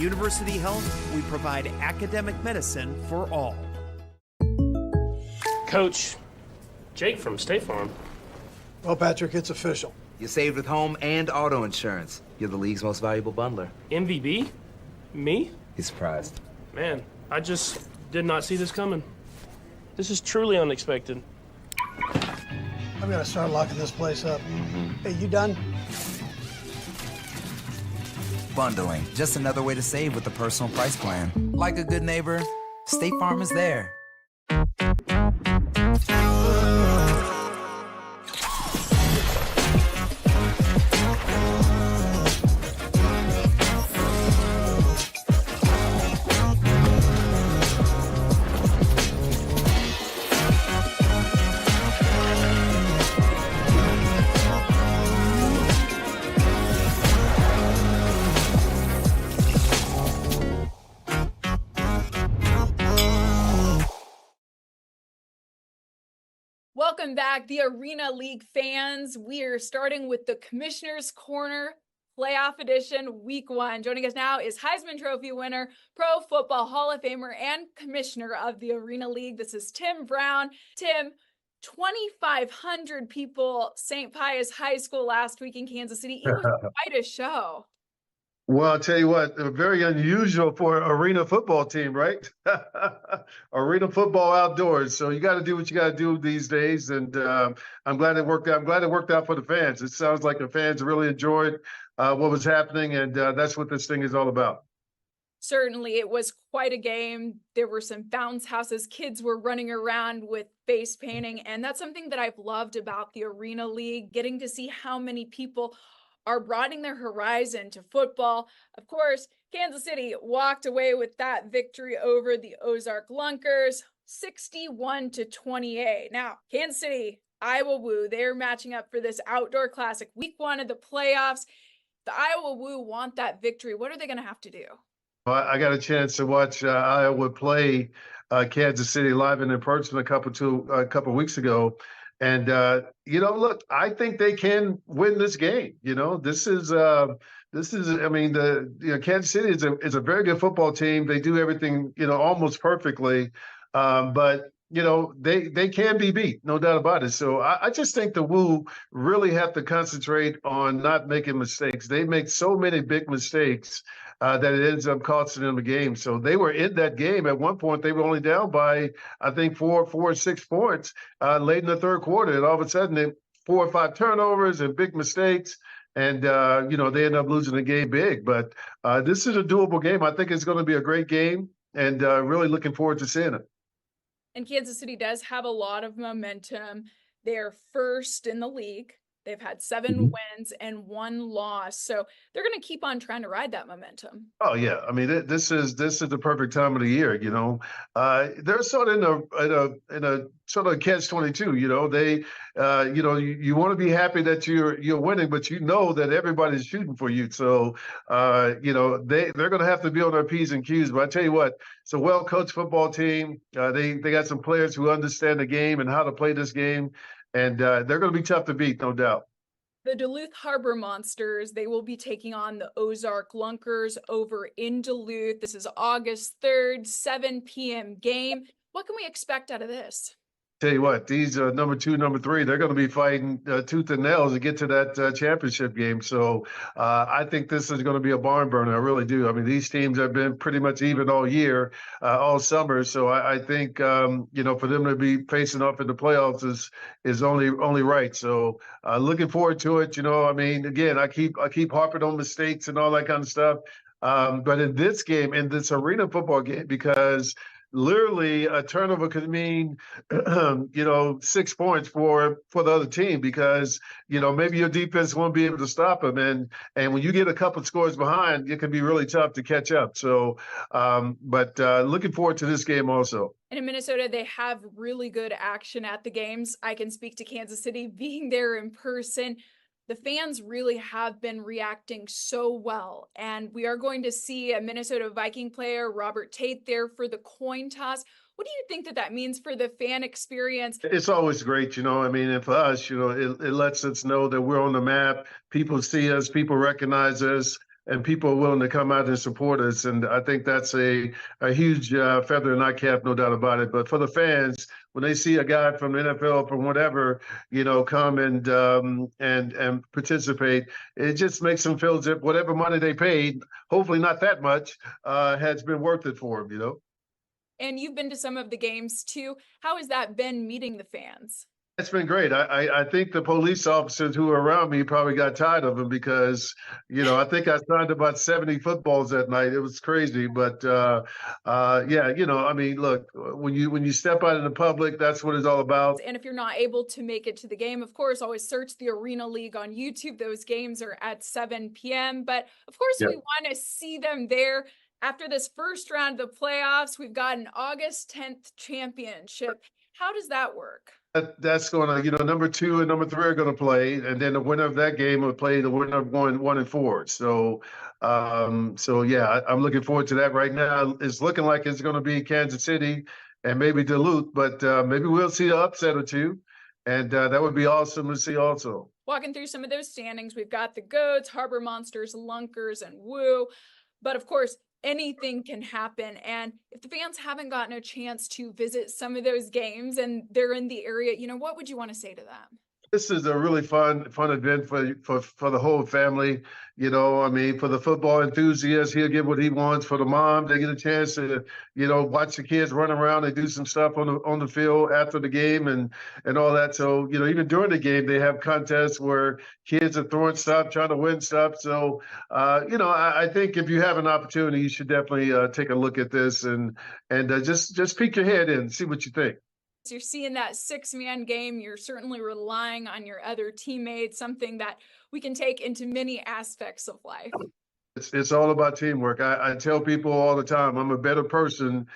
University Health, we provide academic medicine for all. Coach, Jake from State Farm. Well, Patrick, it's official. You saved with home and auto insurance. You're the league's most valuable bundler. MVB? Me? He's surprised. Man, I just did not see this coming. This is truly unexpected. I'm gonna start locking this place up. Hey, you done? Bundling, just another way to save with the personal price plan. Like a good neighbor, State Farm is there. Welcome back, the Arena League fans. We are starting with the Commissioner's Corner Playoff Edition, Week 1. Joining us now is Heisman Trophy winner, Pro Football Hall of Famer, and Commissioner of the Arena League. This is Tim Brown. Tim, 2,500 people, St. Pius High School last week in Kansas City. It was quite a show. Well, I'll tell you what, very unusual for an arena football team, right? Arena football outdoors. So you got to do what you got to do these days. And I'm glad it worked out. I'm glad it worked out for the fans. It sounds like the fans really enjoyed what was happening. And that's what this thing is all about. Certainly, it was quite a game. There were some bounce houses. Kids were running around with face painting. And that's something that I've loved about the Arena League, getting to see how many people are broadening their horizon to football. Of course, Kansas City walked away with that victory over the Ozark Lunkers, 61-28. Now, Kansas City, Iowa Woo, they're matching up for this outdoor classic. Week 1 of the playoffs. The Iowa Woo want that victory. What are they going to have to do? I got a chance to watch Iowa play Kansas City live and in person a couple weeks ago. And, look, I think they can win this game. This is, Kansas City is a very good football team. They do everything, almost perfectly. But they can be beat, no doubt about it. So I just think the Woo really have to concentrate on not making mistakes. They make so many big mistakes that it ends up costing them the game. So they were in that game. At one point, they were only down by, I think, 4 or 6 points late in the third quarter. And all of a sudden, 4 or 5 turnovers and big mistakes. And, they end up losing the game big. But this is a doable game. I think it's going to be a great game, and really looking forward to seeing it. And Kansas City does have a lot of momentum. They're first in the league. They've had 7 wins and 1 loss. So they're going to keep on trying to ride that momentum. Oh, yeah. I mean, this is the perfect time of the year, They're sort of in a sort of catch-22, They, you want to be happy that you're winning, but that everybody's shooting for you. So, they're going to have to be on their P's and Q's. But I tell you what, it's a well-coached football team. They got some players who understand the game and how to play this game. And they're going to be tough to beat, no doubt. The Duluth Harbor Monsters, they will be taking on the Ozark Lunkers over in Duluth. This is August 3rd, 7 p.m. game. What can we expect out of this? Tell you what, these number 2, number 3, they're going to be fighting tooth and nails to get to that championship game. So I think this is going to be a barn burner. I really do. I mean, these teams have been pretty much even all year, all summer. So I think, for them to be facing off in the playoffs is only right. So looking forward to it. Again, I keep harping on mistakes and all that kind of stuff. But in this game, in this arena football game, because literally a turnover could mean 6 points for the other team, because maybe your defense won't be able to stop them, and when you get a couple of scores behind, it can be really tough to catch up. So but looking forward to this game also. And in Minnesota, they have really good action at the games. I can speak to Kansas City being there in person. The fans really have been reacting so well. And we are going to see a Minnesota Viking player, Robert Tate, there for the coin toss. What do you think that means for the fan experience? It's always great, and for us, it lets us know that we're on the map. People see us, people recognize us. and people are willing to come out and support us. And I think that's a huge feather in our cap, no doubt about it. But for the fans, when they see a guy from the NFL, from whatever, come and participate, it just makes them feel as if whatever money they paid, hopefully not that much, has been worth it for them, And you've been to some of the games too. How has that been meeting the fans? It's been great. I think the police officers who were around me probably got tired of him because, I think I signed about 70 footballs that night. It was crazy. But, look, when you step out in the public, that's what it's all about. And if you're not able to make it to the game, of course, always search the Arena League on YouTube. Those games are at 7 p.m. But, of course, we want to see them there. After this first round of the playoffs, we've got an August 10th championship. How does that work? That's going to, number 2 and number 3 are going to play, and then the winner of that game will play the winner of 1 and 4. So, I'm looking forward to that. Right now, it's looking like it's going to be Kansas City and maybe Duluth, but maybe we'll see an upset or two, and that would be awesome to see also. Walking through some of those standings, we've got the Goats, Harbor Monsters, Lunkers, and Woo. But of course, anything can happen. And if the fans haven't gotten a chance to visit some of those games and they're in the area, what would you want to say to them? This is a really fun event for the whole family. For the football enthusiast, he'll get what he wants. For the mom, they get a chance to, watch the kids run around and do some stuff on the field after the game and all that. So, even during the game, they have contests where kids are throwing stuff, trying to win stuff. So, I think if you have an opportunity, you should definitely take a look at this and just peek your head in and see what you think. You're seeing that 6-man game. You're certainly relying on your other teammates, something that we can take into many aspects of life. It's all about teamwork. I tell people all the time, I'm a better person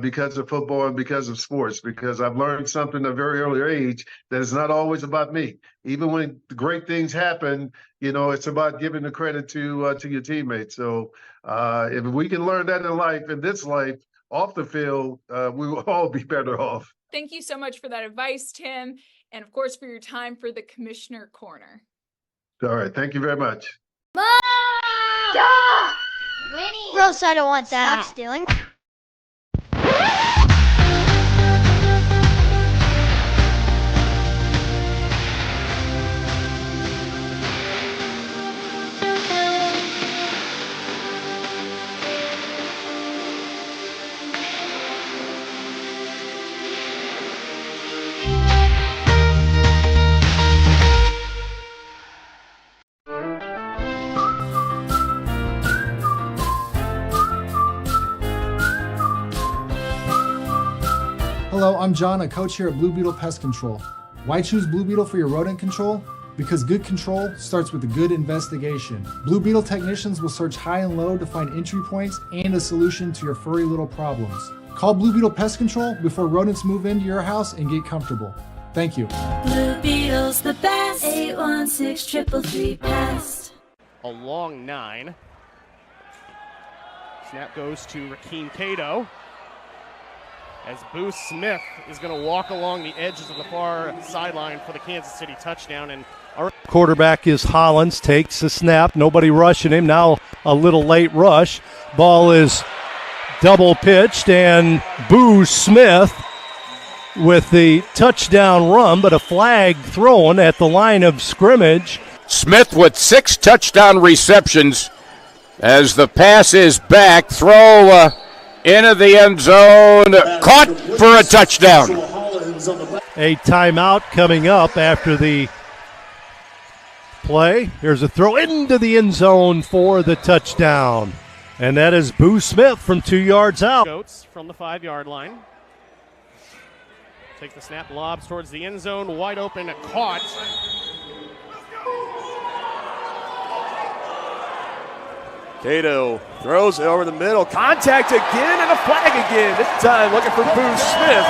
because of football and because of sports, because I've learned something at a very early age that it's not always about me. Even when great things happen, it's about giving the credit to your teammates. So if we can learn that in this life, off the field, we will all be better off. Thank you so much for that advice, Tim, and of course for your time for the Commissioner Corner. All right, thank you very much. Mom! Stop! Gross, I don't want that. Stop stealing. Hello, I'm John, a coach here at Blue Beetle Pest Control. Why choose Blue Beetle for your rodent control? Because good control starts with a good investigation. Blue Beetle technicians will search high and low to find entry points and a solution to your furry little problems. Call Blue Beetle Pest Control before rodents move into your house and get comfortable. Thank you. Blue Beetle's the best. 816-333-PEST. A long 9. Snap goes to Rakeem Cato. As Boo Smith is going to walk along the edges of the far sideline for the Kansas City touchdown. And our quarterback is Hollins, takes the snap, nobody rushing him. Now a little late rush. Ball is double pitched, and Boo Smith with the touchdown run, but a flag thrown at the line of scrimmage. Smith with 6 touchdown receptions as the pass is back. Throw into the end zone, caught for a touchdown. A timeout coming up after the play. Here's a throw into the end zone for the touchdown. And that is Boo Smith from 2 yards out. Goats from the 5-yard line. Take the snap, lobs towards the end zone, wide open, caught. Cato throws it over the middle. Contact again and a flag again. This time looking for Boo Smith.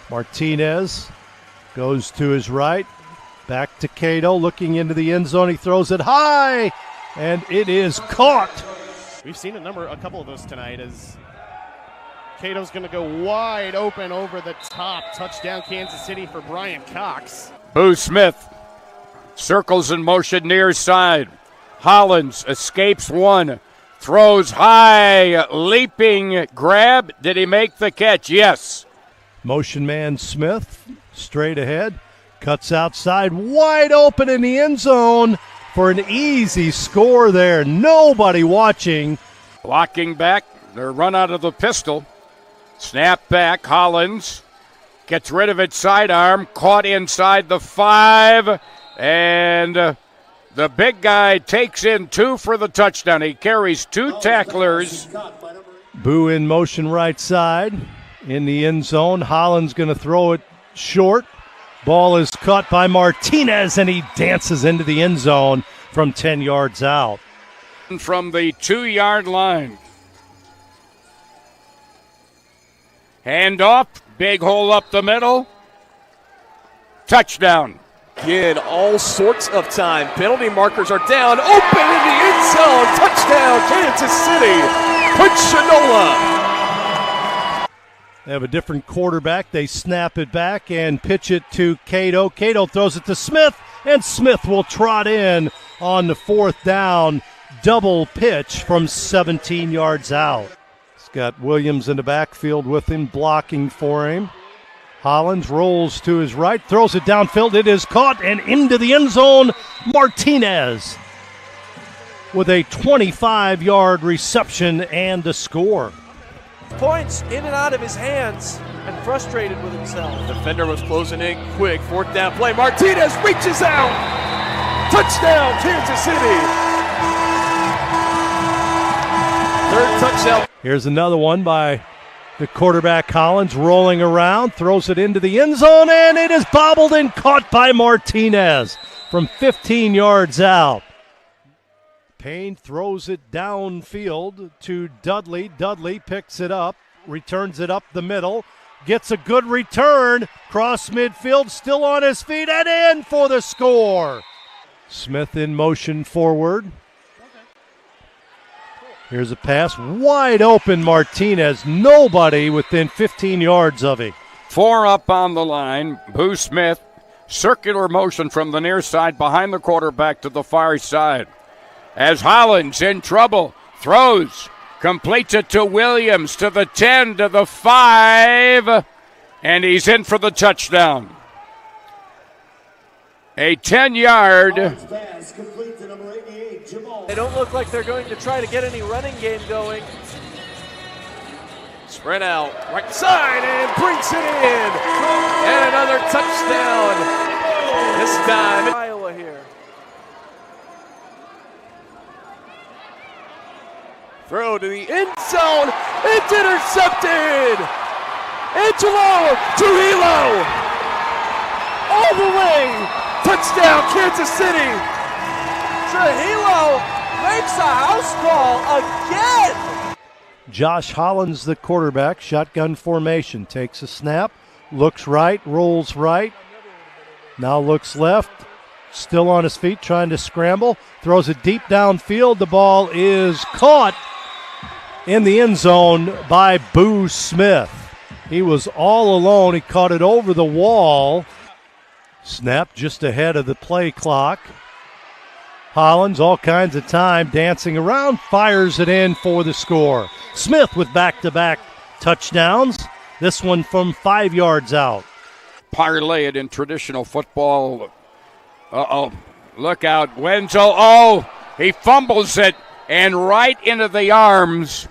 Martinez goes to his right. Back to Cato looking into the end zone. He throws it high, and it is caught. We've seen a couple of those tonight as Cato's going to go wide open over the top. Touchdown Kansas City for Brian Cox. Boo Smith circles in motion near side. Hollins escapes one, throws high, leaping grab. Did he make the catch? Yes. Motion man Smith, straight ahead, cuts outside, wide open in the end zone for an easy score there. Nobody watching. Blocking back, their run out of the pistol. Snap back, Hollins gets rid of it, sidearm, caught inside the 5, and the big guy takes in 2 for the touchdown. He carries 2 tacklers. Boo in motion right side in the end zone. Hollins going to throw it short. Ball is caught by Martinez, and he dances into the end zone from 10 yards out. From the 2-yard line. Hand off, big hole up the middle. Touchdown. Again, all sorts of time. Penalty markers are down. Open in the end zone. Touchdown, Kansas City. Punchinella. They have a different quarterback. They snap it back and pitch it to Cato. Cato throws it to Smith, and Smith will trot in on the 4th down. Double pitch from 17 yards out. He's got Williams in the backfield with him, blocking for him. Hollins rolls to his right, throws it downfield. It is caught and into the end zone. Martinez with a 25-yard reception and a score. Points in and out of his hands and frustrated with himself. Defender was closing in quick. 4th down play. Martinez reaches out. Touchdown, Kansas City. 3rd touchdown. Here's another one by the quarterback Hollins, rolling around, throws it into the end zone, and it is bobbled and caught by Martinez from 15 yards out. Payne throws it downfield to Dudley. Dudley picks it up, returns it up the middle, gets a good return, cross midfield, still on his feet, and in for the score. Smith in motion forward. Here's a pass, wide open Martinez, nobody within 15 yards of him. 4 up on the line. Boo Smith, circular motion from the near side behind the quarterback to the far side. As Hollins in trouble, throws, completes it to Williams, to the 10, to the 5, and he's in for the touchdown. A 10-yard. They don't look like they're going to try to get any running game going. Spread out, right side, and brings it in. And another touchdown. This time, Iowa here. Throw to the end zone. It's intercepted. Angelo Trujillo. All the way. Touchdown, Kansas City. Trujillo makes a house call again. Josh Hollins, the quarterback, shotgun formation, takes a snap, looks right, rolls right, now looks left, still on his feet, trying to scramble, throws it deep downfield. The ball is caught in the end zone by Boo Smith. He was all alone. He caught it over the wall. Snap just ahead of the play clock. Hollins, all kinds of time, dancing around, fires it in for the score. Smith with back-to-back touchdowns. This one from 5 yards out. Parlay it in traditional football. Look out, Wenzel. Oh, he fumbles it, and right into the arms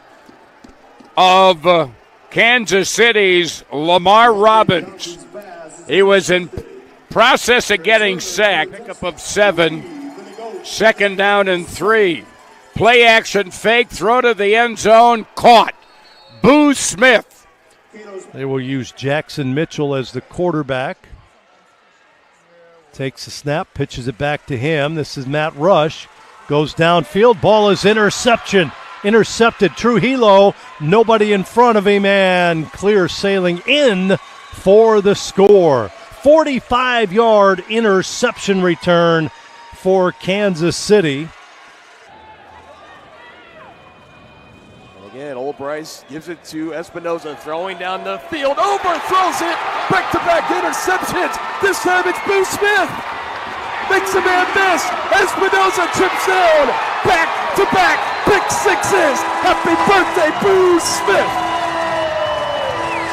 of Kansas City's Lamar Robbins. He was in process of getting sacked. Pickup of 7. 2nd down and 3. Play action fake, throw to the end zone, caught. Boo Smith. They will use Jackson Mitchell as the quarterback. Takes a snap, pitches it back to him. This is Matt Rush. Goes downfield, ball is intercepted. Trujillo, nobody in front of him, and clear sailing in for the score. 45-yard interception return for Kansas City. And again, Old Bryce gives it to Espinoza, throwing down the field, overthrows it, back-to-back interceptions. This time it's Boo Smith. makes a man miss. Espinoza trips down. Back-to-back pick sixes. Happy birthday, Boo Smith.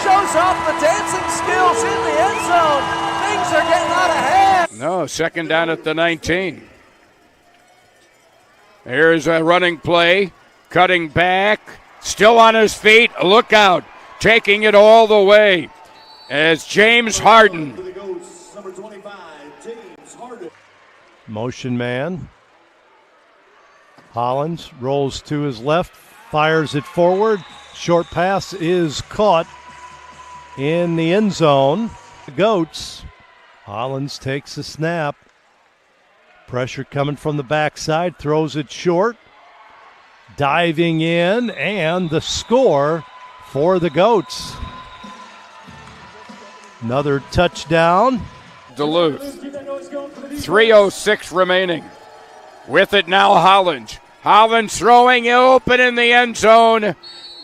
Shows off the dancing skills in the end zone. Things are getting out of hand. No, second down at the 19. Here's a running play. Cutting back. Still on his feet. Look out. Taking it all the way as James Harden. Motion man. Hollins rolls to his left, fires it forward. Short pass is caught in the end zone. The Goats. Hollins takes the snap. Pressure coming from the backside, throws it short. Diving in, and the score for the Goats. Another touchdown. Duluth. 3:06 remaining. With it now, Hollins. Hollins throwing open in the end zone.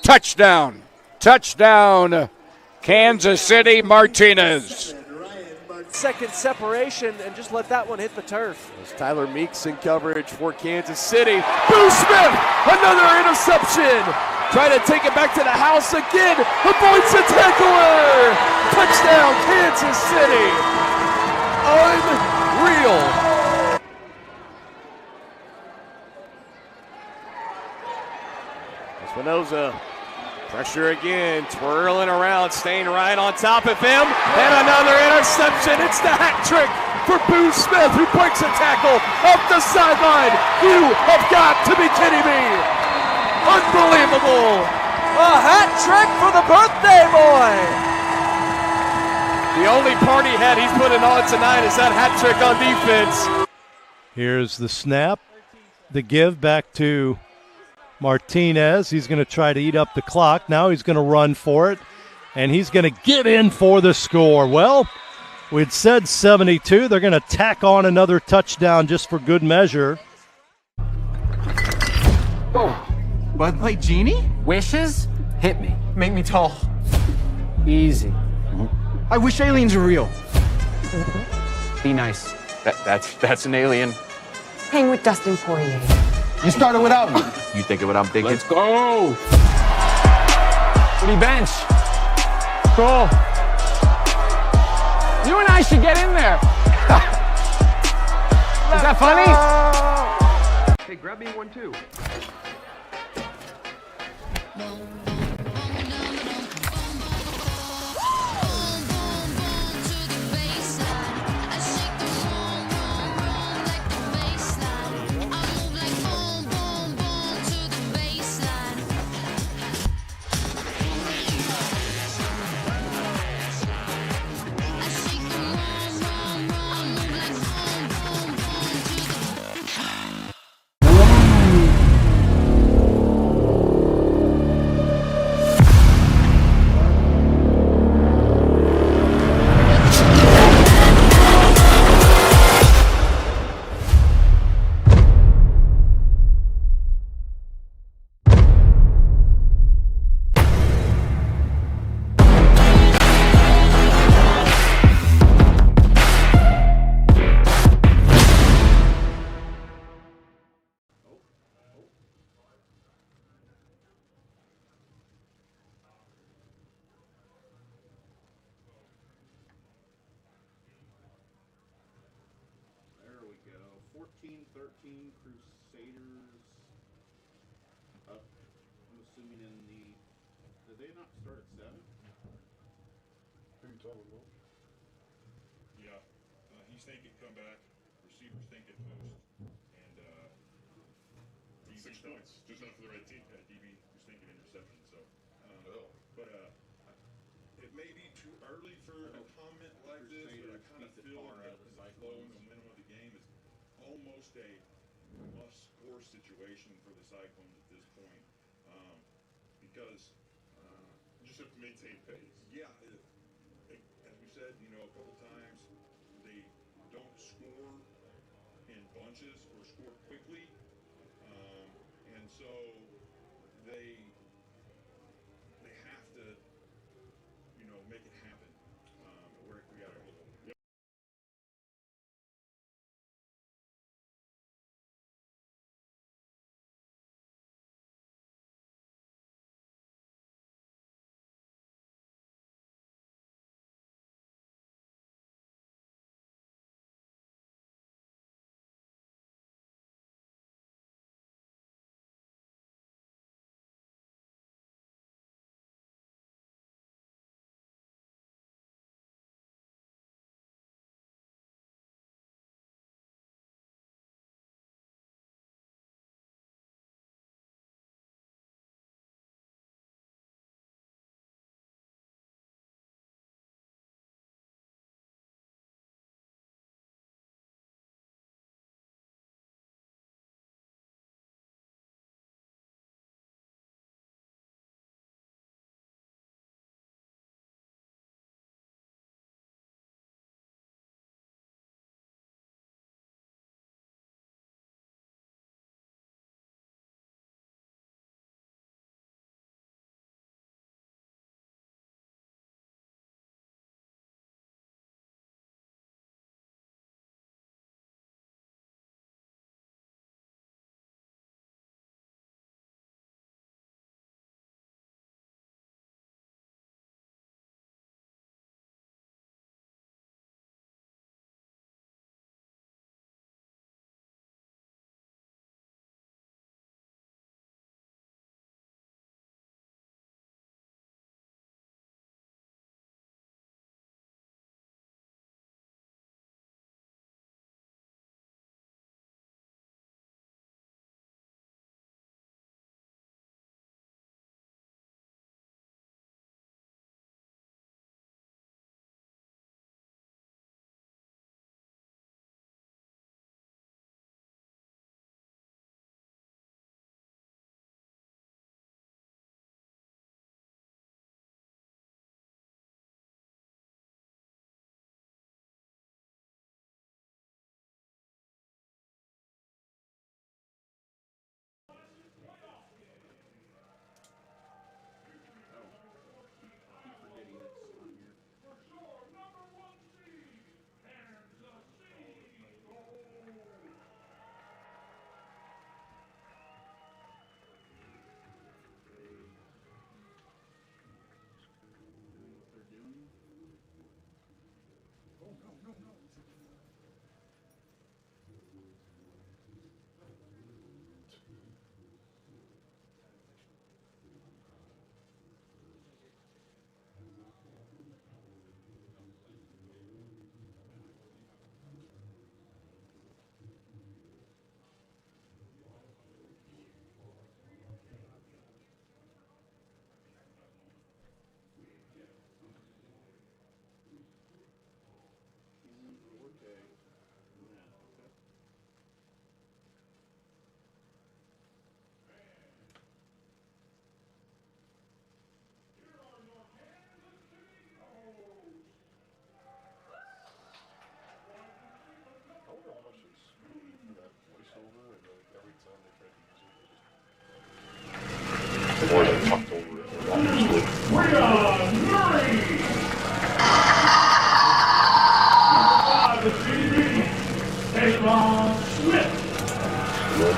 Touchdown. Touchdown. Kansas City, Martinez. Second separation, and just let that one hit the turf. As Tyler Meeks in coverage for Kansas City. Boo Smith, another interception. Trying to take it back to the house again. Avoids the tackler. Touchdown, Kansas City. Unreal. Espinoza, pressure again, twirling around, staying right on top of him, and another interception. It's the hat trick for Boo Smith, who breaks a tackle up the sideline. You have got to be kidding me. Unbelievable. A hat trick for the birthday boy. The only part he had he's putting on tonight is that hat trick on defense. Here's the snap. The give back to Martinez. He's going to try to eat up the clock. Now he's going to run for it, and he's going to get in for the score. Well, we'd said 72. They're going to tack on another touchdown just for good measure. Oh, Bud Light Genie? Wishes? Hit me. Make me tall. Easy. I wish aliens were real. Be nice. That's an alien. Hang with Dustin Poirier. You started without me. You thinking what I'm thinking? Let's go. What do you bench? Cool. You and I should get in there. Is that funny? Hey, grab me one too. Or score quickly, and so they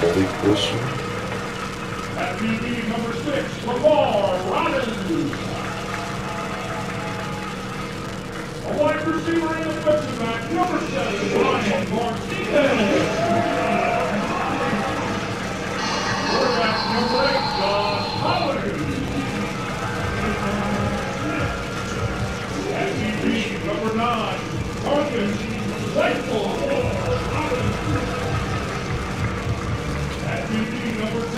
Malik Wilson. At DB number 6, Lamar Robbins. A wide receiver and defensive back, number 7, Ryan Martinez. Quarterback number 8, Josh Howard. At DB number 9, Marcus Whiteful. At DB number 10,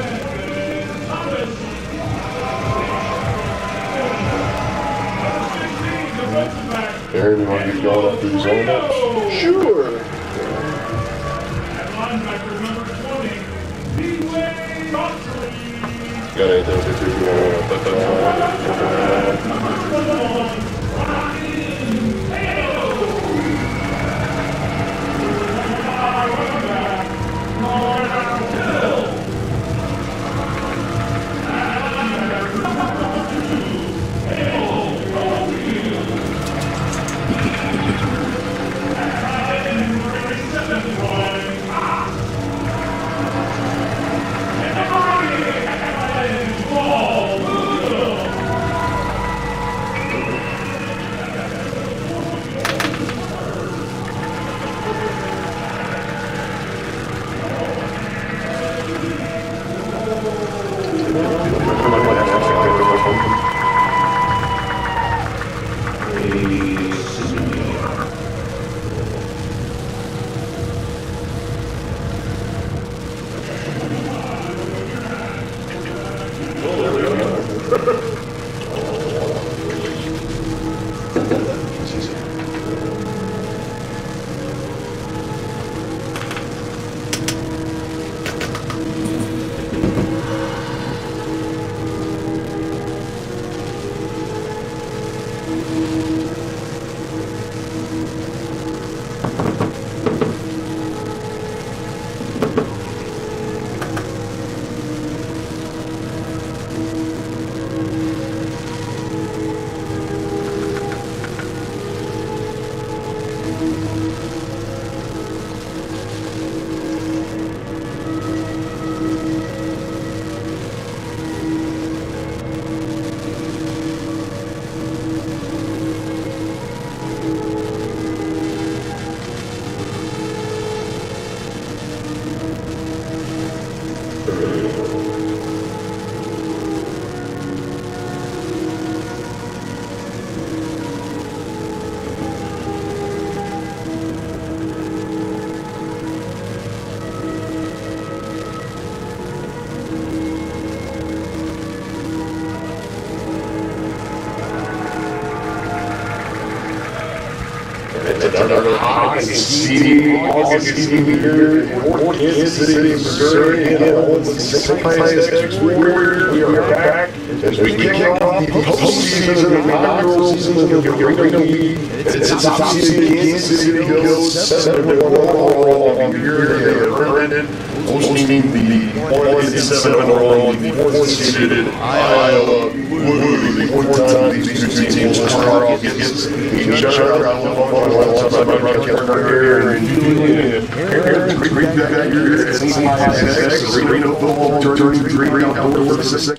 Ben Thomas. Aaron, you want to get going up through the zone ups? Sure. At linebacker number 20, D-Way Godfrey. Got anything to do August here in Fort Kansas City, Missouri, and on the Science Warriors. We are back as we kick off the postseason of the inaugural season of the Arena League. It's the top seed Kansas City Goats, 7-1 overall on the year. They are earned hosting the 1-7 overall, the 4th-seeded Iowa Blue. The fourth time these two teams will square off against each other.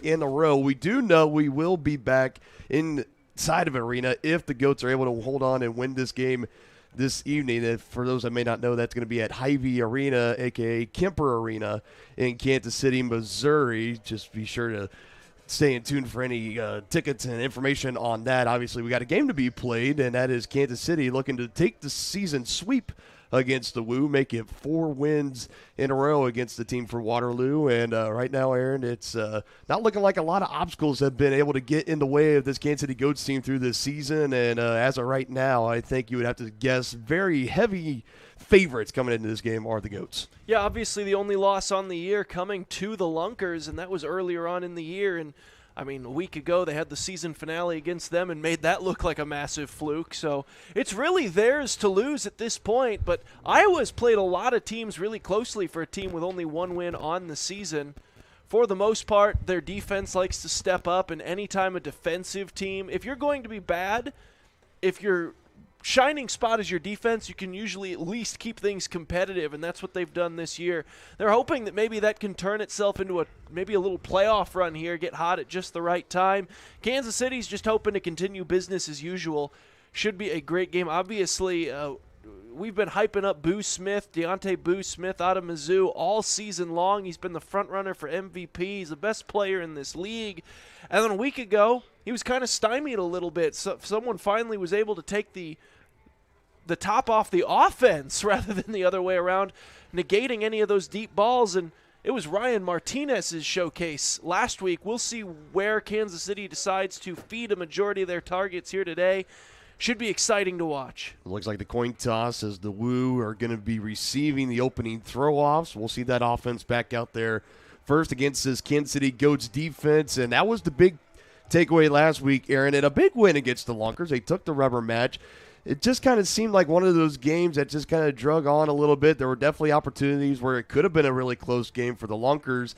In a row, we do know we will be back inside of Arena if the Goats are able to hold on and win this game this evening. And for those that may not know, that's going to be at Hy-Vee Arena, aka Kemper Arena in Kansas City, Missouri. Just be sure to stay in tune for any tickets and information on that. Obviously, we got a game to be played, and that is Kansas City looking to take the season sweep against the Woo, make it 4 wins in a row against the team for Waterloo. And right now, Aaron, it's not looking like a lot of obstacles have been able to get in the way of this Kansas City Goats team through this season. And as of right now, I think you would have to guess very heavy favorites coming into this game are the Goats. Yeah, obviously the only loss on the year coming to the Lunkers, and that was earlier on in the year. And I mean, a week ago they had the season finale against them and made that look like a massive fluke. So it's really theirs to lose at this point. But Iowa's played a lot of teams really closely for a team with only 1 win on the season. For the most part, their defense likes to step up, and anytime a defensive team, if you're going to be bad, if you're shining spot is your defense, you can usually at least keep things competitive, and that's what they've done this year. They're hoping that maybe that can turn itself into maybe a little playoff run here, get hot at just the right time. Kansas City's just hoping to continue business as usual. Should be a great game. Obviously, we've been hyping up Boo Smith, Deontay Boo Smith out of Mizzou all season long. He's been the front runner for MVP. He's the best player in this league. And then a week ago, he was kind of stymied a little bit. So someone finally was able to take the top off the offense rather than the other way around, negating any of those deep balls. And it was Ryan Martinez's showcase last week. We'll see where Kansas City decides to feed a majority of their targets here today. Should be exciting to watch. It looks like the coin toss as the Woo are going to be receiving the opening throw-offs. We'll see that offense back out there first against this Kansas City Goats defense. And that was the big takeaway last week, Aaron, and a big win against the Lunkers. They took the rubber match. It just kind of seemed like one of those games that just kind of drug on a little bit. There were definitely opportunities where it could have been a really close game for the Lunkers.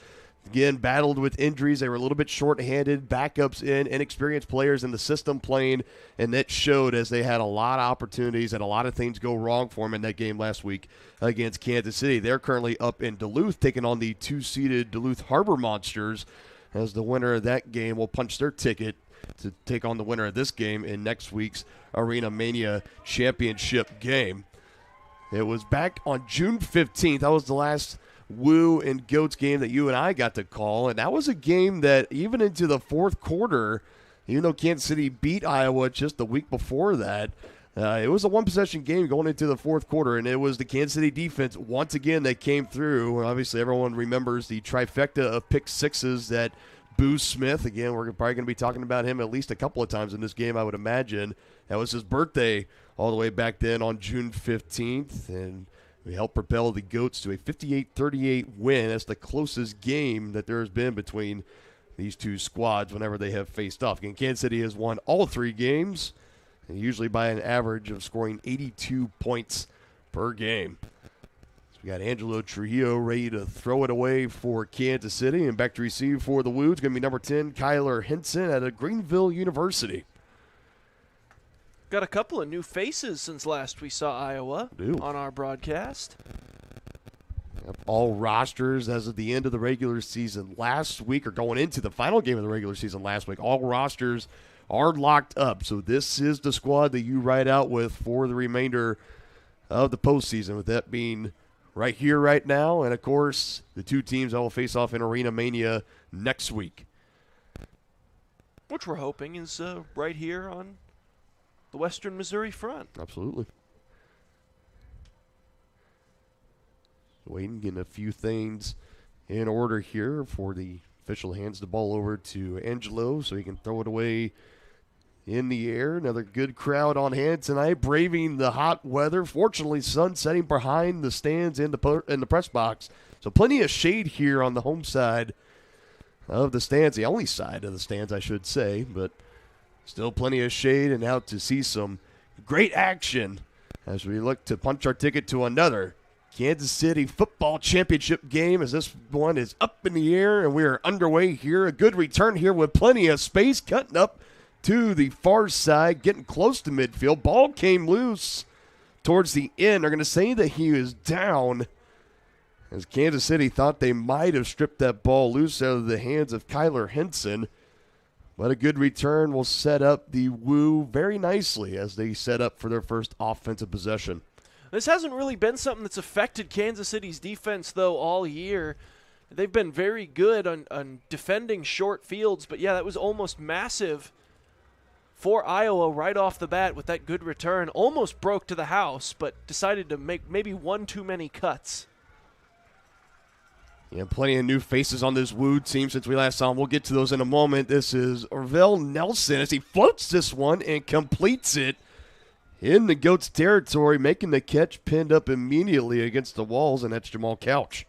Again, battled with injuries. They were a little bit short-handed, backups in, inexperienced players in the system playing, and that showed as they had a lot of opportunities and a lot of things go wrong for them in that game last week against Kansas City. They're currently up in Duluth, taking on the 2-seeded Duluth Harbor Monsters, as the winner of that game will punch their ticket to take on the winner of this game in next week's Arena Mania Championship game. It was back on June 15th. That was the last Woo and Goats game that you and I got to call, and that was a game that even into the fourth quarter, even though Kansas City beat Iowa just the week before that, it was a one-possession game going into the fourth quarter, and it was the Kansas City defense once again that came through. Obviously, everyone remembers the trifecta of pick sixes that Boo Smith, again, we're probably going to be talking about him at least a couple of times in this game, I would imagine. That was his birthday all the way back then on June 15th, and we helped propel the Goats to a 58-38 win. That's the closest game that there has been between these two squads whenever they have faced off. Again, Kansas City has won all three games, and usually by an average of scoring 82 points per game. So we got Angelo Trujillo ready to throw it away for Kansas City, and back to receive for the Woo. It's going to be number 10, Kyler Henson out of Greenville University. Got a couple of new faces since last we saw Iowa on our broadcast. All rosters as of the end of the regular season last week, or going into the final game of the regular season last week, all rosters are locked up. So this is the squad that you ride out with for the remainder of the postseason, with that being right here, right now, and, of course, the two teams that will face off in Arena Mania next week. Which we're hoping is right here on the Western Missouri front. Absolutely. Waiting, getting a few things in order here for the official. Hands the ball over to Angelo so he can throw it away in the air. Another good crowd on hand tonight, braving the hot weather. Fortunately, sun setting behind the stands in the press box. So plenty of shade here on the home side of the stands, the only side of the stands, I should say, but still plenty of shade and out to see some great action as we look to punch our ticket to another Kansas City football championship game, as this one is up in the air and we are underway here. A good return here with plenty of space, cutting up to the far side, getting close to midfield. Ball came loose towards the end. They're going to say that he was down, as Kansas City thought they might have stripped that ball loose out of the hands of Kyler Henson. But a good return will set up the Woo very nicely as they set up for their first offensive possession. This hasn't really been something that's affected Kansas City's defense, though, all year. They've been very good on defending short fields, but, yeah, that was almost massive for Iowa right off the bat with that good return. Almost broke to the house, but decided to make maybe one too many cuts. Yeah, plenty of new faces on this Woo team since we last saw him. We'll get to those in a moment. This is Orville Nelson as he floats this one and completes it in the Goats territory, making the catch, pinned up immediately against the walls, and that's Jamal Couch.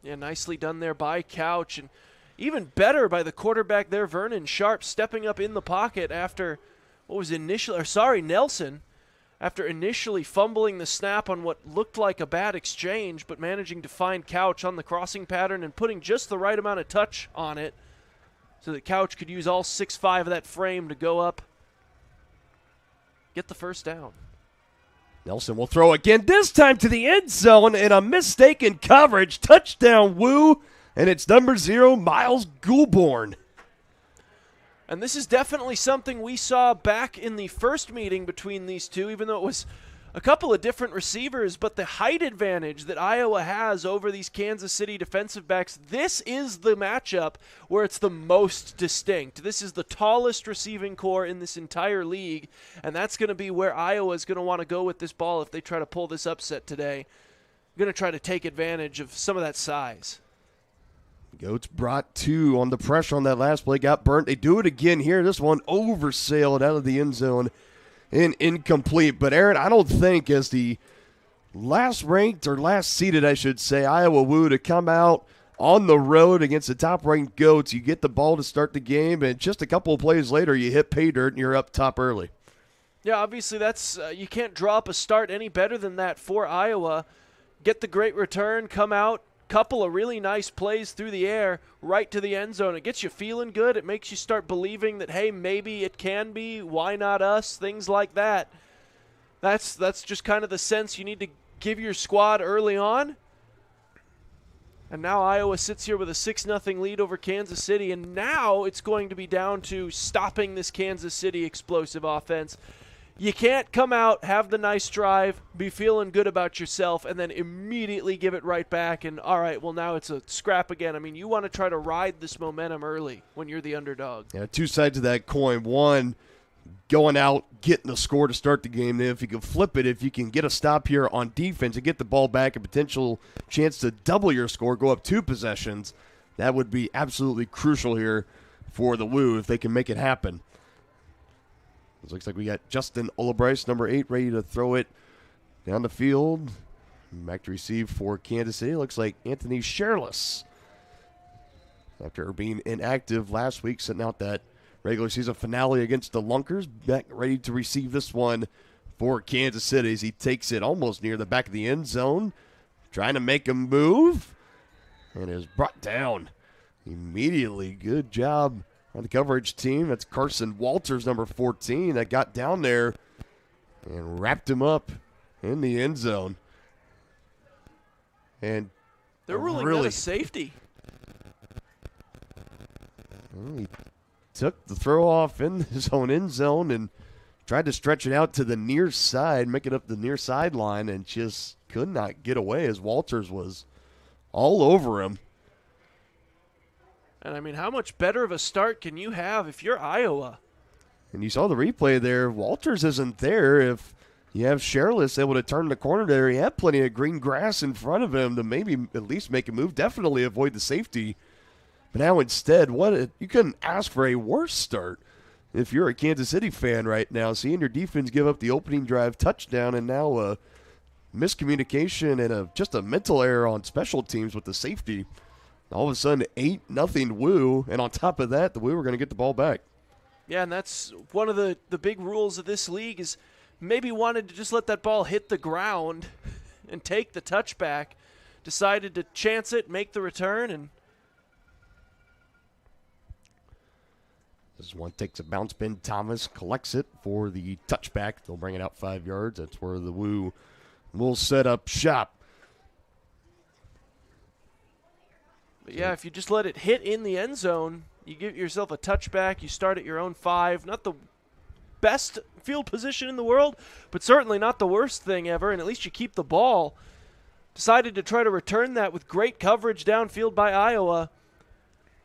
Yeah, nicely done there by Couch, and even better by the quarterback there, Vernon Sharp, stepping up in the pocket after Nelson, after initially fumbling the snap on what looked like a bad exchange, but managing to find Couch on the crossing pattern and putting just the right amount of touch on it so that Couch could use all 6'5" of that frame to go up get the first down. Nelson will throw again, this time to the end zone, and a mistaken coverage. Touchdown, Woo, and it's number 0, Miles Goulbourne. And this is definitely something we saw back in the first meeting between these two, even though it was a couple of different receivers, but the height advantage that Iowa has over these Kansas City defensive backs, this is the matchup where it's the most distinct. This is the tallest receiving core in this entire league, and that's going to be where Iowa is going to want to go with this ball if they try to pull this upset today. Going to try to take advantage of some of that size. Goats brought 2 on the pressure on that last play, got burnt. They do it again here. This one oversailed out of the end zone and incomplete. But, Aaron, I don't think as the last ranked or last seeded, I should say, Iowa Woo to come out on the road against the top-ranked Goats. You get the ball to start the game, and just a couple of plays later, you hit pay dirt and you're up top early. Yeah, obviously that's you can't draw up a start any better than that for Iowa. Get the great return, come out, couple of really nice plays through the air right to the end zone. It gets you feeling good. It makes you start believing that, hey, maybe it can be. Why not us? Things like that. That's just kind of the sense you need to give your squad early on. And now Iowa sits here with a 6-0 lead over Kansas City, and now it's going to be down to stopping this Kansas City explosive offense. You can't come out, have the nice drive, be feeling good about yourself, and then immediately give it right back. And, all right, well, now it's a scrap again. I mean, you want to try to ride this momentum early when you're the underdog. Yeah, 2 sides of that coin. One, going out, getting the score to start the game. Then if you can flip it, if you can get a stop here on defense and get the ball back, a potential chance to double your score, go up 2 possessions, that would be absolutely crucial here for the Woo if they can make it happen. It looks like we got Justin Olabryce, number 8, ready to throw it down the field. Back to receive for Kansas City. Looks like Anthony Sherless, after being inactive last week, sitting out that regular season finale against the Lunkers, back ready to receive this one for Kansas City as he takes it almost near the back of the end zone, trying to make a move, and is brought down immediately. Good job on the coverage team. That's Carson Walters, number 14, that got down there and wrapped him up in the end zone. And they're ruling that a safety. Well, he took the throw off in his own end zone and tried to stretch it out to the near side, make it up the near sideline, and just could not get away as Walters was all over him. And, I mean, how much better of a start can you have if you're Iowa? And you saw the replay there. Walters isn't there. If you have Sherless able to turn the corner there, he had plenty of green grass in front of him to maybe at least make a move, definitely avoid the safety. But now instead, you couldn't ask for a worse start if you're a Kansas City fan right now, seeing your defense give up the opening drive touchdown and now a miscommunication and just a mental error on special teams with the safety. All of a sudden, 8-0 Woo, and on top of that, the Woo are going to get the ball back. Yeah, and that's one of the big rules of this league is maybe wanted to just let that ball hit the ground and take the touchback, decided to chance it, make the return, and this one takes a bounce. Ben Thomas collects it for the touchback. They'll bring it out 5 yards. That's where the Woo will set up shop. But yeah, if you just let it hit in the end zone, you give yourself a touchback, you start at your own 5. Not the best field position in the world, but certainly not the worst thing ever, and at least you keep the ball. Decided to try to return that with great coverage downfield by Iowa.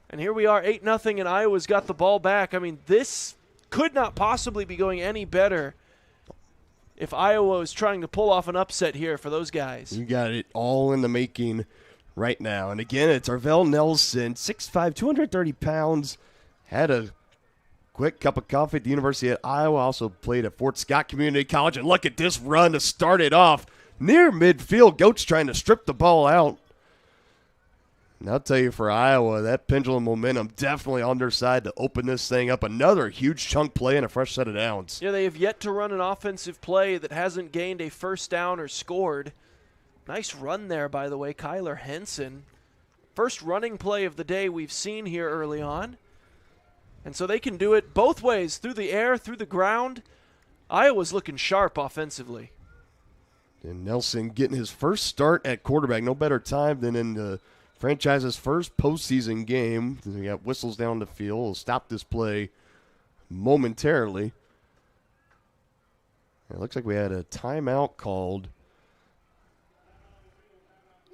And here we are, 8-0, and Iowa's got the ball back. I mean, this could not possibly be going any better if Iowa was trying to pull off an upset here for those guys. You got it all in the making right now. And again, it's Arvell Nelson, 6'5", 230 pounds, had a quick cup of coffee at the University of Iowa, also played at Fort Scott Community College. And look at this run to start it off. Near midfield, Goats trying to strip the ball out. And I'll tell you, for Iowa, that pendulum momentum definitely on their side to open this thing up. Another huge chunk play and a fresh set of downs. Yeah, they have yet to run an offensive play that hasn't gained a first down or scored. Nice run there, by the way, Kyler Henson. First running play of the day we've seen here early on. And so they can do it both ways, through the air, through the ground. Iowa's looking sharp offensively. And Nelson getting his first start at quarterback. No better time than in the franchise's first postseason game. We got whistles down the field. We'll stop this play momentarily. It looks like we had a timeout called.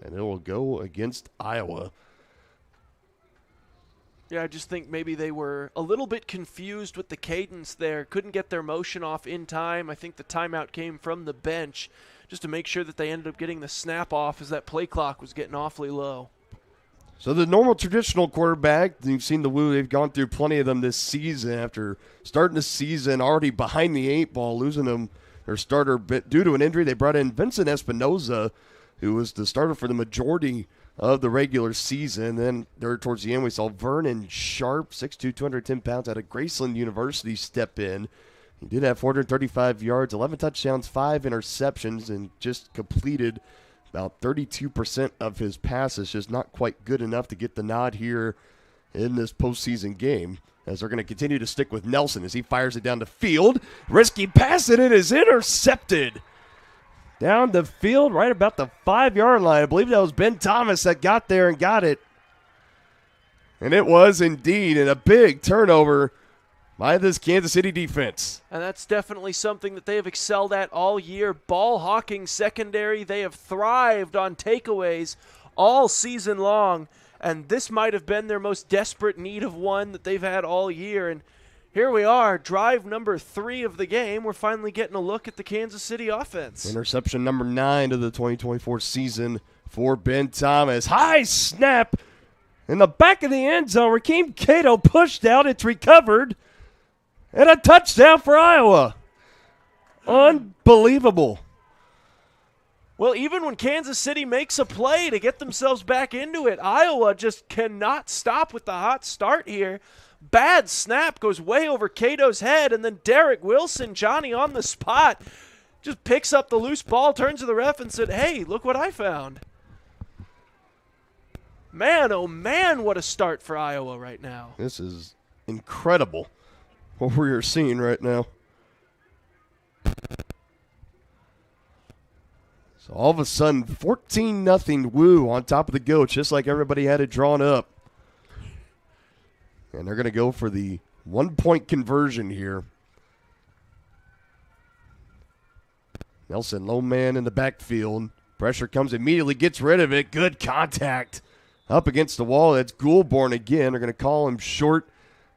And it will go against Iowa. Yeah, I just think maybe they were a little bit confused with the cadence there. Couldn't get their motion off in time. I think the timeout came from the bench just to make sure that they ended up getting the snap off as that play clock was getting awfully low. So the normal traditional quarterback, you've seen the Woo, they've gone through plenty of them this season after starting the season already behind the 8 ball, losing them, their starter due to an injury. They brought in Vincent Espinoza, who was the starter for the majority of the regular season. Then there towards the end, we saw Vernon Sharp, 6'2", 210 pounds, out of Graceland University, step in. He did have 435 yards, 11 touchdowns, 5 interceptions, and just completed about 32% of his passes. Just not quite good enough to get the nod here in this postseason game, as they're going to continue to stick with Nelson as he fires it down the field. Risky pass, and it is intercepted. Down the field, right about the 5-yard line. I believe that was Ben Thomas that got there and got it. And it was indeed, and a big turnover by this Kansas City defense. And that's definitely something that they have excelled at all year. Ball hawking secondary. They have thrived on takeaways all season long. And this might have been their most desperate need of one that they've had all year. And here we are, drive number 3 of the game. We're finally getting a look at the Kansas City offense. Interception number 9 of the 2024 season for Ben Thomas. High snap in the back of the end zone. Rakeem Cato pushed out. It's recovered. And a touchdown for Iowa. Unbelievable. Well, even when Kansas City makes a play to get themselves back into it, Iowa just cannot stop with the hot start here. Bad snap goes way over Cato's head, and then Derek Wilson, Johnny on the spot, just picks up the loose ball, turns to the ref and said, hey, look what I found. Man, oh man, what a start for Iowa right now. This is incredible what we are seeing right now. So all of a sudden, 14-0 Woo on top of the Goats, just like everybody had it drawn up. And they're going to go for the 1-point conversion here. Nelson, low man in the backfield. Pressure comes immediately, gets rid of it. Good contact up against the wall. That's Goulbourne again. They're going to call him short,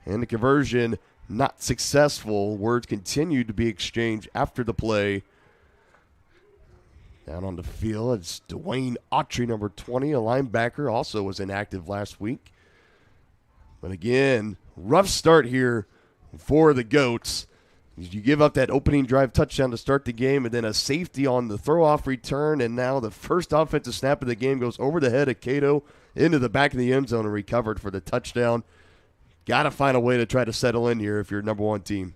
and the conversion not successful. Words continued to be exchanged after the play. Down on the field, it's Dwayne Autry, number 20, a linebacker, also was inactive last week. But again, rough start here for the Goats. You give up that opening drive touchdown to start the game, and then a safety on the throw-off return, and now the first offensive snap of the game goes over the head of Cato into the back of the end zone and recovered for the touchdown. Got to find a way to try to settle in here if you're number 1 team.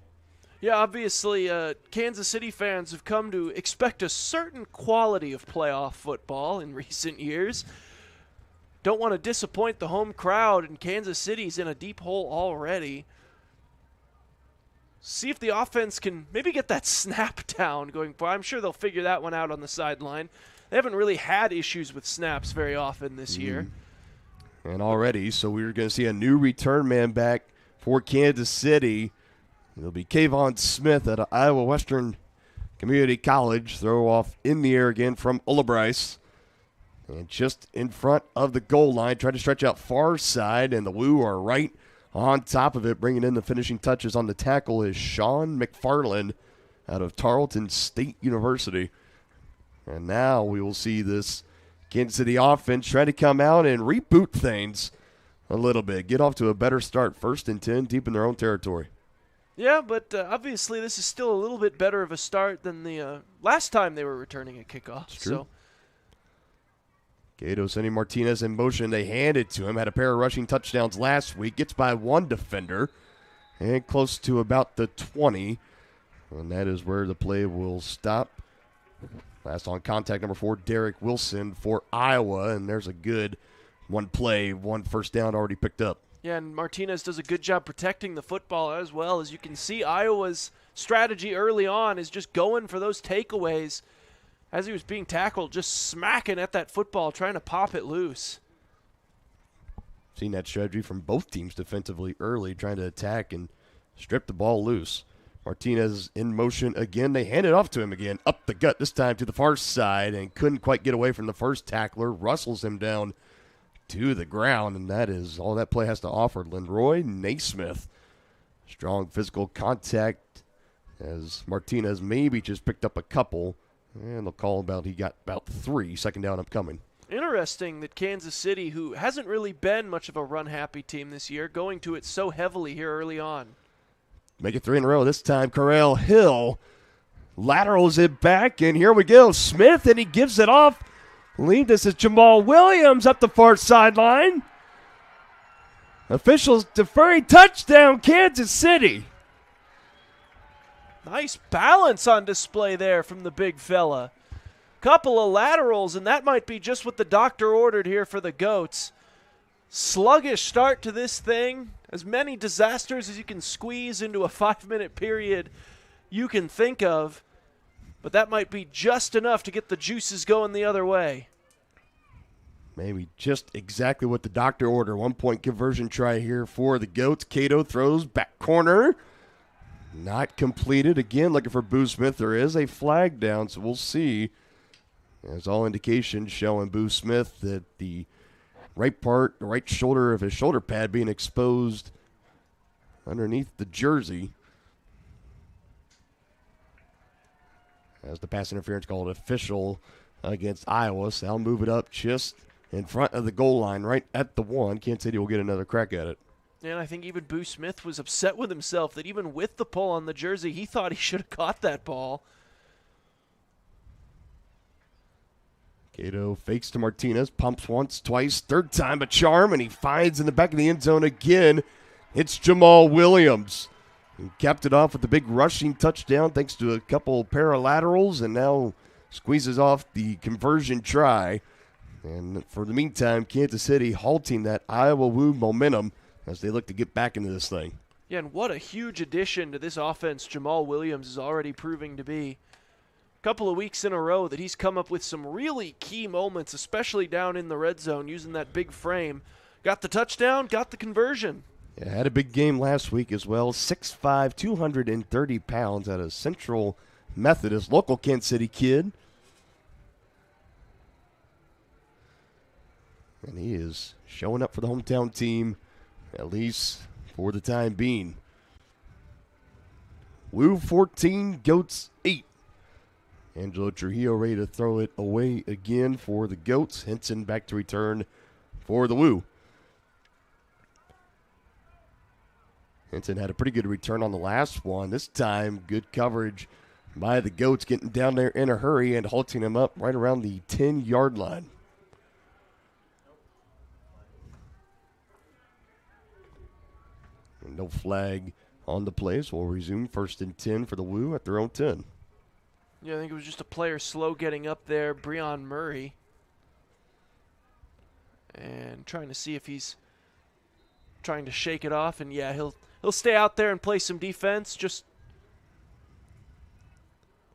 Yeah, obviously, Kansas City fans have come to expect a certain quality of playoff football in recent years. Don't want to disappoint the home crowd, and Kansas City's in a deep hole already. See if the offense can maybe get that snap down going forward. I'm sure they'll figure that one out on the sideline. They haven't really had issues with snaps very often this year. And already, so we're going to see a new return man back for Kansas City. It'll be Kayvon Smith out of Iowa Western Community College. Throw off in the air again from Ullebryce. And just in front of the goal line, trying to stretch out far side, and the Woo are right on top of it. Bringing in the finishing touches on the tackle is Sean McFarland out of Tarleton State University. And now we will see this Kansas City offense try to come out and reboot things a little bit. Get off to a better start. 1st and 10, deep in their own territory. Yeah, but obviously this is still a little bit better of a start than the last time they were returning a kickoff. So, Cato sending Martinez in motion. They hand it to him. Had a pair of rushing touchdowns last week. Gets by one defender and close to about the 20. And that is where the play will stop. Last on contact, number 4, Derek Wilson for Iowa. And there's a good one play, 1 first down already picked up. Yeah, and Martinez does a good job protecting the football as well. As you can see, Iowa's strategy early on is just going for those takeaways. As he was being tackled, just smacking at that football, trying to pop it loose. Seen that strategy from both teams defensively early, trying to attack and strip the ball loose. Martinez in motion again. They hand it off to him again, up the gut, this time to the far side, and couldn't quite get away from the first tackler. Rustles him down to the ground, and that is all that play has to offer. Lenroy Naismith. Strong physical contact as Martinez maybe just picked up a couple, and they'll call he got about 3, second down upcoming. Interesting that Kansas City, who hasn't really been much of a run-happy team this year, going to it so heavily here early on. Make it 3 in a row. This time, Corral Hill laterals it back, and here we go. Smith, and he gives it off. Lead this is Jamal Williams up the far sideline. Officials deferring, touchdown, Kansas City. Nice balance on display there from the big fella. Couple of laterals, and that might be just what the doctor ordered here for the Goats. Sluggish start to this thing. As many disasters as you can squeeze into a 5-minute period you can think of. But that might be just enough to get the juices going the other way. Maybe just exactly what the doctor ordered. 1-point conversion try here for the Goats. Cato throws back corner. Not completed. Again, looking for Boo Smith. There is a flag down, so we'll see. As all indications showing Boo Smith that the right shoulder of his shoulder pad being exposed underneath the jersey. As the pass interference called official against Iowa, so they'll move it up just in front of the goal line, right at the 1. Kansas City will get another crack at it. And I think even Boo Smith was upset with himself that even with the pull on the jersey, he thought he should have caught that ball. Cato fakes to Martinez, pumps once, twice, third time a charm, and he finds in the back of the end zone again. It's Jamal Williams. He capped it off with a big rushing touchdown thanks to a couple paralaterals, and now squeezes off the conversion try. And for the meantime, Kansas City halting that Iowa Woo momentum as they look to get back into this thing. Yeah, and what a huge addition to this offense Jamal Williams is already proving to be. Couple of weeks in a row that he's come up with some really key moments, especially down in the red zone using that big frame. Got the touchdown, got the conversion. Yeah, had a big game last week as well. 6'5", 230 pounds out of Central Methodist, local Kansas City kid. And he is showing up for the hometown team, at least for the time being. Woo 14, Goats 8. Angelo Trujillo ready to throw it away again for the Goats. Henson back to return for the Woo. Henson had a pretty good return on the last one. This time, good coverage by the Goats, getting down there in a hurry and halting him up right around the 10-yard line. And no flag on the play, so we'll resume 1st and 10 for the Woo at their own 10. Yeah, I think it was just a player slow getting up there, Breon Murray. And trying to see if he's trying to shake it off. And yeah, he'll stay out there and play some defense. Just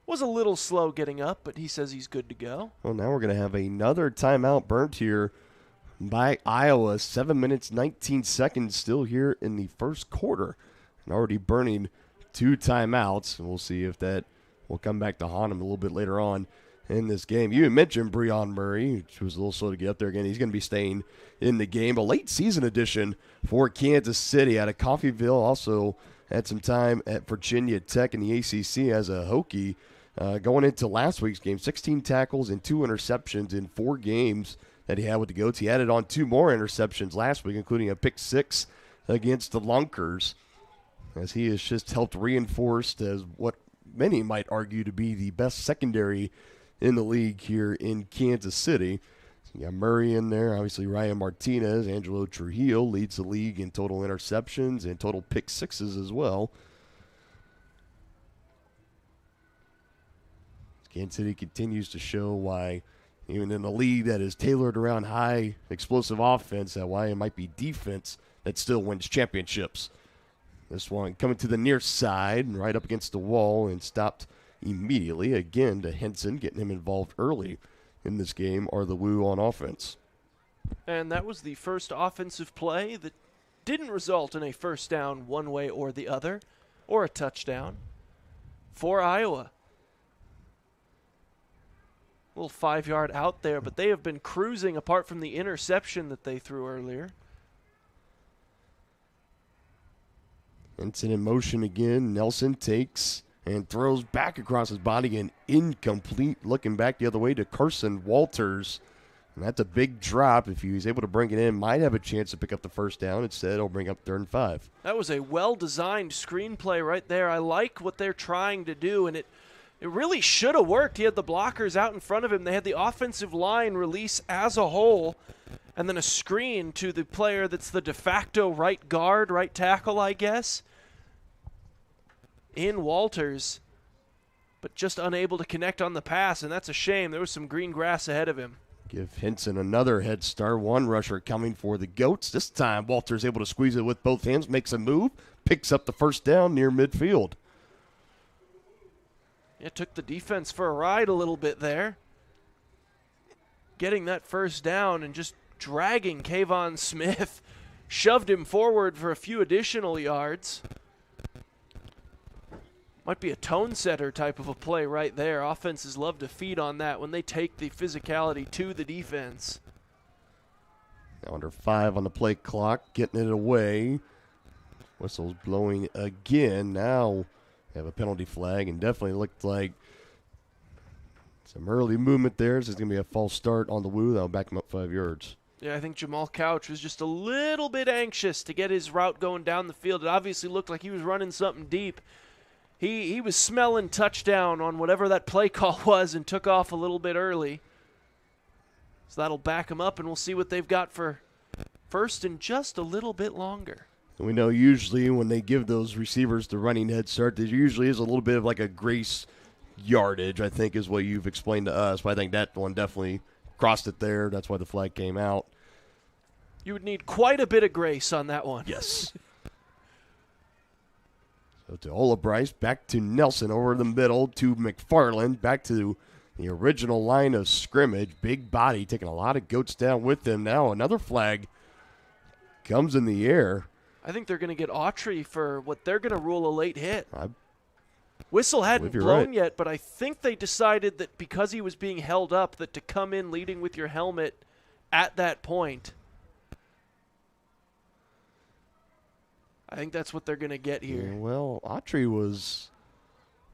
was a little slow getting up, but he says he's good to go. Well, now we're going to have another timeout burnt here by Iowa. 7 minutes, 19 seconds still here in the first quarter. And already burning 2 timeouts. And we'll see if that will come back to haunt him a little bit later on in this game. You mentioned Breon Murray, which was a little slow to get up there again. He's going to be staying in the game. A late season addition for Kansas City out of Coffeyville. Also had some time at Virginia Tech in the ACC as a Hokie. Going into last week's game, 16 tackles and 2 interceptions in 4 games that he had with the Goats. He added on 2 more interceptions last week, including a pick 6 against the Lunkers, as he has just helped reinforce as what many might argue to be the best secondary in the league here in Kansas City. So you got Murray in there, obviously Ryan Martinez. Angelo Trujillo leads the league in total interceptions and total pick 6s as well. Kansas City continues to show why Even in a league that is tailored around high explosive offense, that why it might be defense that still wins championships. This one coming to the near side and right up against the wall and stopped immediately. Again to Henson, getting him involved early in this game are the Woo on offense. And that was the first offensive play that didn't result in a first down one way or the other, or a touchdown for Iowa. A little 5-yard out there, but they have been cruising apart from the interception that they threw earlier. Henson in motion again. Nelson takes and throws back across his body and incomplete. Looking back the other way to Carson Walters. And that's a big drop. If he's able to bring it in, might have a chance to pick up the first down. Instead, he'll bring up 3rd and 5. That was a well-designed screenplay right there. I like what they're trying to do, and it really should have worked. He had the blockers out in front of him. They had the offensive line release as a whole, and then a screen to the player that's the de facto right guard, right tackle, I guess, in Walters, but just unable to connect on the pass, and that's a shame. There was some green grass ahead of him. Give Henson another head start. One rusher coming for the Goats. This time, Walters able to squeeze it with both hands, makes a move, picks up the first down near midfield. Yeah, took the defense for a ride a little bit there. Getting that first down and just dragging Kayvon Smith. Shoved him forward for a few additional yards. Might be a tone setter type of a play right there. Offenses love to feed on that when they take the physicality to the defense. Now under 5 on the play clock, getting it away. Whistle's blowing again. Now they have a penalty flag, and definitely looked like some early movement there. So it's going to be a false start on the Woo. That'll back him up 5 yards. Yeah, I think Jamal Couch was just a little bit anxious to get his route going down the field. It obviously looked like he was running something deep. He was smelling touchdown on whatever that play call was and took off a little bit early. So that'll back him up, and we'll see what they've got for first and just a little bit longer. And we know usually when they give those receivers the running head start, there usually is a little bit of like a grace yardage, I think is what you've explained to us. But I think that one definitely crossed it there. That's why the flag came out. You would need quite a bit of grace on that one. Yes. So to Ola Bryce, back to Nelson over the middle, to McFarland, back to the original line of scrimmage. Big body, taking a lot of Goats down with him. Now another flag comes in the air. I think they're going to get Autry for what they're going to rule a late hit. Whistle hadn't blown yet, but I think they decided that because he was being held up, that to come in leading with your helmet at that point, I think that's what they're going to get here. Yeah, well, Autry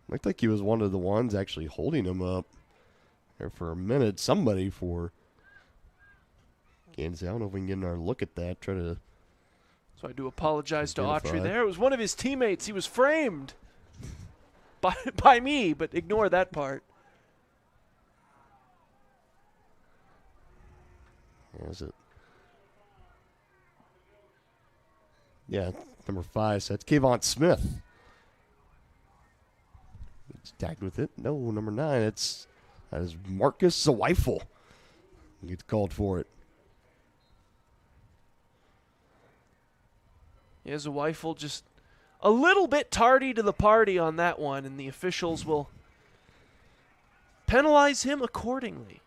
looked like he was one of the ones actually holding him up there for a minute. Somebody for Kansas. I don't know if we can get another look at that. So I do apologize to Autry there. It was one of his teammates. He was framed by me, but ignore that part. Is it? Yeah, number 5. So that's Kayvon Smith. He's tagged with it. No, number 9. That is Marcus Zweifel. He gets called for it. Yeah, Zweifel just a little bit tardy to the party on that one, and the officials will penalize him accordingly.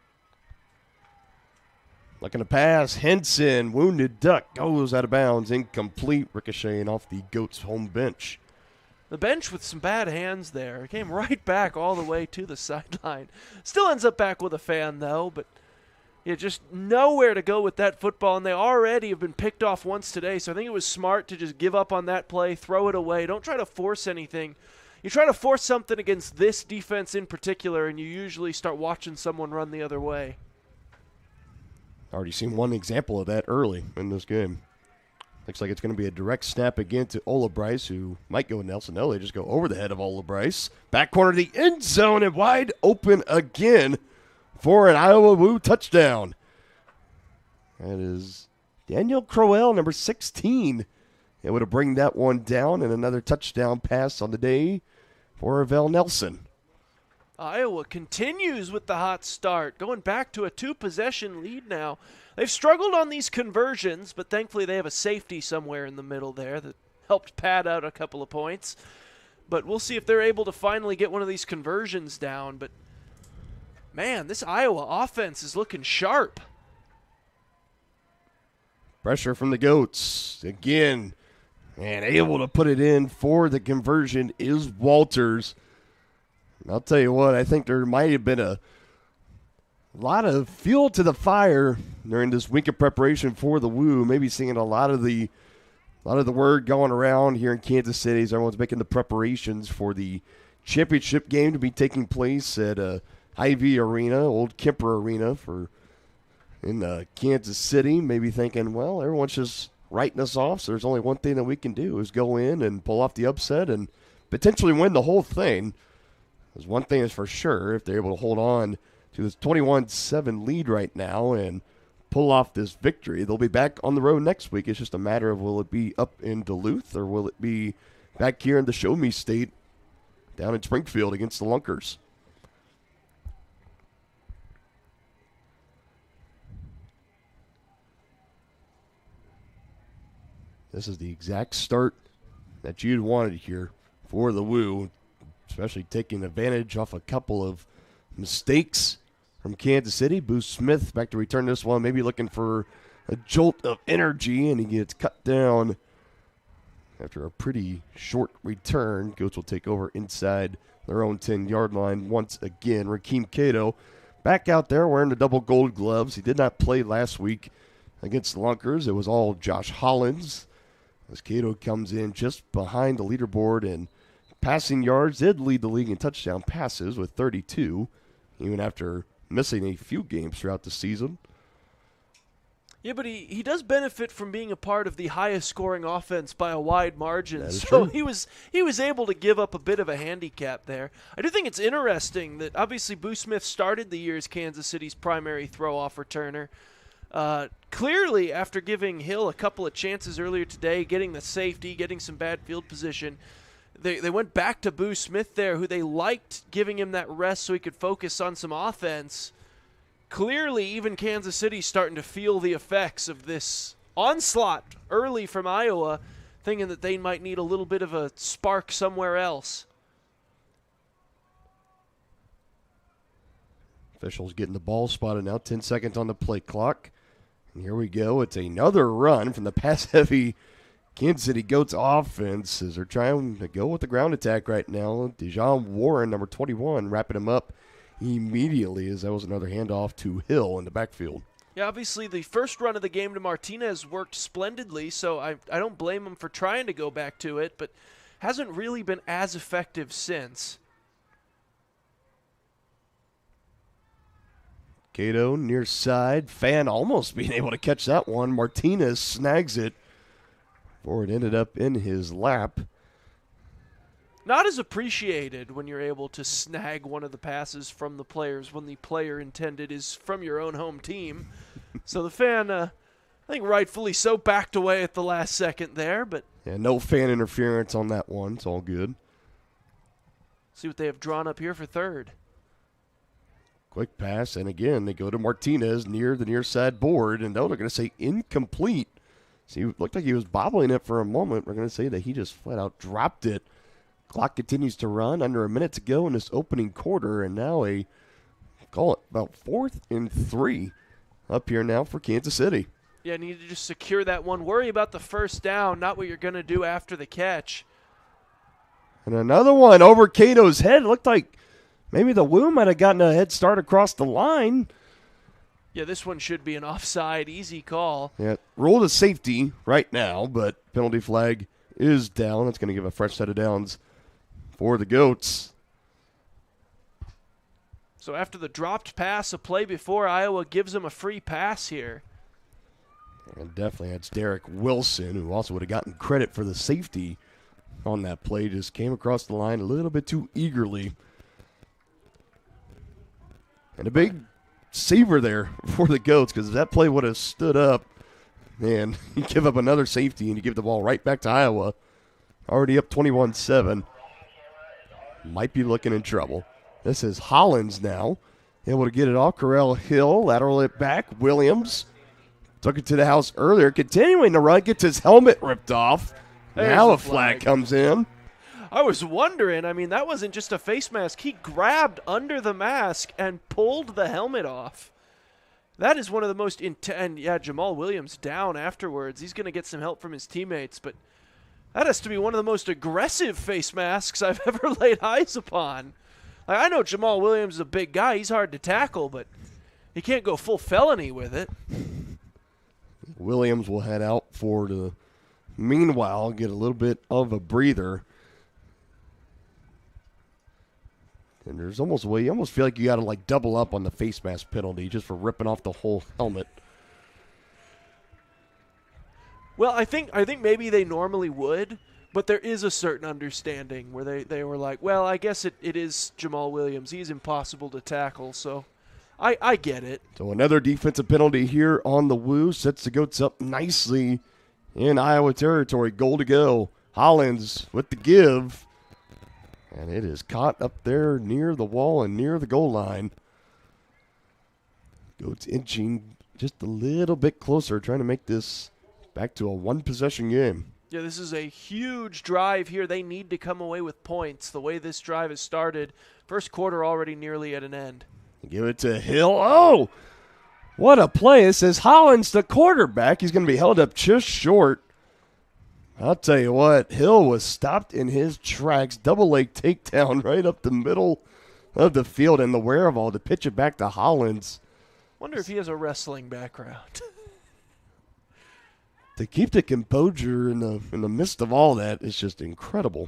Looking to pass, Henson, wounded duck, goes out of bounds, incomplete, ricocheting off the Goats' home bench. The bench with some bad hands there. It came right back all the way to the sideline. Still ends up back with a fan, though, but yeah, just nowhere to go with that football, and they already have been picked off once today, so I think it was smart to just give up on that play, throw it away. Don't try to force anything. You try to force something against this defense in particular, and you usually start watching someone run the other way. Already seen one example of that early in this game. Looks like it's going to be a direct snap again to Ola Bryce, who might go with Nelson. No, they just go over the head of Ola Bryce. Back corner of the end zone and wide open again for an Iowa Woo touchdown. That is Daniel Crowell, number 16. Able to bring that one down, and another touchdown pass on the day for Ravel Nelson. Iowa continues with the hot start, going back to a 2-possession lead now. They've struggled on these conversions, but thankfully they have a safety somewhere in the middle there that helped pad out a couple of points. But we'll see if they're able to finally get one of these conversions down. But, man, this Iowa offense is looking sharp. Pressure from the Goats again, and able to put it in for the conversion is Walters. And I'll tell you what, I think there might have been a lot of fuel to the fire during this week of preparation for the Woo. Maybe seeing a lot of the word going around here in Kansas City as everyone's making the preparations for the championship game to be taking place at Hy-Vee Arena, old Kemper Arena in Kansas City. Maybe thinking, well, everyone's just writing us off, so there's only one thing that we can do is go in and pull off the upset and potentially win the whole thing. Because one thing is for sure, if they're able to hold on to this 21-7 lead right now and pull off this victory, they'll be back on the road next week. It's just a matter of will it be up in Duluth or will it be back here in the Show Me State down in Springfield against the Lunkers. This is the exact start that you'd wanted here for the Woo, especially taking advantage off a couple of mistakes from Kansas City. Booth Smith back to return this one, maybe looking for a jolt of energy, and he gets cut down after a pretty short return. Goats will take over inside their own 10-yard line once again. Rakeem Cato back out there wearing the double gold gloves. He did not play last week against the Lunkers. It was all Josh Hollins. As Cato comes in just behind the leaderboard and passing yards, did lead the league in touchdown passes with 32, even after missing a few games throughout the season. Yeah, but he does benefit from being a part of the highest scoring offense by a wide margin. That is So true. he was able to give up a bit of a handicap there. I do think it's interesting that obviously Boo Smith started the year as Kansas City's primary throw-off returner. Clearly, after giving Hill a couple of chances earlier today, getting the safety, getting some bad field position, they went back to Boo Smith there, who they liked giving him that rest so he could focus on some offense. Clearly, even Kansas City's starting to feel the effects of this onslaught early from Iowa, thinking that they might need a little bit of a spark somewhere else. Officials getting the ball spotted now, 10 seconds on the play clock. And here we go. It's another run from the pass-heavy Kansas City Goats offense as they're trying to go with the ground attack right now. Dejon Warren, number 21, wrapping him up immediately as that was another handoff to Hill in the backfield. Yeah, obviously the first run of the game to Martinez worked splendidly, so I don't blame him for trying to go back to it, but hasn't really been as effective since. Cato near side. Fan almost being able to catch that one. Martinez snags it. Or it ended up in his lap. Not as appreciated when you're able to snag one of the passes from the players when the player intended is from your own home team. So the fan, I think rightfully so, backed away at the last second there. But yeah, no fan interference on that one. It's all good. See what they have drawn up here for third. Quick pass, and again, they go to Martinez near the near side board, and they're going to say incomplete. See, it looked like he was bobbling it for a moment. We're going to say that he just flat out dropped it. Clock continues to run, under a minute to go in this opening quarter, and now call it about 4th and 3 up here now for Kansas City. Yeah, need to just secure that one. Worry about the first down, not what you're going to do after the catch. And another one over Cato's head. It looked like maybe the Woo might have gotten a head start across the line. Yeah, this one should be an offside, easy call. Yeah, ruled a safety right now, but penalty flag is down. It's going to give a fresh set of downs for the Goats. So after the dropped pass, a play before, Iowa gives them a free pass here. And definitely that's Derek Wilson, who also would have gotten credit for the safety on that play. Just came across the line a little bit too eagerly. And a big saver there for the Goats, because if that play would have stood up, man, you give up another safety and you give the ball right back to Iowa. Already up 21-7. Might be looking in trouble. This is Hollins now. Able to get it off. Corell Hill, lateral it back. Williams took it to the house earlier. Continuing to run, gets his helmet ripped off. Now a flag comes in. I was wondering, I mean, that wasn't just a face mask. He grabbed under the mask and pulled the helmet off. That is one of the most intense. And yeah, Jamal Williams down afterwards. He's going to get some help from his teammates, but that has to be one of the most aggressive face masks I've ever laid eyes upon. Like, I know Jamal Williams is a big guy. He's hard to tackle, but he can't go full felony with it. Williams will head out for the meanwhile, get a little bit of a breather. And there's almost a way, you almost feel like you got to like double up on the face mask penalty just for ripping off the whole helmet. Well, I think maybe they normally would, but there is a certain understanding where they were like, well, I guess it is Jamal Williams. He's impossible to tackle, so I get it. So another defensive penalty here on the Woo. Sets the Goats up nicely in Iowa territory. Goal to go. Hollins with the give. And it is caught up there near the wall and near the goal line. Goats inching just a little bit closer, trying to make this back to a one-possession game. Yeah, this is a huge drive here. They need to come away with points. The way this drive has started, first quarter already nearly at an end. Give it to Hill. Oh, what a play. It says Hollins, the quarterback. He's going to be held up just short. I'll tell you what, Hill was stopped in his tracks. Double leg takedown right up the middle of the field, and the wherewithal to pitch it back to Hollins. Wonder if he has a wrestling background. To keep the composure in the midst of all that is just incredible.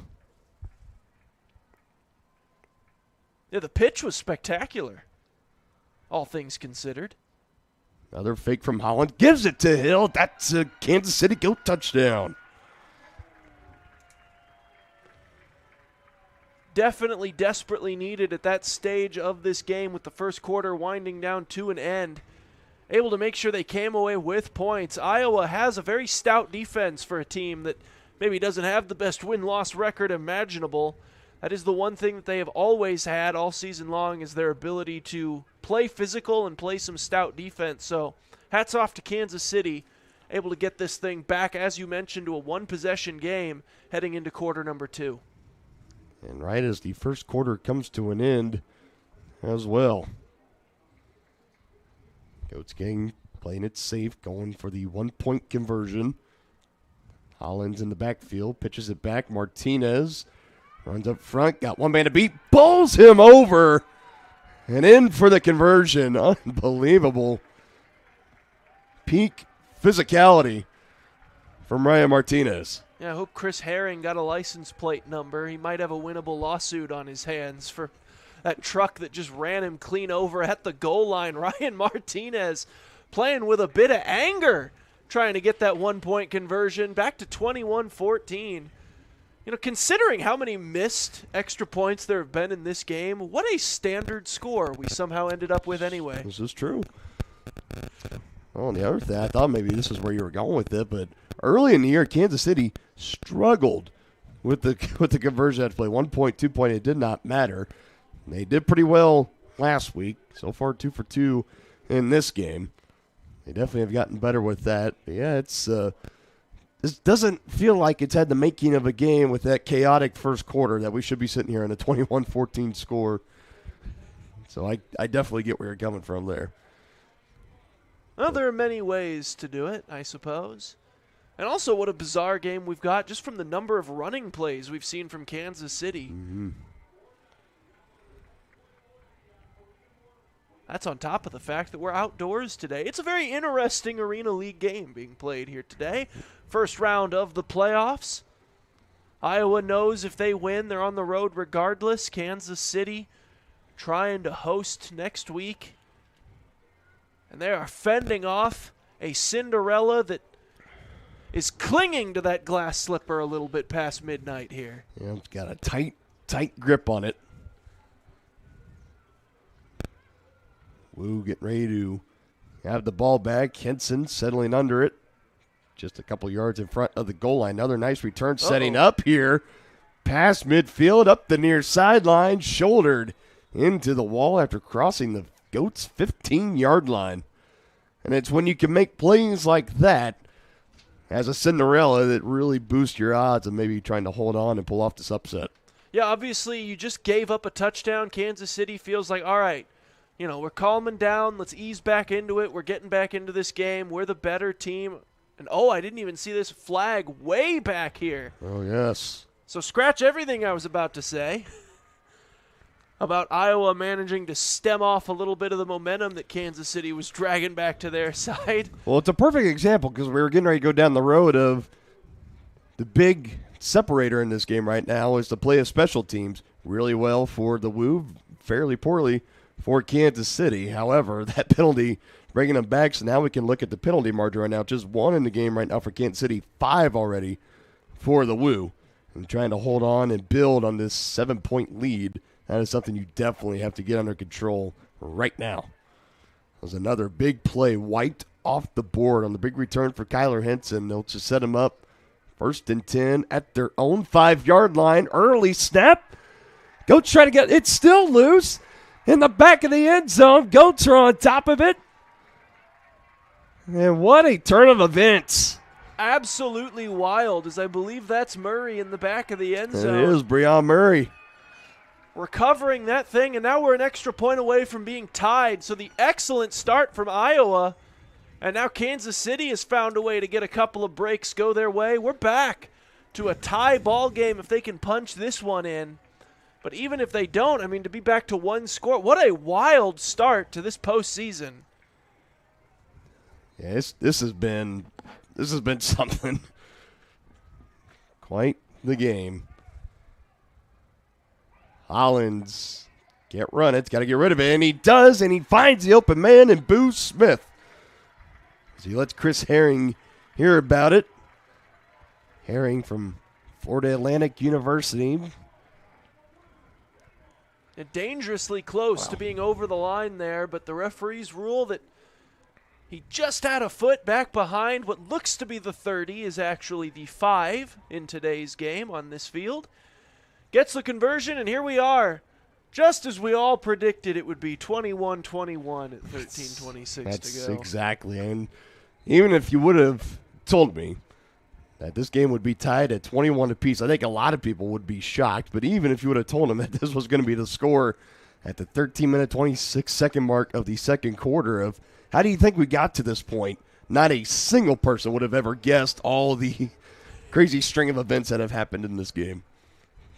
Yeah, the pitch was spectacular, all things considered. Another fake from Holland. Gives it to Hill. That's a Kansas City Goat touchdown. Definitely desperately needed at that stage of this game with the first quarter winding down to an end. Able to make sure they came away with points. Iowa has a very stout defense for a team that maybe doesn't have the best win-loss record imaginable. That is the one thing that they have always had all season long, is their ability to play physical and play some stout defense. So hats off to Kansas City, able to get this thing back, as you mentioned, to a one-possession game heading into quarter number 2. And right as the first quarter comes to an end as well. Goats gang playing it safe, going for the 1-point conversion. Hollins in the backfield, pitches it back. Martinez runs up front, got one man to beat, pulls him over, and in for the conversion. Unbelievable. Peak physicality from Ryan Martinez. Yeah, I hope Chris Herring got a license plate number. He might have a winnable lawsuit on his hands for that truck that just ran him clean over at the goal line. Ryan Martinez playing with a bit of anger, trying to get that 1-point conversion back to 21-14. You know, considering how many missed extra points there have been in this game, what a standard score we somehow ended up with anyway. This is true. Well, on the other thing, I thought maybe this is where you were going with it, but early in the year, Kansas City struggled with the conversion at play. 1 point, 2 point, it did not matter. They did pretty well last week. So far, 2 for 2 in this game. They definitely have gotten better with that. But yeah, this doesn't feel like it's had the making of a game with that chaotic first quarter that we should be sitting here in a 21-14 score. So I definitely get where you're coming from there. Well, there are many ways to do it, I suppose. And also, what a bizarre game we've got just from the number of running plays we've seen from Kansas City. Mm-hmm. That's on top of the fact that we're outdoors today. It's a very interesting Arena League game being played here today. First round of the playoffs. Iowa knows if they win, they're on the road regardless. Kansas City trying to host next week. And they are fending off a Cinderella that is clinging to that glass slipper a little bit past midnight here. Yeah, it's got a tight grip on it. Woo getting ready to have the ball back. Henson settling under it. Just a couple yards in front of the goal line. Another nice return setting up here. Past midfield, up the near sideline, shouldered into the wall after crossing the Goats' 15-yard line. And it's when you can make plays like that as a Cinderella that really boosts your odds of maybe trying to hold on and pull off this upset. Yeah, obviously you just gave up a touchdown. Kansas City feels like, all right, we're calming down. Let's ease back into it. We're getting back into this game. We're the better team. And, I didn't even see this flag way back here. Oh, yes. So scratch everything I was about to say about Iowa managing to stem off a little bit of the momentum that Kansas City was dragging back to their side. Well, it's a perfect example because we were getting ready to go down the road of the big separator in this game right now is the play of special teams. Really well for the Woo, fairly poorly for Kansas City. However, that penalty bringing them back, so now we can look at the penalty margin right now. Just 1 in the game right now for Kansas City, 5 already for the Woo. And trying to hold on and build on this 7-point lead. That is something you definitely have to get under control right now. There's another big play wiped off the board on the big return for Kyler Henson. They'll just set him up 1st and 10 at their own 5-yard line. Early snap. Goats try to get it. Still loose in the back of the end zone. Goats are on top of it. And what a turn of events. Absolutely wild, as I believe that's Murray in the back of the end zone. It is Breon Murray. Recovering that thing, and now we're an extra point away from being tied. So the excellent start from Iowa, and now Kansas City has found a way to get a couple of breaks go their way. We're back to a tie ball game if they can punch this one in. But even if they don't, to be back to 1 score, what a wild start to this postseason. Yeah, this has been something. Quite the game. Hollins can't run it. He's got to get rid of it, and he does, and he finds the open man in Boo Smith. As he lets Chris Herring hear about it. Herring from Florida Atlantic University. And dangerously close to being over the line there, but the referees rule that he just had a foot back behind. What looks to be the 30 is actually the 5 in today's game on this field. Gets the conversion, and here we are. Just as we all predicted it would be 21-21 at 13:26 to go. That's exactly. And even if you would have told me that this game would be tied at 21 apiece, I think a lot of people would be shocked. But even if you would have told them that this was going to be the score at the 13-minute, 26-second mark of the second quarter of how do you think we got to this point, not a single person would have ever guessed all the crazy string of events that have happened in this game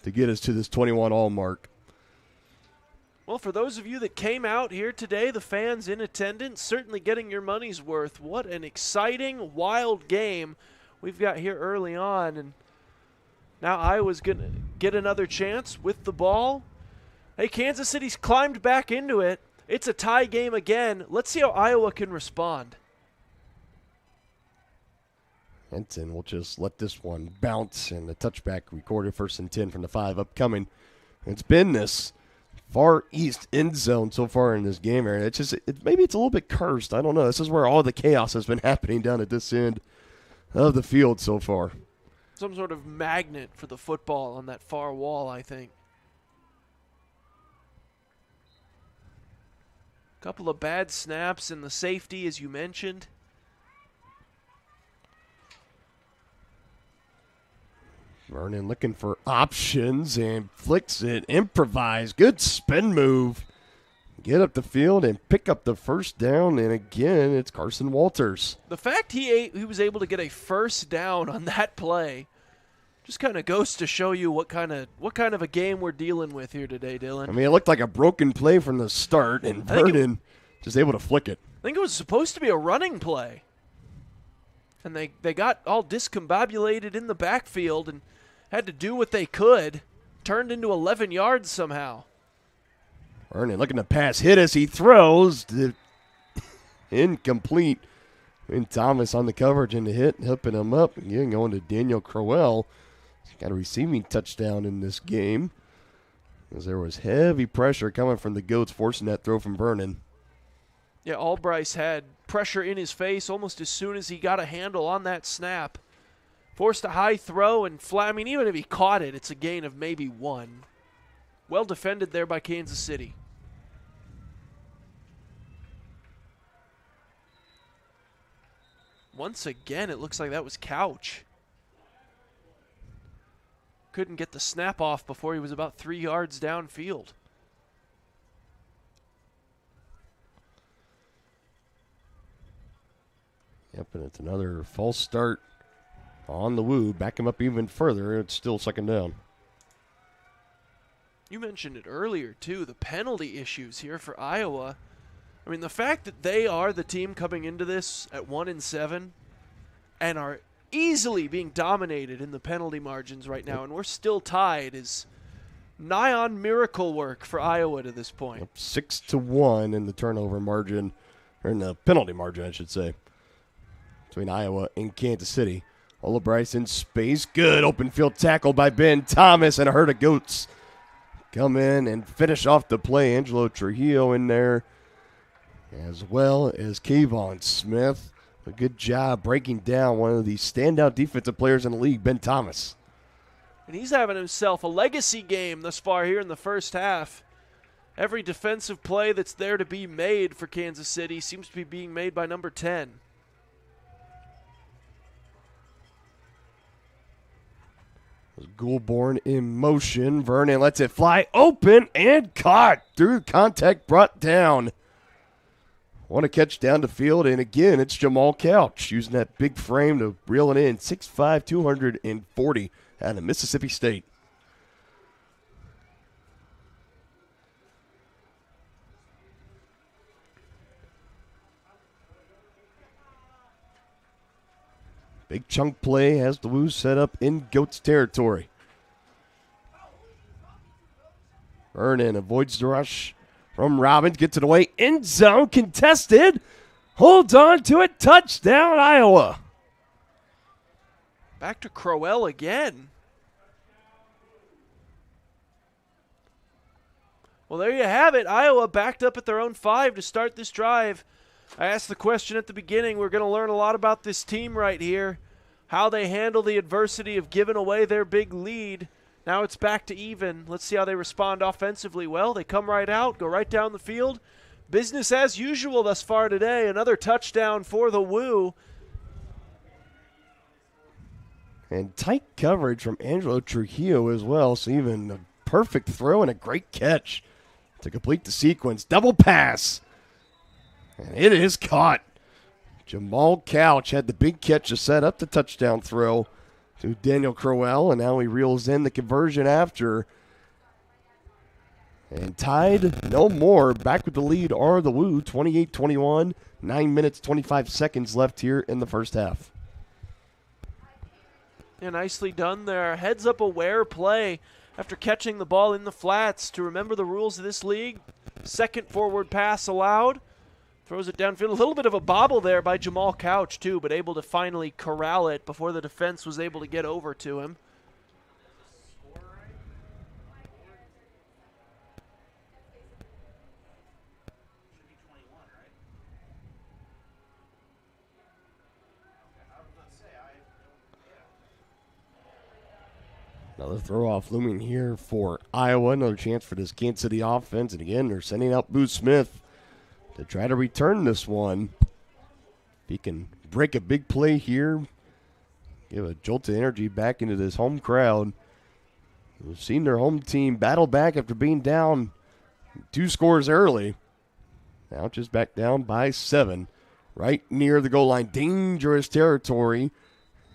to get us to this 21-all mark. Well, for those of you that came out here today, the fans in attendance, certainly getting your money's worth. What an exciting, wild game we've got here early on. And now Iowa's going to get another chance with the ball. Hey, Kansas City's climbed back into it. It's a tie game again. Let's see how Iowa can respond. Henson will just let this one bounce, and the touchback recorded 1st and 10 from the 5 upcoming. It's been this far east end zone so far in this game area. Maybe it's a little bit cursed. I don't know. This is where all the chaos has been happening down at this end of the field so far. Some sort of magnet for the football on that far wall, I think. Couple of bad snaps in the safety, as you mentioned. Vernon looking for options and flicks it. Improvise. Good spin move. Get up the field and pick up the first down. And again, it's Carson Walters. The fact he was able to get a first down on that play just kind of goes to show you what kind of a game we're dealing with here today, Dylan. It looked like a broken play from the start, and Vernon just able to flick it. I think it was supposed to be a running play. And they got all discombobulated in the backfield and had to do what they could. Turned into 11 yards somehow. Vernon looking to pass, hit as he throws. Incomplete. And Thomas on the coverage and the hit, helping him up. Again, going to Daniel Crowell. He's got a receiving touchdown in this game, as there was heavy pressure coming from the Goats, forcing that throw from Vernon. Yeah, Albryce had pressure in his face almost as soon as he got a handle on that snap. Forced a high throw and flat. Even if he caught it, it's a gain of maybe 1. Well defended there by Kansas City. Once again, it looks like that was Couch. Couldn't get the snap off before he was about 3 yards downfield. Yep, and it's another false start on the Woo. Back him up even further. It's still second down. You mentioned it earlier, too, the penalty issues here for Iowa. I mean, the fact that they are the team coming into this at 1-7 and are easily being dominated in the penalty margins right now, and we're still tied, is nigh on miracle work for Iowa to this point. Yep, 6-1 in the turnover margin, or in the penalty margin, I should say, between Iowa and Kansas City. Ola Bryce in space. Good open field tackle by Ben Thomas, and a herd of goats come in and finish off the play. Angelo Trujillo in there, as well as Kayvon Smith. A good job breaking down one of the standout defensive players in the league, Ben Thomas. And he's having himself a legacy game thus far here in the first half. Every defensive play that's there to be made for Kansas City seems to be being made by number 10. Goulbourne in motion. Vernon lets it fly open and caught. Through contact, brought down. What a catch down the field. And again, it's Jamal Couch using that big frame to reel it in. 6'5", 240 out of Mississippi State. Big chunk play has the Woo set up in Goats territory. Vernon avoids the rush from Robbins. Gets it away. End zone contested. Hold on to it. Touchdown, Iowa. Back to Crowell again. Well, there you have it. Iowa backed up at their own 5 to start this drive. I asked the question at the beginning. We're going to learn a lot about this team right here, how they handle the adversity of giving away their big lead. Now it's back to even. Let's see how they respond offensively. Well, they come right out, go right down the field. Business as usual thus far today. Another touchdown for the Woo. And tight coverage from Angelo Trujillo as well. So even a perfect throw and a great catch to complete the sequence. Double pass. And it is caught. Jamal Couch had the big catch to set up the touchdown throw to Daniel Crowell, and now he reels in the conversion after. And tied, no more. Back with the lead are the Woo, 28-21. 9 minutes, 25 seconds left here in the first half. Yeah, nicely done there. Heads up aware play after catching the ball in the flats. To remember the rules of this league, second forward pass allowed. Throws it downfield. A little bit of a bobble there by Jamal Couch, too, but able to finally corral it before the defense was able to get over to him. Another throw-off looming here for Iowa. Another chance for this Kansas City offense. And again, they're sending out Boo Smith to try to return this one. If he can break a big play here, give a jolt of energy back into this home crowd. We've seen their home team battle back after being down 2 scores early. Now just back down by 7. Right near the goal line. Dangerous territory.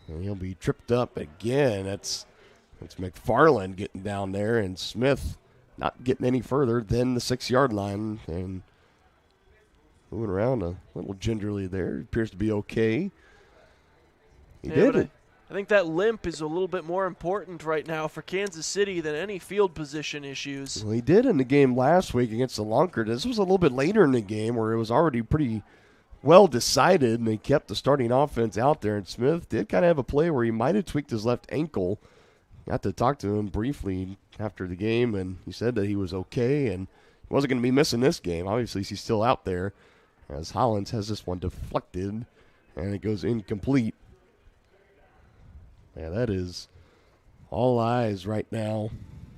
And he'll be tripped up again. That's McFarland getting down there, and Smith not getting any further than the 6-yard line. And moving around a little gingerly there. Appears to be okay. He did it. I think that limp is a little bit more important right now for Kansas City than any field position issues. Well, he did in the game last week against the Lunkard. This was a little bit later in the game where it was already pretty well decided, and they kept the starting offense out there. And Smith did kind of have a play where he might have tweaked his left ankle. Got to talk to him briefly after the game, and he said that he was okay and he wasn't going to be missing this game. Obviously, he's still out there as Hollins has this one deflected, and it goes incomplete. Yeah, that is all eyes right now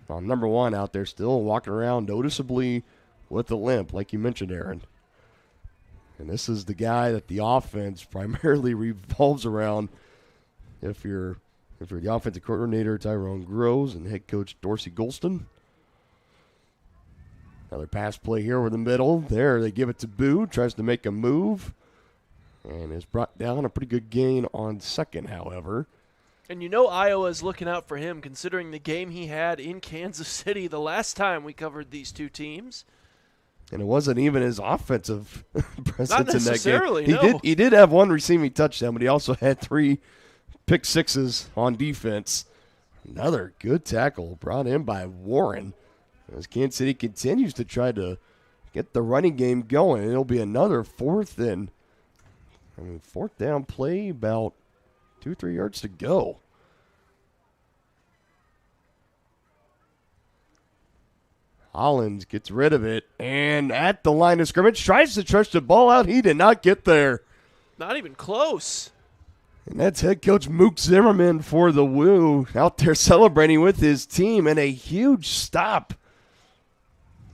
on number 1 out there, still walking around noticeably with a limp, like you mentioned, Aaron. And this is the guy that the offense primarily revolves around. If you're the offensive coordinator, Tyrone Groves, and head coach Dorsey Golston. Another pass play here over the middle. There, they give it to Boo. Tries to make a move. And is brought down. A pretty good gain on second, however. And you know Iowa's looking out for him, considering the game he had in Kansas City the last time we covered these two teams. And it wasn't even his offensive presence in that game. No. He did have one receiving touchdown, but he also had 3 pick sixes on defense. Another good tackle brought in by Warren as Kansas City continues to try to get the running game going. It'll be another fourth down play, about 2-3 yards to go. Hollins gets rid of it, and at the line of scrimmage, tries to stretch the ball out. He did not get there. Not even close. And that's head coach Mook Zimmerman for the Woo out there celebrating with his team, and a huge stop.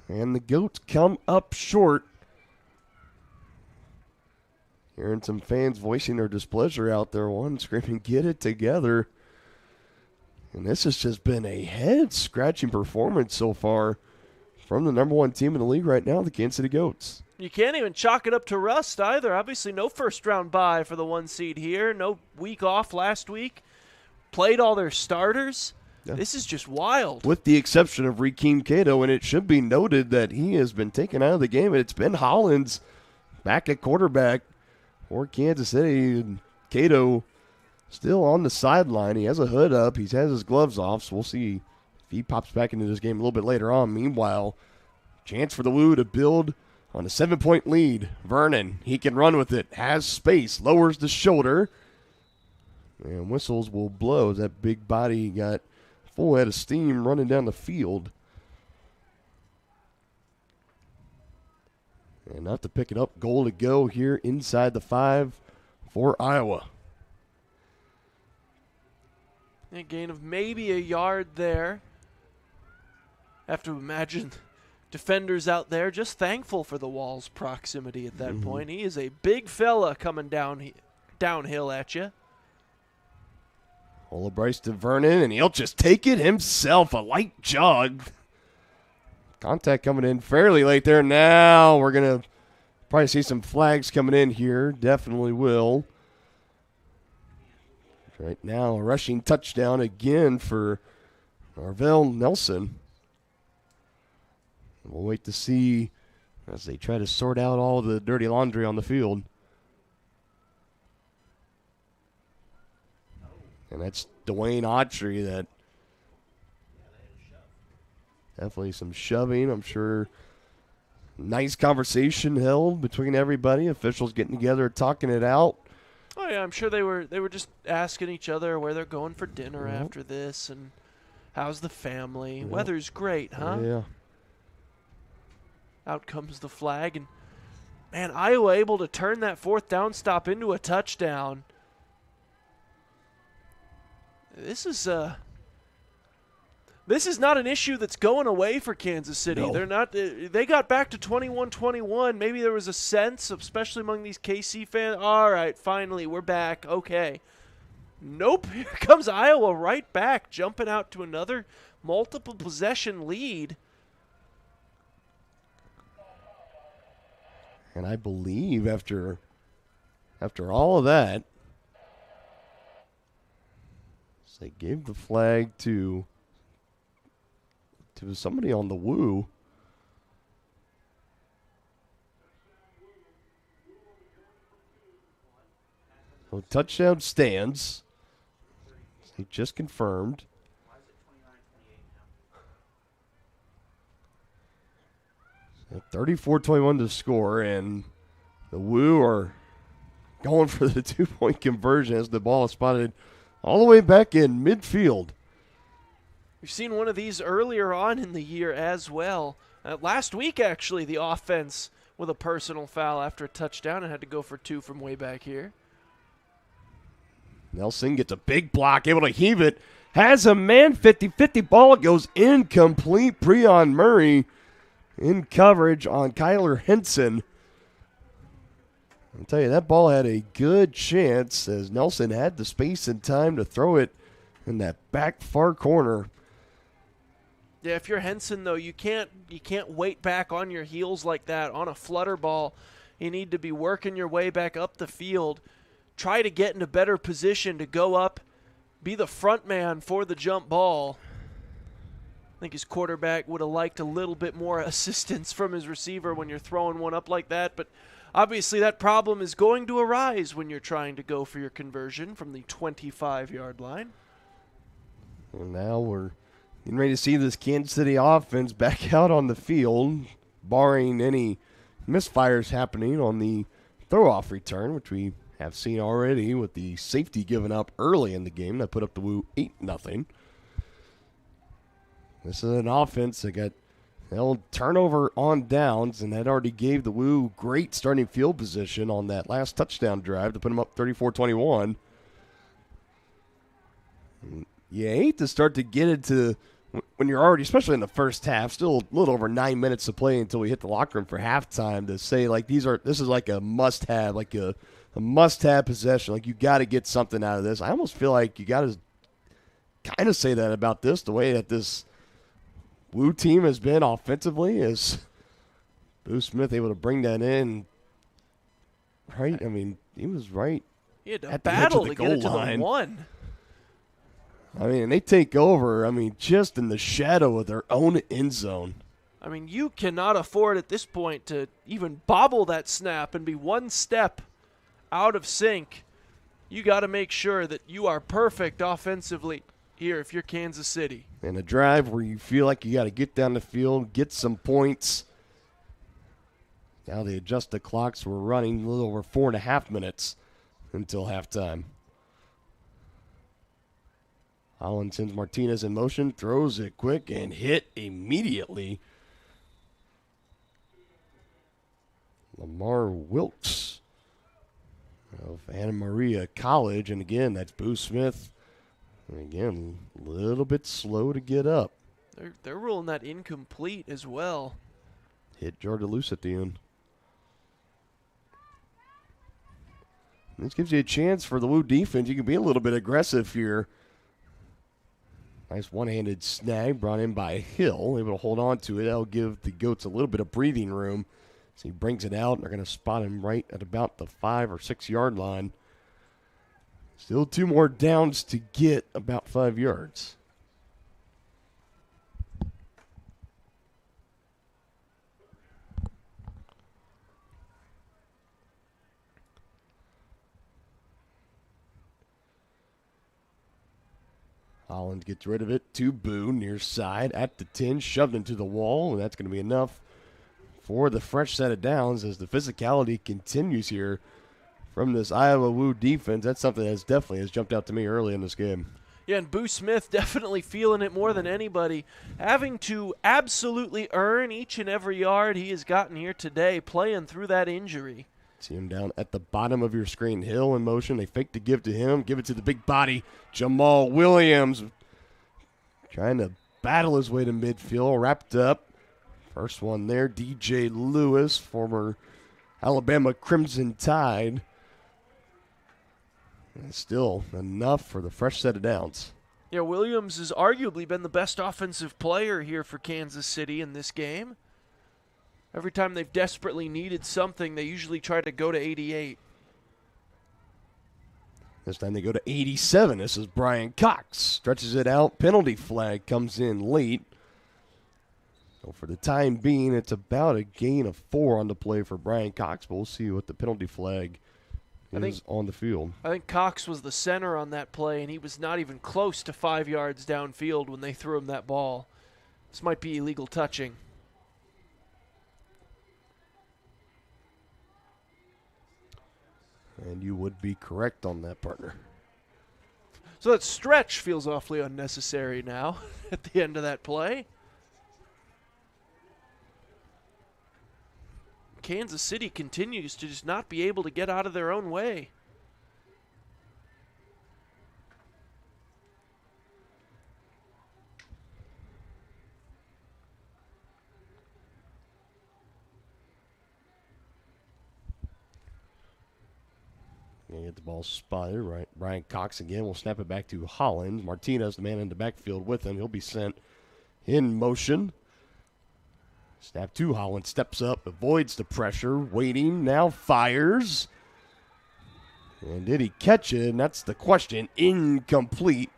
And the Goats come up short. Hearing some fans voicing their displeasure out there, one screaming, "Get it together." And this has just been a head-scratching performance so far from the number 1 team in the league right now, the Kansas City Goats. You can't even chalk it up to rust either. Obviously, no first-round bye for the 1 seed here. No week off last week. Played all their starters. Yeah. This is just wild. With the exception of Rakeem Cato, and it should be noted that he has been taken out of the game. It's been Hollins back at quarterback for Kansas City. And Cato still on the sideline. He has a hood up. He has his gloves off, so we'll see if he pops back into this game a little bit later on. Meanwhile, chance for the Woo to build on a 7-point lead. Vernon, he can run with it. Has space. Lowers the shoulder. And whistles will blow as that big body got full head of steam running down the field. And not to pick it up. Goal to go here inside the 5 for Iowa. A gain of maybe a yard there. Have to imagine defenders out there just thankful for the wall's proximity at that point. He is a big fella coming downhill at you. Ola Bryce to Vernon, and he'll just take it himself. A light jog. Contact coming in fairly late there. Now we're going to probably see some flags coming in here. Definitely will. Right now, a rushing touchdown again for Arvell Nelson. We'll wait to see as they try to sort out all the dirty laundry on the field. And that's Dwayne Autry. That definitely some shoving. I'm sure nice conversation held between everybody. Officials getting together, talking it out. Oh yeah, I'm sure they were just asking each other where they're going for dinner after this and how's the family. Weather's great, huh? Yeah. Out comes the flag, and man, Iowa able to turn that 4th down stop into a touchdown. This is not an issue that's going away for Kansas City. No. They're not. They got back to 21-21. Maybe there was a sense, especially among these KC fans. All right, finally we're back. Okay. Nope. Here comes Iowa right back, jumping out to another multiple possession lead. And I believe after all of that, they gave the flag to somebody on the Woo. So touchdown stands. He just confirmed. 34-21 to score, and the Woo are going for the 2-point conversion as the ball is spotted all the way back in midfield. We've seen one of these earlier on in the year as well. Last week, actually, the offense with a personal foul after a touchdown and had to go for 2 from way back here. Nelson gets a big block, able to heave it. Has a man 50-50 ball. Goes incomplete. Breon Murray in coverage on Kyler Henson. I'll tell you, that ball had a good chance as Nelson had the space and time to throw it in that back far corner. Yeah, if you're Henson, though, you can't wait back on your heels like that on a flutter ball. You need to be working your way back up the field. Try to get in a better position to go up, be the front man for the jump ball. I think his quarterback would have liked a little bit more assistance from his receiver when you're throwing one up like that, but obviously that problem is going to arise when you're trying to go for your conversion from the 25-yard line. Well, now we're getting ready to see this Kansas City offense back out on the field, barring any misfires happening on the throw-off return, which we have seen already with the safety given up early in the game that put up the Woo 8-0. This is an offense that got turnover on downs, and that already gave the Woo great starting field position on that last touchdown drive to put them up 34-21. You hate to start to get into when you're already, especially in the first half, still a little over 9 minutes to play until we hit the locker room for halftime, to say like this is like a must-have, like a must-have possession. Like you got to get something out of this. I almost feel like you got to kind of say that about this, the way that this Woo team has been offensively. Is Boo Smith able to bring that in? Right, I mean, he was right. He had to at the battle edge of to the get it goal to line. the one. I mean, they take over, I mean, just in the shadow of their own end zone. I mean, you cannot afford at this point to even bobble that snap and be one step out of sync. You got to make sure that you are perfect offensively here if you're Kansas City. In a drive where you feel like you got to get down the field, get some points. Now they adjust the clocks. We're running a little over 4.5 minutes until halftime. Holland sends Martinez in motion, throws it quick, and hit immediately. Lamar Wilkes of Anna Maria College. And again, that's Boo Smith. And again, a little bit slow to get up. They're ruling that incomplete as well. Hit Jordan loose at the end. This gives you a chance for the Woo defense. You can be a little bit aggressive here. Nice one-handed snag brought in by Hill. Able to hold on to it. That'll give the Goats a little bit of breathing room. So he brings it out, and they're going to spot him right at about the 5 or 6 yard line. Still 2 more downs to get about 5 yards. Holland gets rid of it to Boo, near side at the 10, shoved into the wall, and that's going to be enough for the fresh set of downs as the physicality continues here from this Iowa Woo defense. That's something that's definitely has jumped out to me early in this game. Yeah, and Boo Smith definitely feeling it more than anybody, having to absolutely earn each and every yard he has gotten here today, playing through that injury. See him down at the bottom of your screen. Hill in motion. They fake to give to him. Give it to the big body, Jamal Williams. Trying to battle his way to midfield. Wrapped up. First one there, DJ Lewis, former Alabama Crimson Tide. And still enough for the fresh set of downs. Yeah, Williams has arguably been the best offensive player here for Kansas City in this game. Every time they've desperately needed something, they usually try to go to 88. This time they go to 87. This is Brian Cox. Stretches it out. Penalty flag comes in late. So for the time being, it's about a gain of 4 on the play for Brian Cox, but we'll see what the penalty flag is on the field. I think Cox was the center on that play, and he was not even close to 5 yards downfield when they threw him that ball. This might be illegal touching. And you would be correct on that, partner. So that stretch feels awfully unnecessary now at the end of that play. Kansas City continues to just not be able to get out of their own way. Gonna get the ball spotted. Right, Brian Cox again will snap it back to Hollins. Martinez, the man in the backfield with him. He'll be sent in motion. Snap to Hollins. Steps up, avoids the pressure. Waiting, now fires. And did he catch it? And that's the question. Incomplete.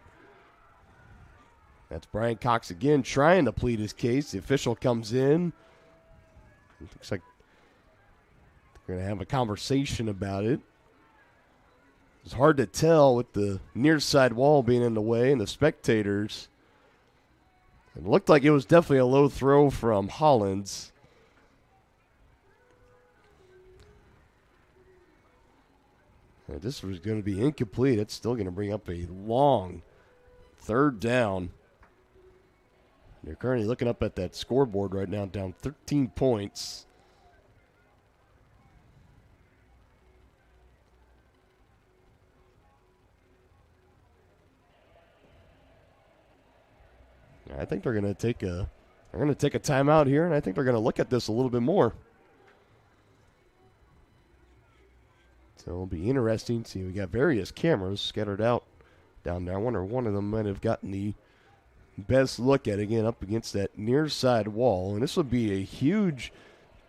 That's Brian Cox again trying to plead his case. The official comes in. It looks like they're going to have a conversation about it. It's hard to tell with the near side wall being in the way and the spectators. It looked like it was definitely a low throw from Hollins. And this was going to be incomplete. It's still going to bring up a long third down. They're currently looking up at that scoreboard right now, down 13 points. I think they're going to take a timeout here, and I think they're going to look at this a little bit more. So it'll be interesting to see. We got various cameras scattered out down there. I wonder if one of them might have gotten the best look at it, again, up against that near side wall. And this would be a huge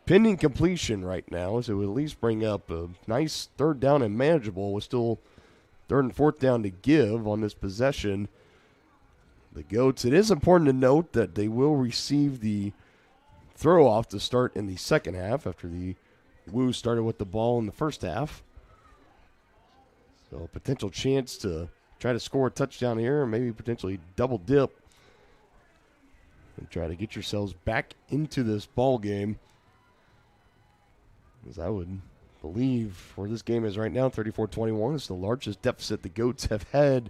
pending completion right now, so it would at least bring up a nice third down and manageable with still third and fourth down to give on this possession. The Goats, it is important to note that they will receive the throw off to start in the second half after the Woo started with the ball in the first half. So a potential chance to try to score a touchdown here, or maybe potentially double dip and try to get yourselves back into this ball game. As I would believe where this game is right now, 34-21, is the largest deficit the Goats have had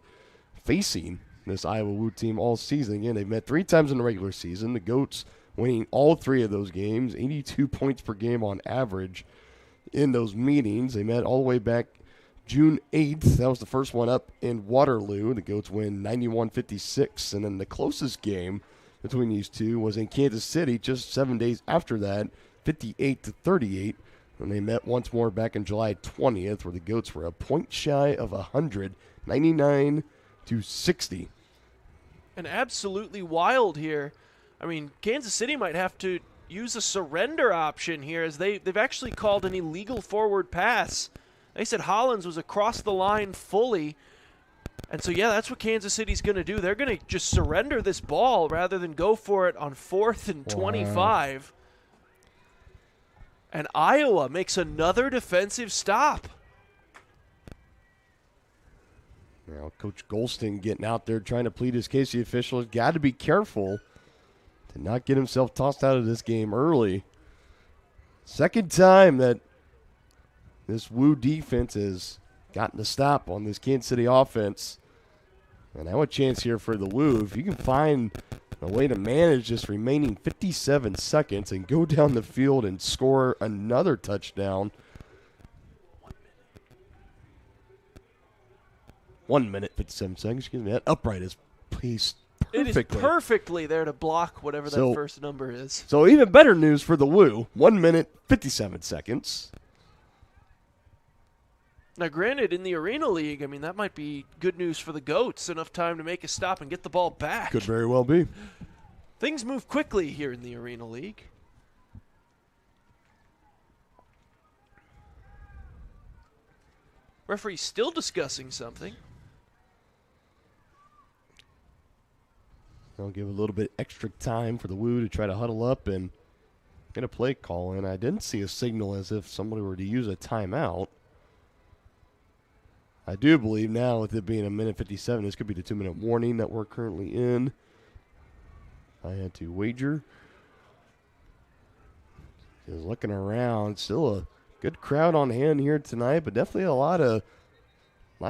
facing this Iowa Woo team all season. Again, they've met 3 times in the regular season. The Goats winning all 3 of those games, 82 points per game on average in those meetings. They met all the way back June 8th. That was the first one up in Waterloo. The Goats win 91-56. And then the closest game between these two was in Kansas City just 7 days after that, 58-38. And they met once more back on July 20th, where the Goats were a point shy of 100, 99-60. And absolutely wild here. I mean, Kansas City might have to use a surrender option here, as they've actually called an illegal forward pass. They said Hollins was across the line fully. And so, yeah, that's what Kansas City's going to do. They're going to just surrender this ball rather than go for it on 4th and 25. And Iowa makes another defensive stop. Now, Coach Golston getting out there trying to plead his case. The official has got to be careful to not get himself tossed out of this game early. Second time that this Woo defense has gotten a stop on this Kansas City offense. And now a chance here for the Woo. If you can find a way to manage this remaining 57 seconds and go down the field and score another touchdown. 1 minute, 57 seconds. Excuse me. That upright is placed perfectly. It is perfectly there to block whatever that first number is. So even better news for the Woo. 1 minute, 57 seconds. Now, granted, in the Arena League, I mean, that might be good news for the Goats. Enough time to make a stop and get the ball back. Could very well be. Things move quickly here in the Arena League. Referee's still discussing something. I'll give a little bit extra time for the Woo to try to huddle up and get a play call in. I didn't see a signal as if somebody were to use a timeout. I do believe now, with it being a minute 57, this could be the 2-minute warning that we're currently in. I had to wager. Just looking around, still a good crowd on hand here tonight, but definitely a lot of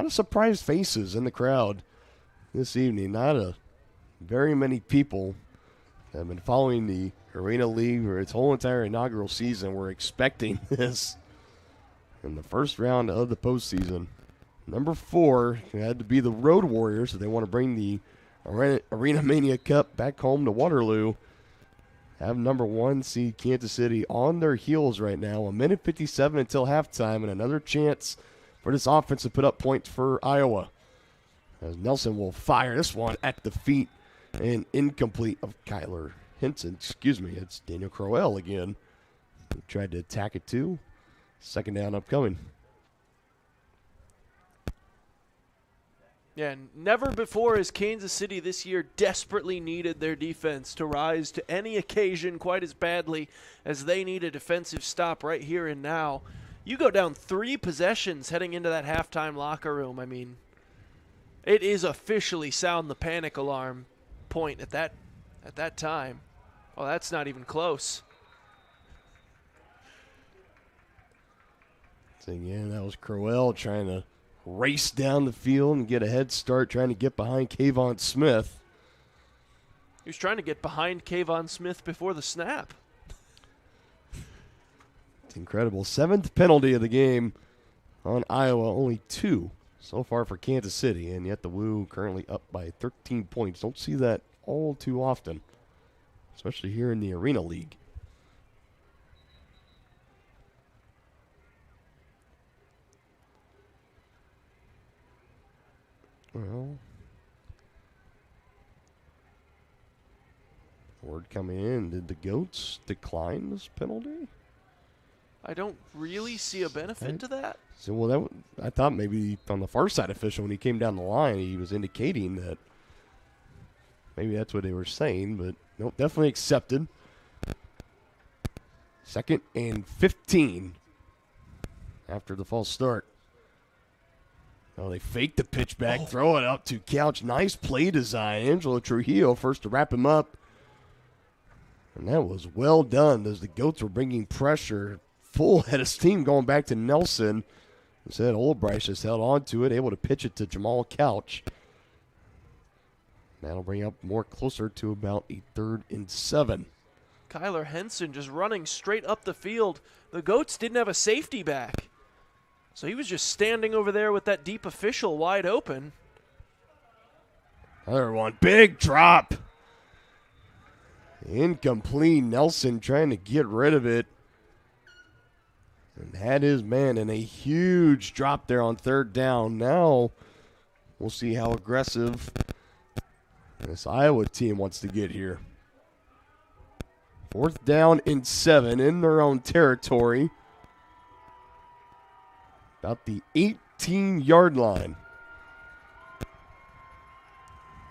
surprised faces in the crowd this evening. Not very many people that have been following the Arena League for its whole entire inaugural season were expecting this in the first round of the postseason. Number 4 had to be the Road Warriors, so they want to bring the Arena Mania Cup back home to Waterloo. Have number 1 seed Kansas City on their heels right now. 1 minute 57 until halftime, and another chance for this offense to put up points for Iowa. As Nelson will fire this one at the feet and incomplete of Kyler Henson. Excuse me, it's Daniel Crowell again. He tried to attack it too. Second down upcoming. Yeah, never before has Kansas City this year desperately needed their defense to rise to any occasion quite as badly as they need a defensive stop right here and now. You go down 3 possessions heading into that halftime locker room. I mean, it is officially sound the panic alarm point at that time. Oh, that's not even close. So again, that was Crowell trying to race down the field and get a head start, trying to get behind Kayvon Smith. He was trying to get behind Kayvon Smith before the snap. It's incredible. 7th penalty of the game on Iowa, only 2 so far for Kansas City, and yet the Woo currently up by 13 points. Don't see that all too often, especially here in the Arena League. Well, word coming in. Did the Goats decline this penalty? I don't really see a benefit to that. So, well, I thought maybe on the far side official, when he came down the line, he was indicating that maybe that's what they were saying, but nope, definitely accepted. 2nd and 15 after the false start. Oh, they faked the pitch back, throw it up to Couch. Nice play design. Angelo Trujillo first to wrap him up. And that was well done as the Goats were bringing pressure. Full head of steam going back to Nelson. Instead, Olbricht just held on to it, able to pitch it to Jamal Couch. That'll bring up more closer to about a 3rd and 7. Kyler Henson just running straight up the field. The Goats didn't have a safety back. So he was just standing over there with that deep official wide open. Another one. Big drop. Incomplete. Nelson trying to get rid of it. And had his man in a huge drop there on 3rd down. Now we'll see how aggressive this Iowa team wants to get here. 4th down and 7 in their own territory. About the 18-yard line.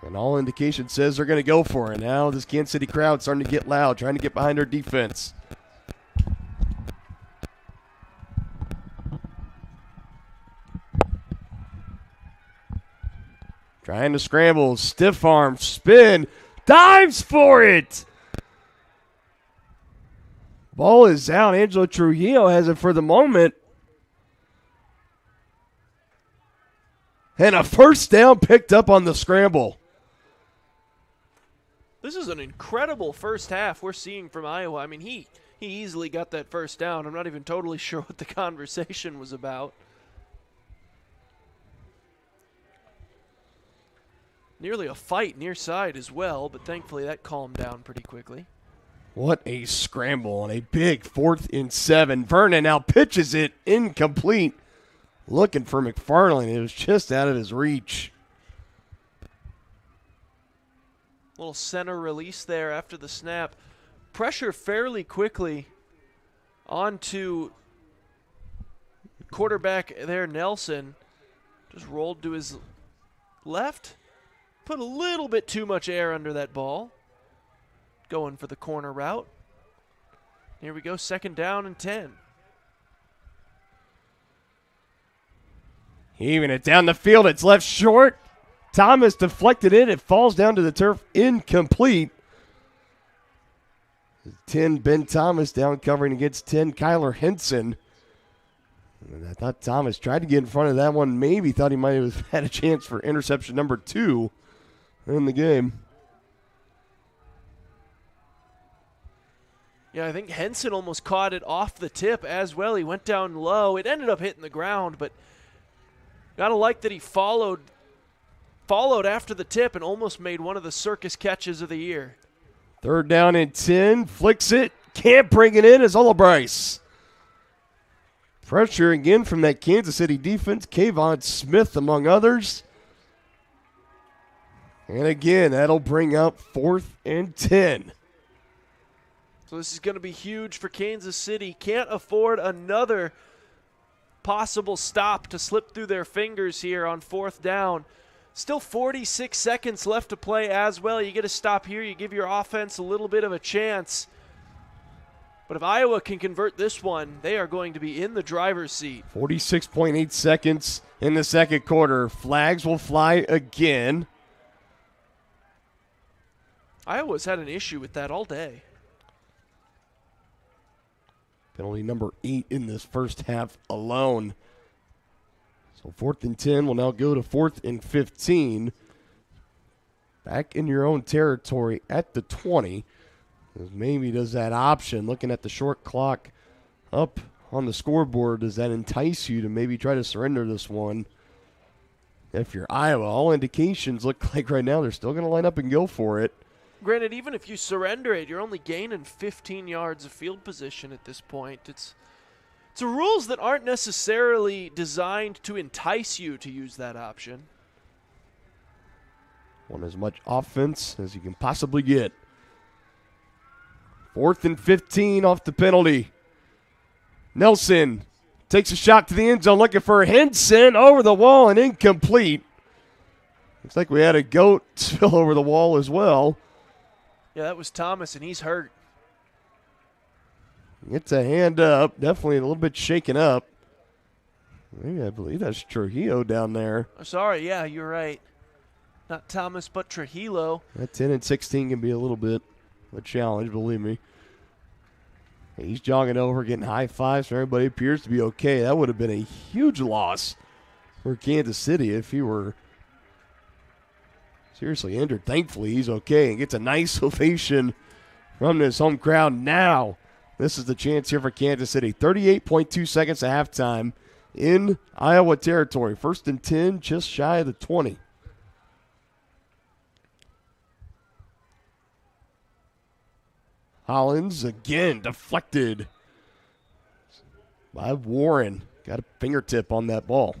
And all indication says they're going to go for it. Now this Kansas City crowd starting to get loud, trying to get behind their defense. Trying to scramble, stiff arm, spin, dives for it. Ball is out. Angelo Trujillo has it for the moment. And a first down picked up on the scramble. This is an incredible first half we're seeing from Iowa. I mean, he easily got that first down. I'm not even totally sure what the conversation was about. Nearly a fight near side as well, but thankfully that calmed down pretty quickly. What a scramble on a big 4th and 7. Vernon now pitches it incomplete. Looking for McFarland. It was just out of his reach. Little center release there after the snap. Pressure fairly quickly onto quarterback there, Nelson. Just rolled to his left. Put a little bit too much air under that ball. Going for the corner route. Here we go, 2nd down and 10. Even it down the field. It's left short. Thomas deflected it. It falls down to the turf. Incomplete. 10, Ben Thomas down covering against 10, Kyler Henson. And I thought Thomas tried to get in front of that one. Maybe thought he might have had a chance for interception number 2 in the game. Yeah, I think Henson almost caught it off the tip as well. He went down low. It ended up hitting the ground, but gotta like that he followed after the tip and almost made one of the circus catches of the year. 3rd down and 10. Flicks it. Can't bring it in as Olbricht Pressure again from that Kansas City defense. Kayvon Smith among others. And again, that'll bring up 4th and 10. So this is going to be huge for Kansas City. Can't afford another possible stop to slip through their fingers here on 4th down. Still 46 seconds left to play as well. You get a stop here. You give your offense a little bit of a chance. But if Iowa can convert this one, they are going to be in the driver's seat. 46.8 seconds in the second quarter. Flags will fly again. Iowa's had an issue with that all day. Penalty number 8 in this first half alone. So 4th and 10 will now go to 4th and 15. Back in your own territory at the 20. Maybe does that option, looking at the short clock up on the scoreboard, does that entice you to maybe try to surrender this one? If you're Iowa, all indications look like right now they're still going to line up and go for it. Granted, even if you surrender it, you're only gaining 15 yards of field position at this point. It's rules that aren't necessarily designed to entice you to use that option. Want as much offense as you can possibly get. 4th and 15 off the penalty. Nelson takes a shot to the end zone looking for Henson over the wall and incomplete. Looks like we had a goat spill over the wall as well. Yeah, that was Thomas, and he's hurt. Gets a hand up. Definitely a little bit shaken up. Maybe I believe that's Trujillo down there. I'm sorry, yeah, you're right. Not Thomas, but Trujillo. That 10 and 16 can be a little bit of a challenge, believe me. He's jogging over, getting high fives, so everybody appears to be okay. That would have been a huge loss for Kansas City if he were seriously injured. Thankfully, he's okay and gets a nice ovation from this home crowd. Now, this is the chance here for Kansas City. 38.2 seconds at halftime in Iowa territory. 1st and 10, just shy of the 20. Hollins again deflected by Warren. Got a fingertip on that ball.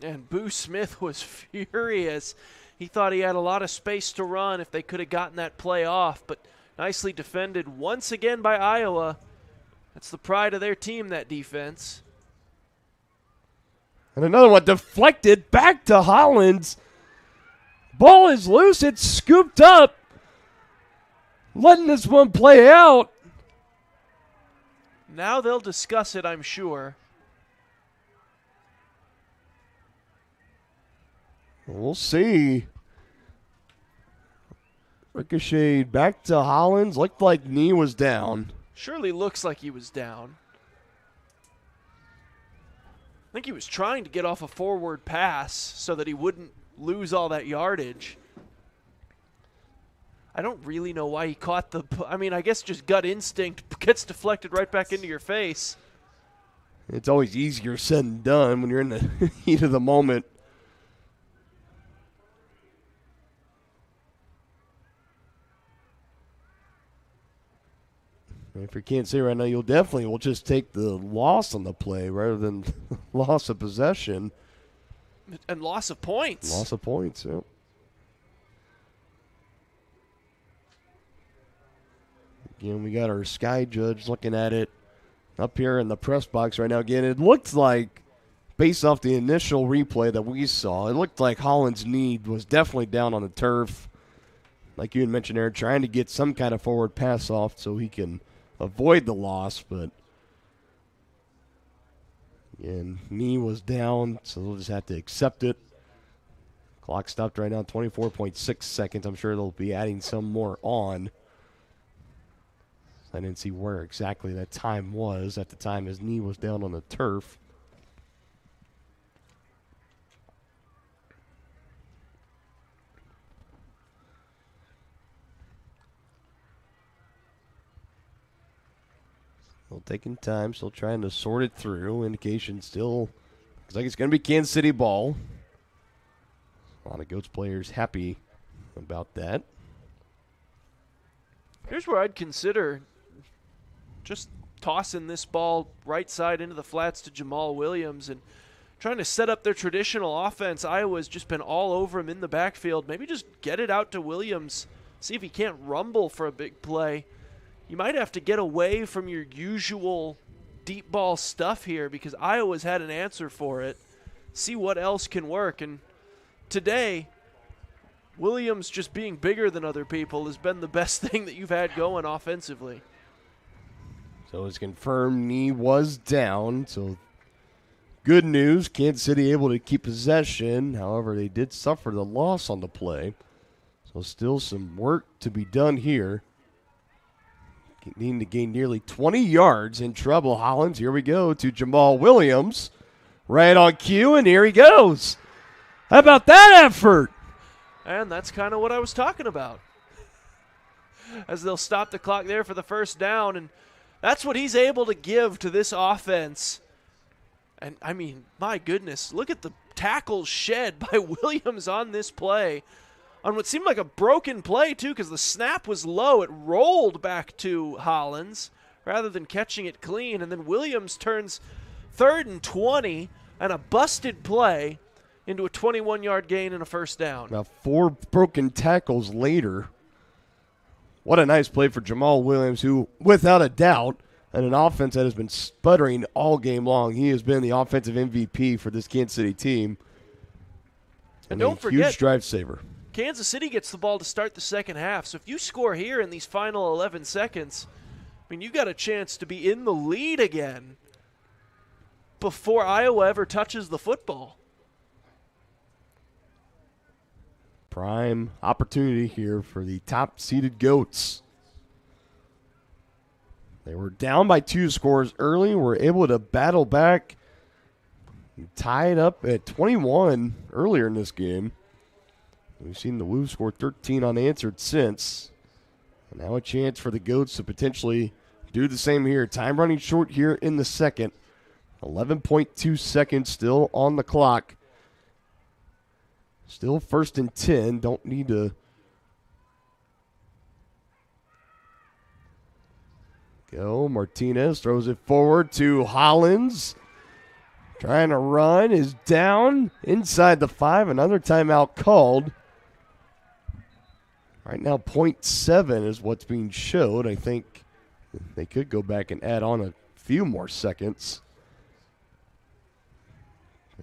And Boo Smith was furious. He thought he had a lot of space to run if they could have gotten that play off, but nicely defended once again by Iowa. That's the pride of their team, that defense. And another one deflected back to Hollins. Ball is loose. It's scooped up. Letting this one play out. Now they'll discuss it, I'm sure. We'll see. Ricocheted back to Hollins. Looked like knee was down. Surely looks like he was down. I think he was trying to get off a forward pass so that he wouldn't lose all that yardage. I don't really know why he caught the... I mean, I guess just gut instinct gets deflected right back into your face. It's always easier said than done when you're in the heat of the moment. If you can't say right now, you'll definitely will just take the loss on the play rather than loss of possession. And loss of points. Loss of points, yep. Again, we got our sky judge looking at it up here in the press box right now. Again, it looked like, based off the initial replay that we saw, it looked like Hollins' knee was definitely down on the turf. Like you had mentioned, Aaron, trying to get some kind of forward pass off so he can avoid the loss, but again, knee was down, so they'll just have to accept it. Clock stopped right now, 24.6 seconds. I'm sure they'll be adding some more on. I didn't see where exactly that time was at the time his knee was down on the turf. Still taking time, still trying to sort it through. Indication still looks like it's going to be Kansas City ball. A lot of Goats players happy about that. Here's where I'd consider just tossing this ball right side into the flats to Jamal Williams and trying to set up their traditional offense. Iowa's just been all over him in the backfield. Maybe just get it out to Williams, see if he can't rumble for a big play. You might have to get away from your usual deep ball stuff here because Iowa's had an answer for it. See what else can work. And today, Williams just being bigger than other people has been the best thing that you've had going offensively. So it's confirmed knee was down. So good news, Kansas City able to keep possession. However, they did suffer the loss on the play. So still some work to be done here. Needing to gain nearly 20 yards. In trouble, Hollins. Here we go to Jamal Williams. Right on cue, and here he goes. How about that effort? And that's kind of what I was talking about. As they'll stop the clock there for the first down, and that's what he's able to give to this offense. And, I mean, my goodness, look at the tackles shed by Williams on this play. On what seemed like a broken play, too, because the snap was low. It rolled back to Hollins rather than catching it clean. And then Williams turns 3rd and 20 and a busted play into a 21-yard gain and a first down. Now 4 broken tackles later. What a nice play for Jamal Williams, who, without a doubt, and an offense that has been sputtering all game long. He has been the offensive MVP for this Kansas City team. And don't forget, huge drive saver. Kansas City gets the ball to start the second half. So if you score here in these final 11 seconds, I mean, you've got a chance to be in the lead again before Iowa ever touches the football. Prime opportunity here for the top-seeded Goats. They were down by 2 scores early, were able to battle back, tie it up at 21 earlier in this game. We've seen the Wolves score 13 unanswered since. And now a chance for the Goats to potentially do the same here. Time running short here in the second. 11.2 seconds still on the clock. Still 1st and 10. Don't need to go. Martinez throws it forward to Hollins. Trying to run, is down inside the 5. Another timeout called. Right now, 0.7 is what's being showed. I think they could go back and add on a few more seconds.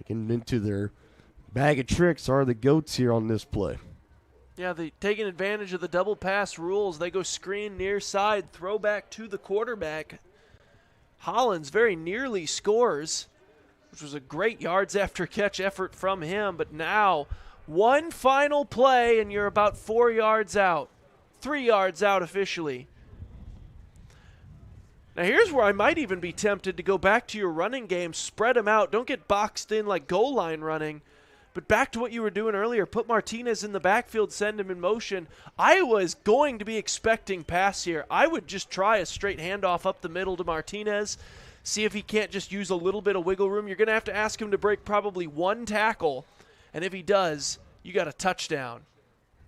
Getting into their bag of tricks are the Goats here on this play. Yeah, they taking advantage of the double pass rules. They go screen near side, throw back to the quarterback. Hollins very nearly scores, which was a great yards after catch effort from him. But now, one final play, and you're about 4 yards out. 3 yards out officially. Now here's where I might even be tempted to go back to your running game. Spread them out. Don't get boxed in like goal line running. But back to what you were doing earlier. Put Martinez in the backfield, send him in motion. Iowa is going to be expecting pass here. I would just try a straight handoff up the middle to Martinez. See if he can't just use a little bit of wiggle room. You're going to have to ask him to break probably 1 tackle. And if he does, you got a touchdown.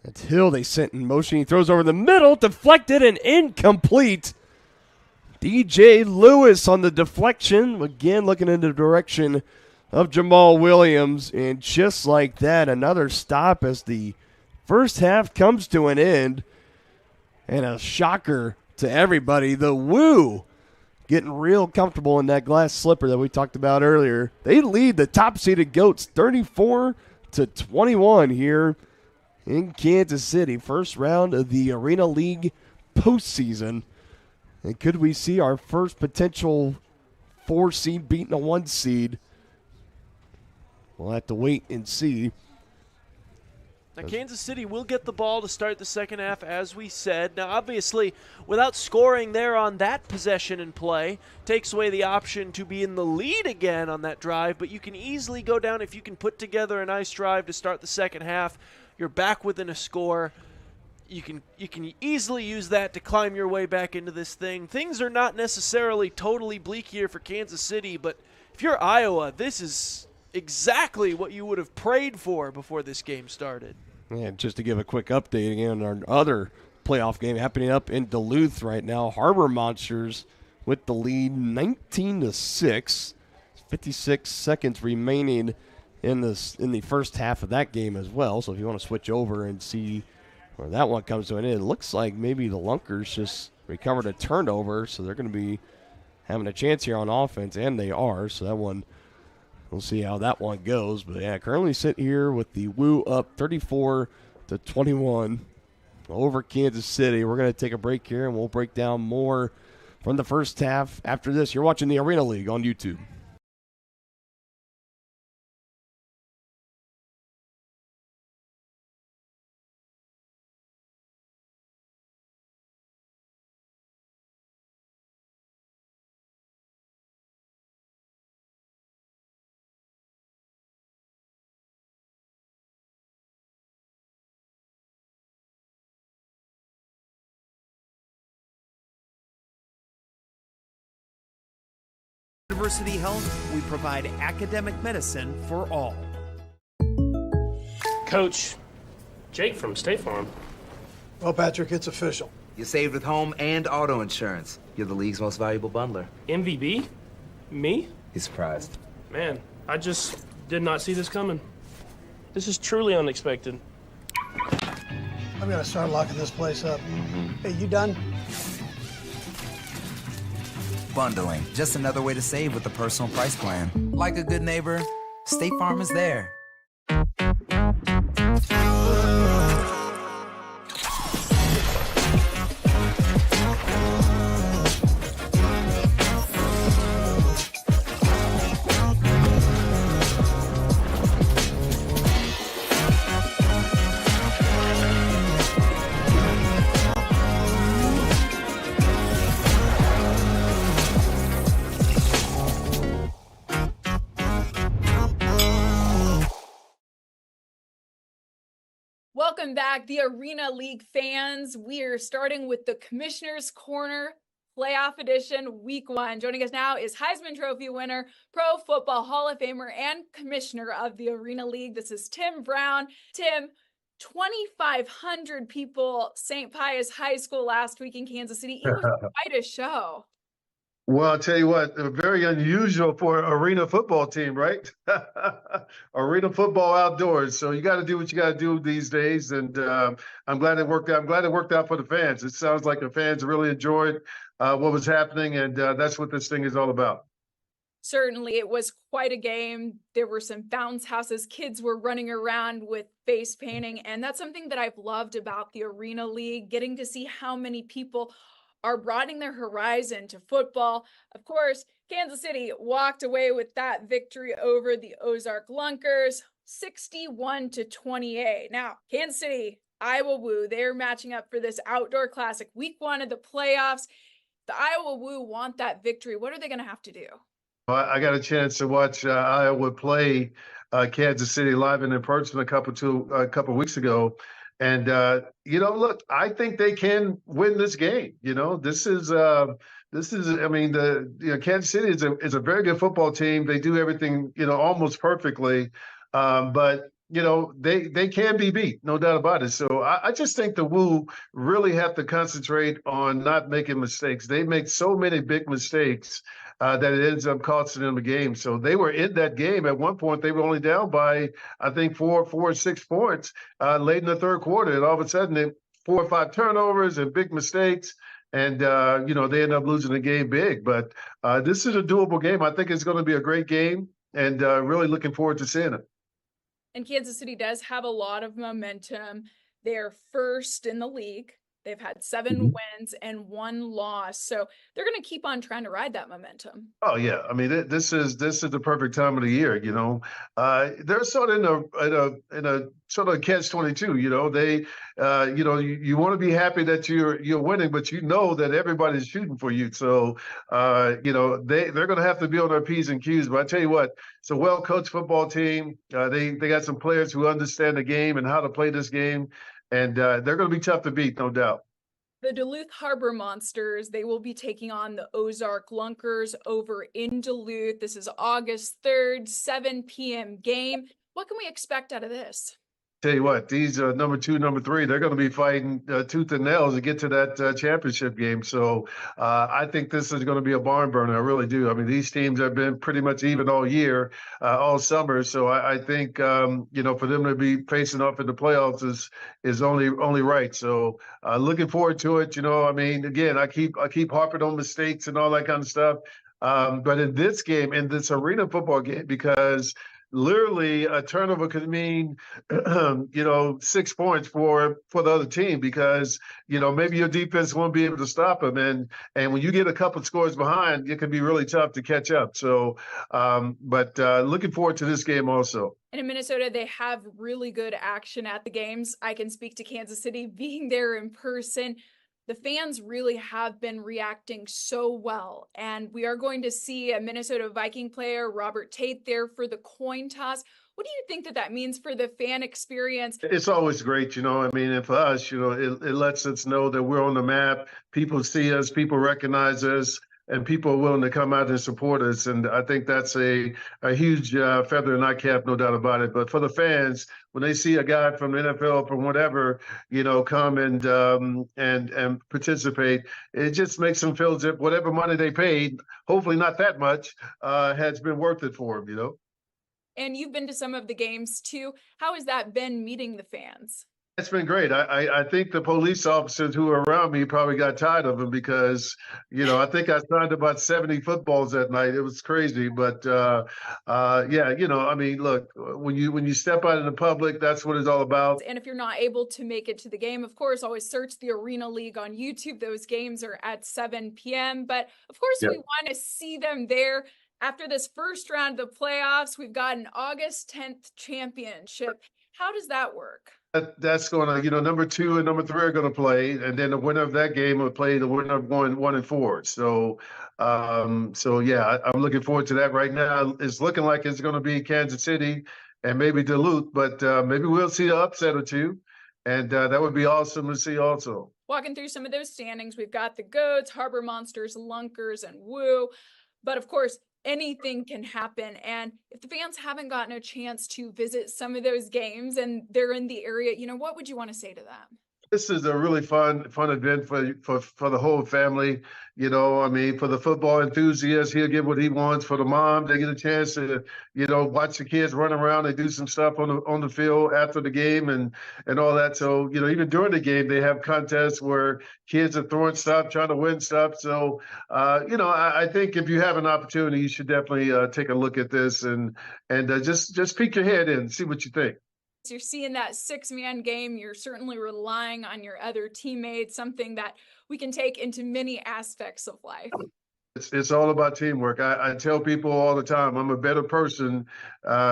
That's Hill they sent in motion. He throws over the middle, deflected and incomplete. DJ Lewis on the deflection. Again, looking in the direction of Jamal Williams. And just like that, another stop as the first half comes to an end. And a shocker to everybody. The Woo getting real comfortable in that glass slipper that we talked about earlier. They lead the top-seeded Goats 34-21 here in Kansas City. First round of the Arena League postseason. And could we see our first potential 4 seed beating a 1 seed? We'll have to wait and see. Now, Kansas City will get the ball to start the second half, as we said. Now, obviously, without scoring there on that possession and play, takes away the option to be in the lead again on that drive, but you can easily go down if you can put together a nice drive to start the second half. You're back within a score. You can easily use that to climb your way back into this thing. Things are not necessarily totally bleak here for Kansas City, but if you're Iowa, this is exactly what you would have prayed for before this game started. Yeah, just to give a quick update again, our other playoff game happening up in Duluth right now. Harbor Monsters with the lead 19-6. 56 seconds remaining in the first half of that game as well. So if you want to switch over and see where that one comes to an end, it looks like maybe the Lunkers just recovered a turnover, so they're going to be having a chance here on offense, and they are. So that one, we'll see how that one goes. But yeah, currently sit here with the Woo up 34-21 over Kansas City. We're going to take a break here, and we'll break down more from the first half after this. You're watching the Arena League on YouTube. University Health, we provide academic medicine for all. Coach, Jake from State Farm. Well, Patrick, it's official. You saved with home and auto insurance. You're the league's most valuable bundler. MVB? Me? He's surprised. Man, I just did not see this coming. This is truly unexpected. I'm gonna start locking this place up. Hey, you done? Bundling, just another way to save with the personal price plan. Like a good neighbor, State Farm is there. Welcome back, the Arena League fans. We are starting with the Commissioner's Corner Playoff Edition, Week 1. Joining us now is Heisman Trophy winner, Pro Football Hall of Famer, and Commissioner of the Arena League. This is Tim Brown. Tim, 2,500 people, St. Pius High School last week in Kansas City. It was quite a show. Well, I'll tell you what, very unusual for an arena football team, right? Arena football outdoors. So you got to do what you got to do these days. And I'm glad it worked out. I'm glad it worked out for the fans. It sounds like the fans really enjoyed what was happening. And that's what this thing is all about. Certainly, it was quite a game. There were some bounce houses. Kids were running around with face painting. And that's something that I've loved about the Arena League, getting to see how many people are broadening their horizon to football. Of course, Kansas City walked away with that victory over the Ozark Lunkers, 61-28. Now, Kansas City, Iowa Woo, they're matching up for this outdoor classic. Week 1 of the playoffs. The Iowa Woo want that victory. What are they going to have to do? I got a chance to watch Iowa play Kansas City live and in person a couple weeks ago. And, look, I think they can win this game. This is, I mean, Kansas City is a very good football team. They do everything, almost perfectly. But, they can be beat, no doubt about it. So I just think the Woo really have to concentrate on not making mistakes. They make so many big mistakes that it ends up costing them the game. So they were in that game. At one point, they were only down by, I think, 4 or 6 points late in the third quarter. And all of a sudden, 4 or 5 turnovers and big mistakes. And, they end up losing the game big. But this is a doable game. I think it's going to be a great game, and really looking forward to seeing it. And Kansas City does have a lot of momentum. They're first in the league. They've had 7 wins and 1 loss. So they're going to keep on trying to ride that momentum. Oh, yeah. I mean, this is the perfect time of the year, They're sort of in a sort of catch-22, They, you want to be happy that you're winning, but that everybody's shooting for you. So, they're going to have to be on their P's and Q's. But I tell you what, it's a well-coached football team. They got some players who understand the game and how to play this game. And they're going to be tough to beat, no doubt. The Duluth Harbor Monsters, they will be taking on the Ozark Lunkers over in Duluth. This is August 3rd, 7 p.m. game. What can we expect out of this? Tell you what, these number 2, number 3, they're going to be fighting tooth and nails to get to that championship game. So I think this is going to be a barn burner. I really do. I mean, these teams have been pretty much even all year, all summer. So I think for them to be facing off in the playoffs is only right. So looking forward to it. I mean, again, I keep harping on mistakes and all that kind of stuff. But in this game, in this arena football game, because literally a turnover could mean 6 points for the other team, because maybe your defense won't be able to stop them, and when you get a couple scores behind, it can be really tough to catch up. So but looking forward to this game also. And in Minnesota, they have really good action at the games. I can speak to Kansas City being there in person. The fans really have been reacting so well. And we are going to see a Minnesota Viking player, Robert Tate, there for the coin toss. What do you think that means for the fan experience? It's always great, I mean, and for us, it lets us know that we're on the map. People see us, people recognize us, and people are willing to come out and support us. And I think that's a huge feather in our cap, no doubt about it. But for the fans, when they see a guy from the NFL, from whatever, come and participate, it just makes them feel as if whatever money they paid, hopefully not that much, has been worth it for them, And you've been to some of the games too. How has that been, meeting the fans? It's been great. I think the police officers who were around me probably got tired of them, because, I think I signed about 70 footballs that night. It was crazy. But, I mean, look, when you step out in the public, that's what it's all about. And if you're not able to make it to the game, of course, always search the Arena League on YouTube. Those games are at 7 p.m. But, of course, we want to see them there. After this first round of the playoffs, we've got an August 10th championship. How does that work? That's going to, number 2 and number 3 are going to play, and then the winner of that game will play the winner of 1 and 4. So, I'm looking forward to that. Right now, it's looking like it's going to be Kansas City and maybe Duluth, but maybe we'll see an upset or two, and that would be awesome to see also. Walking through some of those standings, we've got the Goats, Harbor Monsters, Lunkers, and Woo. But of course, anything can happen. And if the fans haven't gotten a chance to visit some of those games and they're in the area, what would you want to say to them? This is a really fun event for the whole family. I mean, for the football enthusiasts, he'll get what he wants. For the mom, they get a chance to, watch the kids run around. They do some stuff on the field after the game and all that. So, even during the game, they have contests where kids are throwing stuff, trying to win stuff. So, I think if you have an opportunity, you should definitely take a look at this and just peek your head in and see what you think. You're seeing that 6-man game. You're certainly relying on your other teammates, something that we can take into many aspects of life. It's all about teamwork. I tell people all the time, I'm a better person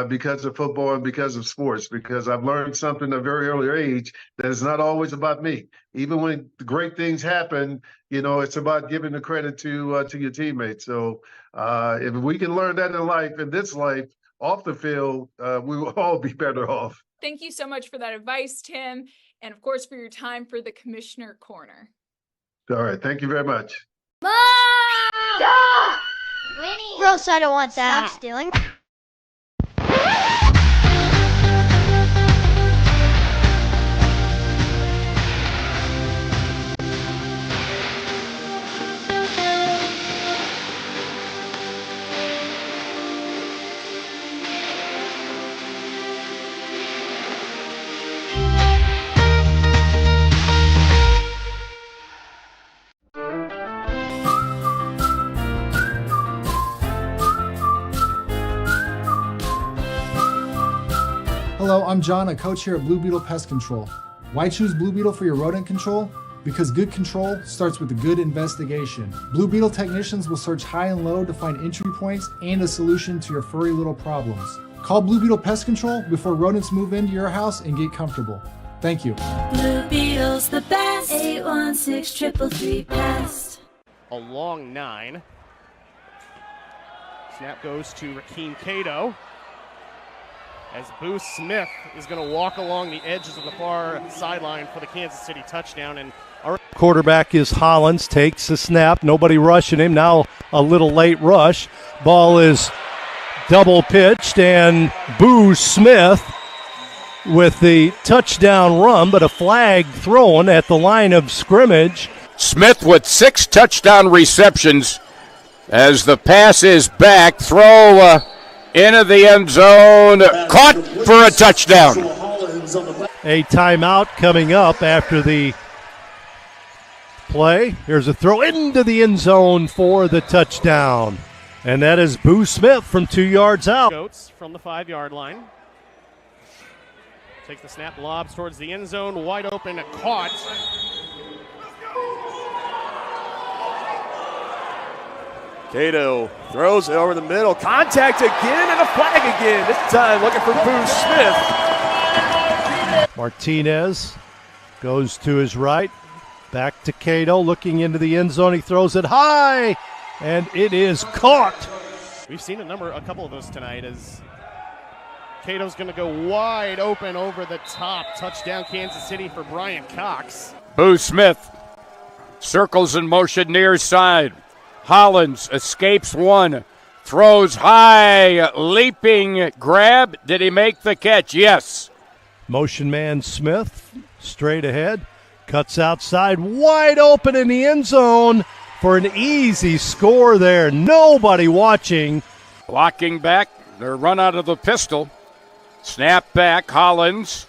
because of football and because of sports, because I've learned something at a very early age that it's not always about me. Even when great things happen, it's about giving the credit to your teammates. So if we can learn that in this life, off the field, we will all be better off. Thank you so much for that advice, Tim, and of course for your time for the Commissioner Corner. All right. Thank you very much. Mom! Stop! Winnie! Gross, I don't want that. Stop stealing. Hello, I'm John, a coach here at Blue Beetle Pest Control. Why choose Blue Beetle for your rodent control? Because good control starts with a good investigation. Blue Beetle technicians will search high and low to find entry points and a solution to your furry little problems. Call Blue Beetle Pest Control before rodents move into your house and get comfortable. Thank you. Blue Beetle's the best. 816-333-PEST. A long 9. Snap goes to Rakeem Cato, as Booth Smith is going to walk along the edges of the far sideline for the Kansas City touchdown. And our quarterback is Hollins, takes the snap, nobody rushing him. Now a little late rush. Ball is double pitched, and Boo Smith with the touchdown run, but a flag thrown at the line of scrimmage. Smith with 6 touchdown receptions as the pass is back. Throw into the end zone. Caught for a touchdown. A timeout coming up after the play. Here's a throw into the end zone for the touchdown. And that is Boo Smith from 2 yards out. Goats from the 5-yard line. Takes the snap, lobs towards the end zone, wide open, caught. Cato throws it over the middle. Contact again and a flag again. This time looking for Boo Smith. Martinez goes to his right. Back to Cato, looking into the end zone. He throws it high, and it is caught. We've seen a couple of those tonight as Cato's going to go wide open over the top. Touchdown Kansas City for Brian Cox. Boo Smith circles in motion near side. Hollins escapes one. Throws high, leaping grab. Did he make the catch? Yes. Motion man Smith straight ahead. Cuts outside, wide open in the end zone for an easy score there. Nobody watching. Blocking back. They're run out of the pistol. Snap back. Hollins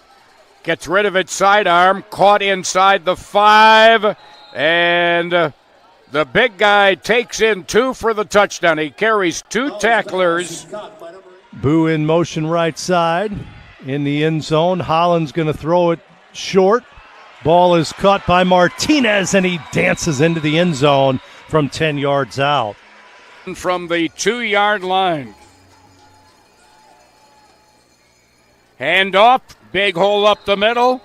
gets rid of it. Sidearm. Caught inside the 5. And the big guy takes in 2 for the touchdown. He carries 2 tacklers. Boo in motion right side. In the end zone. Hollins going to throw it short. Ball is caught by Martinez, and he dances into the end zone from 10 yards out. From the 2-yard line. Handoff, big hole up the middle.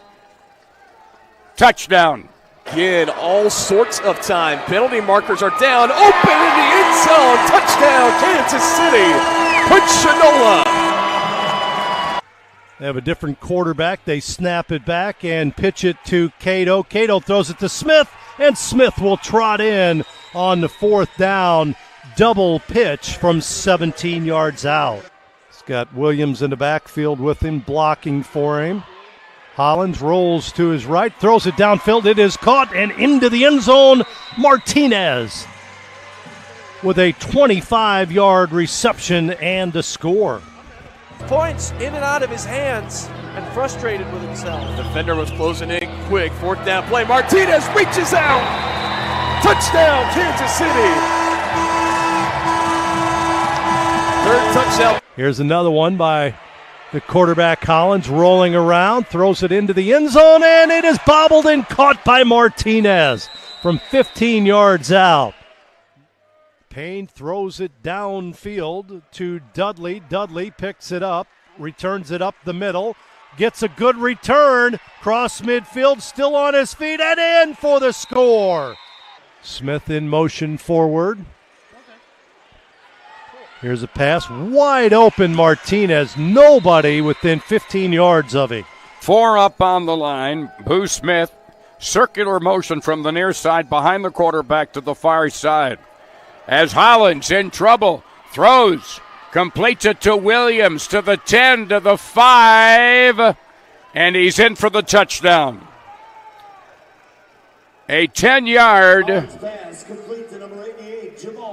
Touchdown. Again, all sorts of time. Penalty markers are down. Open in the end zone. Touchdown, Kansas City. Puchinola. They have a different quarterback. They snap it back and pitch it to Cato. Cato throws it to Smith, and Smith will trot in on the 4th down. Double pitch from 17 yards out. He's got Williams in the backfield with him, blocking for him. Hollins rolls to his right, throws it downfield. It is caught and into the end zone. Martinez with a 25-yard reception and a score. Points in and out of his hands and frustrated with himself. Defender was closing in quick. 4th down play. Martinez reaches out. Touchdown, Kansas City. 3rd touchdown. Here's another one by the quarterback Hollins, rolling around, throws it into the end zone, and it is bobbled and caught by Martinez from 15 yards out. Payne throws it downfield to Dudley. Dudley picks it up, returns it up the middle, gets a good return, cross midfield, still on his feet, and in for the score. Smith in motion forward. Here's a pass, wide open Martinez, nobody within 15 yards of him. 4 up on the line. Boo Smith, circular motion from the near side behind the quarterback to the far side. As Hollins in trouble, throws, completes it to Williams, to the 10, to the 5, and he's in for the touchdown. A 10-yard.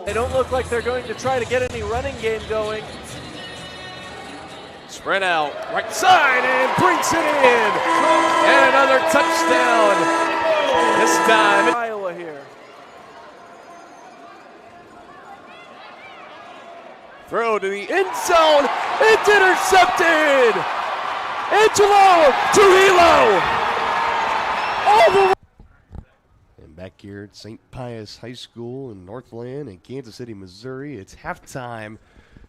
They don't look like they're going to try to get any running game going. Spread out, right side, and brings it in. And another touchdown. This time, Iowa here. Throw to the end zone. It's intercepted. Angelo Trujillo. All the way. And back here at St. Pius High School in Northland in Kansas City, Missouri, it's halftime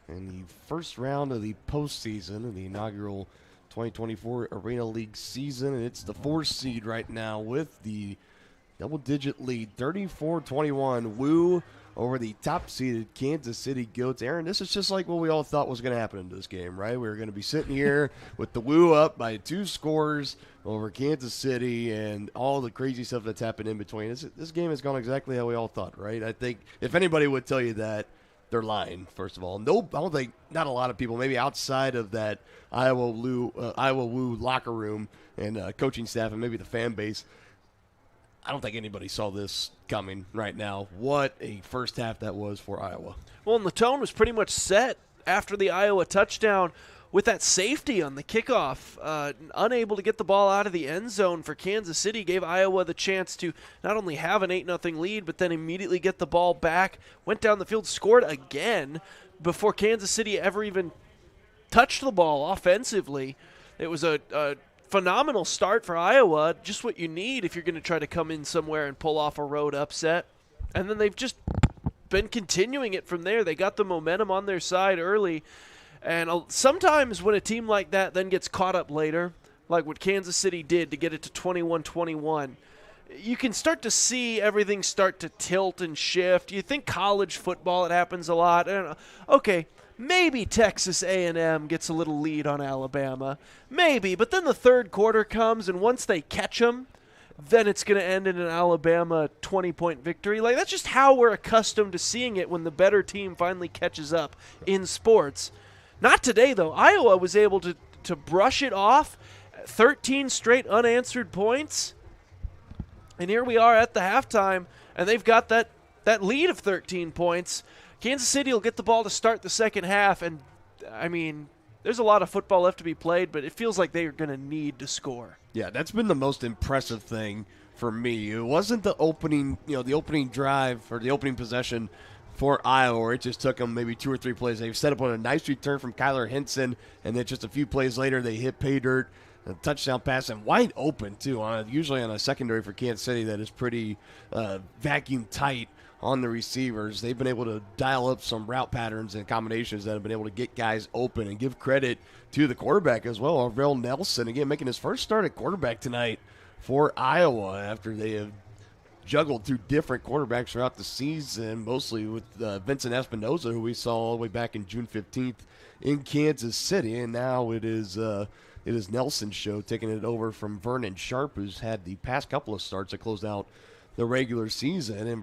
in the first round of the postseason of the inaugural 2024 Arena League season. And it's the 4th seed right now with the double-digit lead, 34-21. Woo over the top-seeded Kansas City Goats. Aaron, this is just like what we all thought was going to happen in this game, right? We were going to be sitting here with the Woo up by 2 scores over Kansas City and all the crazy stuff that's happened in between. This game has gone exactly how we all thought, right? I think if anybody would tell you that their line, first of all. No, I don't think, not a lot of people, maybe outside of that Iowa Woo locker room and coaching staff and maybe the fan base, I don't think anybody saw this coming right now. What a first half that was for Iowa. Well, and the tone was pretty much set after the Iowa touchdown with that safety on the kickoff. Unable to get the ball out of the end zone for Kansas City gave Iowa the chance to not only have an 8-0 lead, but then immediately get the ball back, went down the field, scored again before Kansas City ever even touched the ball offensively. It was a phenomenal start for Iowa, just what you need if you're going to try to come in somewhere and pull off a road upset. And then they've just been continuing it from there. They got the momentum on their side early. And sometimes when a team like that then gets caught up later, like what Kansas City did to get it to 21-21, you can start to see everything start to tilt and shift. You think college football, it happens a lot. Okay, maybe Texas A&M gets a little lead on Alabama. Maybe, but then the third quarter comes, and once they catch them, then it's going to end in an Alabama 20-point victory. Like, that's just how we're accustomed to seeing it when the better team finally catches up in sports. Not today, though. Iowa was able to brush it off. 13 straight unanswered points. And here we are at the halftime, and they've got that lead of 13 points. Kansas City will get the ball to start the second half, and, I mean, there's a lot of football left to be played, but it feels like they are going to need to score. Yeah, that's been the most impressive thing for me. It wasn't the opening drive or the opening possession for Iowa, where it just took them maybe 2 or 3 plays. They've set up on a nice return from Kyler Hinson, and then just a few plays later, they hit pay dirt, a touchdown pass, and wide open, too, usually on a secondary for Kansas City that is pretty vacuum tight on the receivers. They've been able to dial up some route patterns and combinations that have been able to get guys open, and give credit to the quarterback as well, Arvell Nelson, again, making his first start at quarterback tonight for Iowa after they have juggled through different quarterbacks throughout the season, mostly with Vincent Espinoza, who we saw all the way back in June 15th in Kansas City, and now it is Nelson's show, taking it over from Vernon Sharp, who's had the past couple of starts that closed out the regular season, and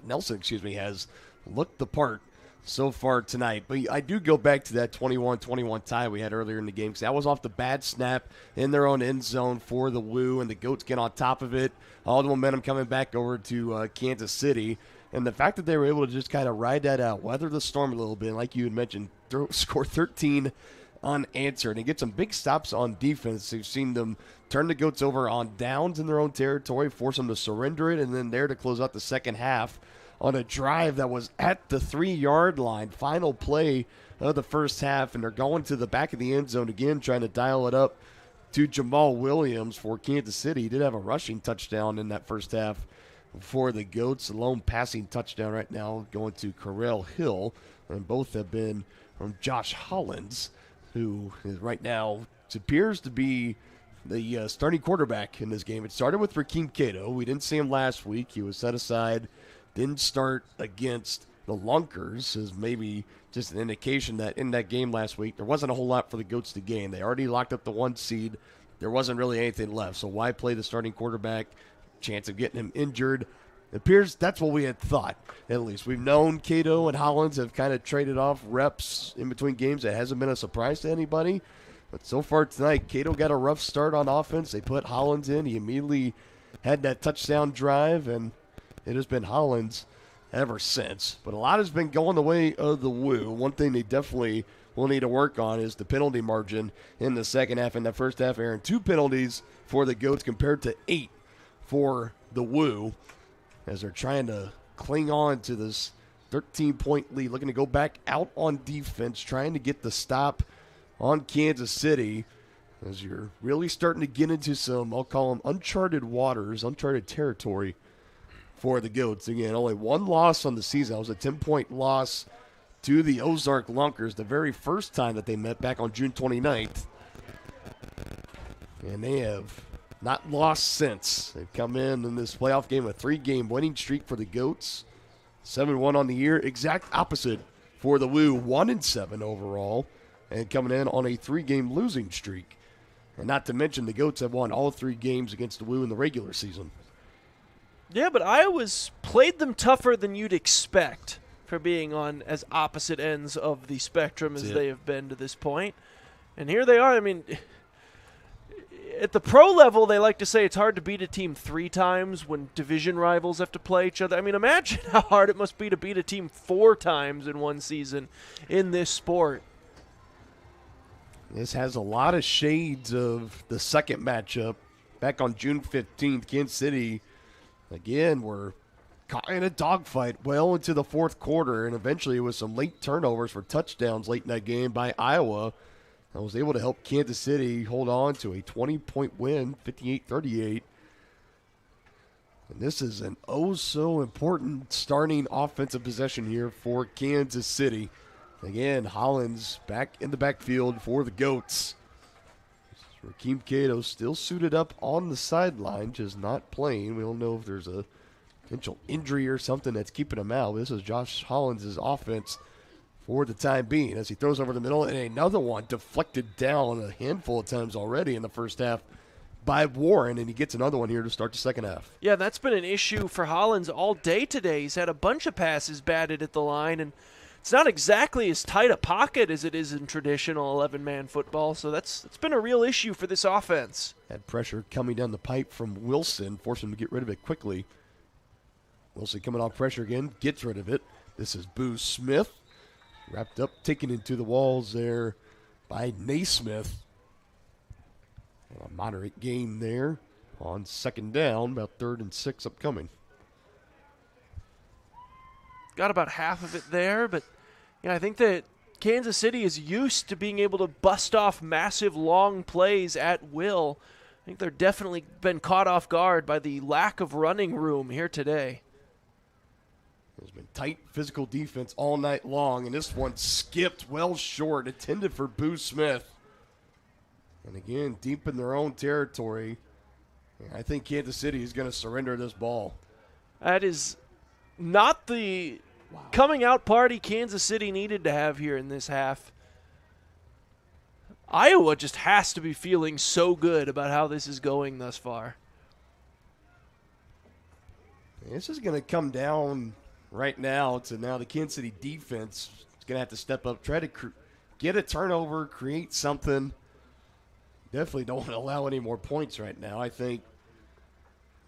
Nelson has looked the part so far tonight. But I do go back to that 21-21 tie we had earlier in the game, because that was off the bad snap in their own end zone for the Woo, and the Goats get on top of it. All the momentum coming back over to Kansas City. And the fact that they were able to just kind of ride that out, weather the storm a little bit, like you had mentioned, score 13 unanswered, and get some big stops on defense. They've seen them turn the Goats over on downs in their own territory, force them to surrender it, and then there to close out the second half on a drive that was at the 3-yard line, final play of the first half, and they're going to the back of the end zone again, trying to dial it up to Jamal Williams for Kansas City. He did have a rushing touchdown in that first half for the Goats. A lone passing touchdown right now going to Correll Hill, and both have been from Josh Hollins, who is right now appears to be the starting quarterback in this game. It started with Rakeem Cato. We didn't see him last week. He was set aside, didn't start against the Lunkers, is maybe just an indication that in that game last week, there wasn't a whole lot for the Goats to gain. They already locked up the 1 seed. There wasn't really anything left. So why play the starting quarterback? Chance of getting him injured. It appears that's what we had thought, at least. We've known Cato and Hollins have kind of traded off reps in between games. It hasn't been a surprise to anybody. But so far tonight, Cato got a rough start on offense. They put Hollins in. He immediately had that touchdown drive, and it has been Hollins ever since. But a lot has been going the way of the Woo. One thing they definitely will need to work on is the penalty margin in the second half. In the first half, Aaron, 2 penalties for the Goats compared to 8 for the Woo, as they're trying to cling on to this 13-point lead, looking to go back out on defense, trying to get the stop on Kansas City, as you're really starting to get into some, I'll call them uncharted waters, uncharted territory for the Goats. Again, only 1 loss on the season. That was a 10-point loss to the Ozark Lunkers the very first time that they met back on June 29th. And they have not lost since. They've come in this playoff game, a 3-game winning streak for the Goats. 7-1 on the year. Exact opposite for the Woo, 1-7 overall. And coming in on a 3-game losing streak. And not to mention the Goats have won all 3 games against the Woo in the regular season. Yeah, but Iowa's played them tougher than you'd expect for being on as opposite ends of the spectrum as they have been to this point. And here they are. I mean, at the pro level, they like to say it's hard to beat a team 3 times when division rivals have to play each other. I mean, imagine how hard it must be to beat a team 4 times in one season in this sport. This has a lot of shades of the second matchup back on June 15th. Kansas City, again, were caught in a dogfight well into the fourth quarter, and eventually with some late turnovers for touchdowns late in that game by Iowa, I was able to help Kansas City hold on to a 20-point win, 58-38. And this is an oh-so-important starting offensive possession here for Kansas City. Again, Hollins back in the backfield for the Goats. Rakeem Cato still suited up on the sideline, just not playing. We don't know if there's a potential injury or something that's keeping him out. This is Josh Hollins' offense for the time being as he throws over the middle, and another one deflected down a handful of times already in the first half by Warren, and he gets another one here to start the second half. Yeah, that's been an issue for Hollins all day today. He's had a bunch of passes batted at the line, and it's not exactly as tight a pocket as it is in traditional 11-man football, so it's been a real issue for this offense. Had pressure coming down the pipe from Wilson, forced him to get rid of it quickly. Wilson coming off pressure again, gets rid of it. This is Boo Smith, wrapped up, taken into the walls there by Naismith. A moderate gain there on second down, about 3rd and 6 upcoming. Got about half of it there, but I think that Kansas City is used to being able to bust off massive long plays at will. I think they're definitely been caught off guard by the lack of running room here today. There's been tight physical defense all night long, and this one skipped well short, intended for Boo Smith. And again, deep in their own territory. I think Kansas City is going to surrender this ball. That is not the coming out party Kansas City needed to have here in this half. Iowa just has to be feeling so good about how this is going thus far. This is going to come down right now to now the Kansas City defense is going to have to step up, try to get a turnover, create something. Definitely don't want to allow any more points right now. I think